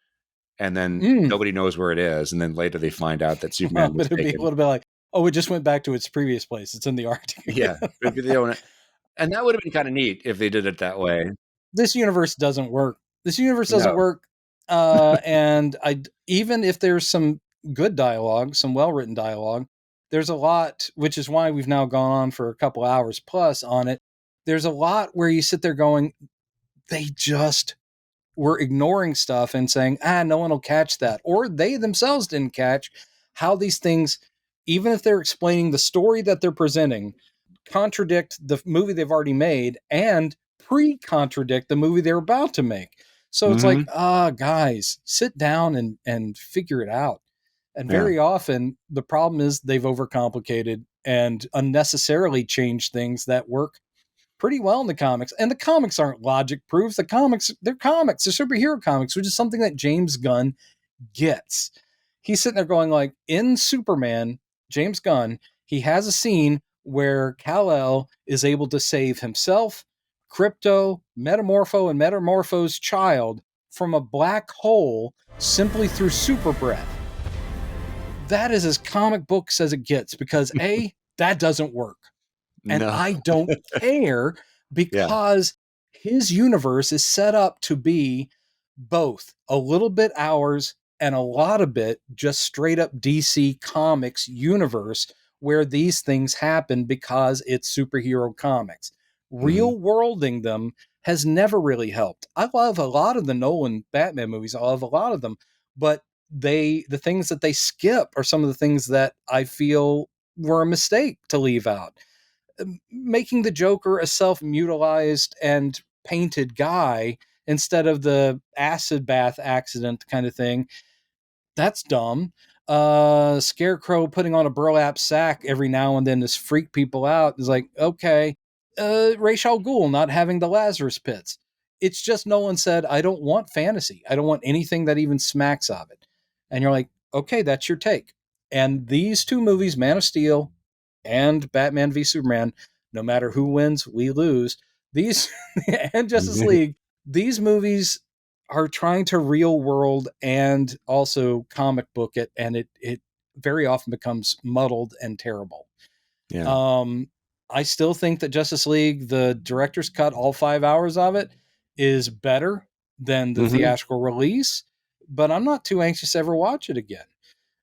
and then nobody knows where it is. And then later they find out that Superman was taken. It'd be a little bit like, it just went back to its previous place. It's in the Arctic. Yeah. And that would have been kind of neat if they did it that way. This universe doesn't work. And even if there's some good dialogue, some well-written dialogue, there's a lot, which is why we've now gone on for a couple hours plus on it. There's a lot where you sit there going, they just were ignoring stuff and saying, no one will catch that. Or they themselves didn't catch how these things, even if they're explaining the story that they're presenting, contradict the movie they've already made and pre-contradict the movie they're about to make. So it's like, guys, sit down and figure it out. And very often the problem is they've overcomplicated and unnecessarily changed things that work pretty well in the comics. And the comics aren't logic proof. They're comics. They're superhero comics, which is something that James Gunn gets. He's sitting there going like, in Superman, James Gunn, he has a scene where Kal-El is able to save himself, Krypto, Metamorpho, and Metamorpho's child from a black hole simply through super breath. That is as comic books as it gets, because that doesn't work. And I don't care, because his universe is set up to be both a little bit ours and a lot of it just straight up DC Comics universe, where these things happen because it's superhero comics. Real worlding them has never really helped. I love a lot of the Nolan Batman movies. I love a lot of them, but the things that they skip are some of the things that I feel were a mistake to leave out. Making the Joker a self-mutilized and painted guy instead of the acid bath accident kind of thing, that's dumb. Scarecrow putting on a burlap sack every now and then to freak people out is like, okay. Ra's al Ghul not having the Lazarus pits. It's just Nolan said, I don't want fantasy. I don't want anything that even smacks of it. And you're like, okay, that's your take. And these two movies, Man of Steel and Batman v Superman, no matter who wins, we lose. These and Justice League, these movies are trying to real world and also comic book it, and it very often becomes muddled and terrible. Yeah. I still think that Justice League, the director's cut, all 5 hours of it, is better than the theatrical release, but I'm not too anxious to ever watch it again.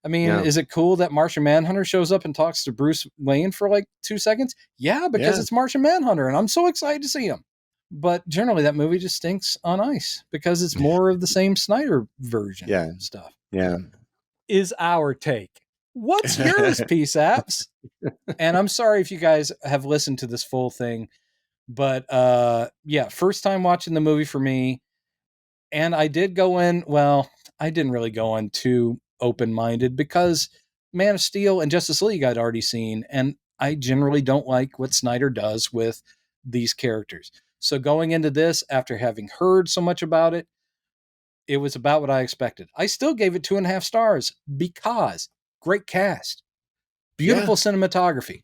I mean, is it cool that Martian Manhunter shows up and talks to Bruce Wayne for like 2 seconds? Yeah, because it's Martian Manhunter, and I'm so excited to see him. But generally, that movie just stinks on ice because it's more of the same Snyder version stuff. Yeah. Is our take. What's yours, P-Saps? And I'm sorry if you guys have listened to this full thing, but first time watching the movie for me. And I did go in, well, I didn't really go in too open-minded because Man of Steel and Justice League I'd already seen, and I generally don't like what Snyder does with these characters. So going into this, after having heard so much about it, it was about what I expected. I still gave it 2.5 stars because great cast, beautiful cinematography,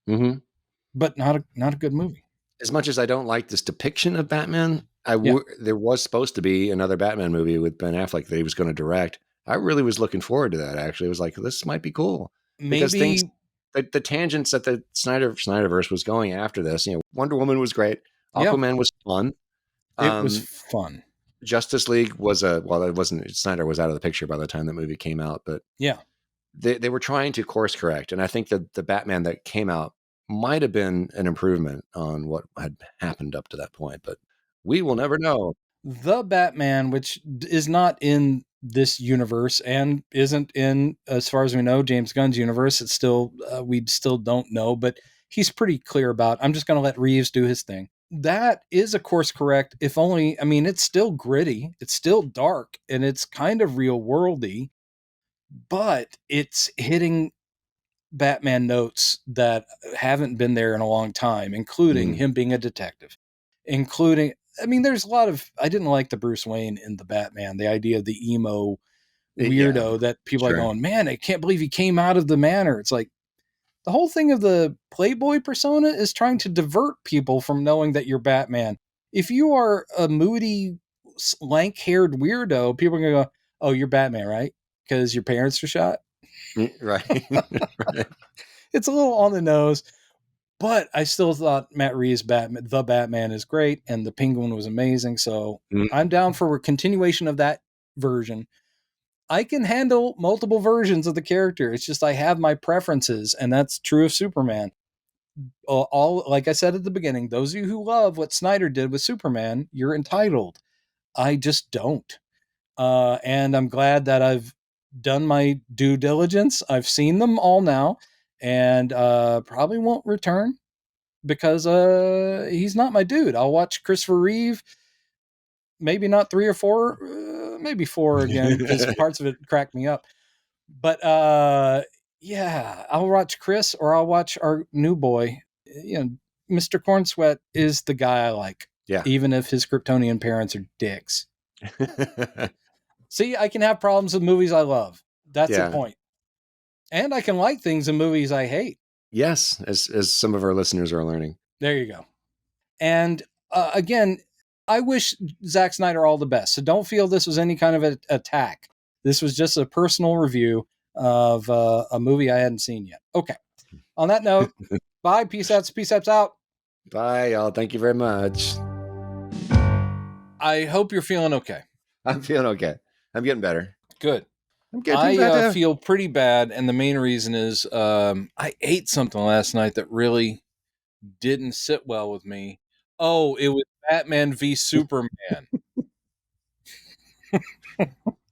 but not a good movie. As much as I don't like this depiction of Batman, there was supposed to be another Batman movie with Ben Affleck that he was going to direct. I really was looking forward to that. Actually, it was like, this might be cool. Because the tangents that the Snyderverse was going after this, Wonder Woman was great. Aquaman was fun. It was fun. Justice League was it wasn't, Snyder was out of the picture by the time that movie came out, but they were trying to course correct. And I think that the Batman that came out might have been an improvement on what had happened up to that point, but we will never know. The Batman, which is not in this universe and isn't in, as far as we know, James Gunn's universe, it's still, we still don't know, but he's pretty clear about, I'm just going to let Reeves do his thing. That is a course correct, if only, I mean, it's still gritty, it's still dark, and it's kind of real worldy, but it's hitting Batman notes that haven't been there in a long time, including him being a detective, including, I mean, there's a lot of, I didn't like the Bruce Wayne in the Batman, the idea of the emo weirdo that people are going, man, I can't believe he came out of the manor. It's like, the whole thing of the Playboy persona is trying to divert people from knowing that you're Batman. If you are a moody, lank-haired weirdo, people are going to go, oh, you're Batman, right? Because your parents were shot? Right. Right. It's a little on the nose, but I still thought Matt Reeves' Batman, the Batman, is great, and the Penguin was amazing, so I'm down for a continuation of that version. I can handle multiple versions of the character. It's just I have my preferences, and that's true of Superman. All like I said at the beginning, those of you who love what Snyder did with Superman, you're entitled. I just don't. And I'm glad that I've done my due diligence. I've seen them all now, and probably won't return because he's not my dude. I'll watch Christopher Reeve, maybe not 3 or 4, maybe 4 again, because parts of it cracked me up. But yeah, I'll watch Chris or I'll watch our new boy. Mr. Cornsweat is the guy I like. Yeah. Even if his Kryptonian parents are dicks. See, I can have problems with movies I love. That's the point. And I can like things in movies I hate. Yes, as some of our listeners are learning. There you go. And again, I wish Zack Snyder all the best. So don't feel this was any kind of an attack. This was just a personal review of a movie I hadn't seen yet. Okay. On that note, bye. Peace out. Peace out. Bye, y'all. Thank you very much. I hope you're feeling okay. I'm feeling okay. I'm getting better. Good. I'm getting better. I feel pretty bad, and the main reason is I ate something last night that really didn't sit well with me. Oh, it was Batman v Superman.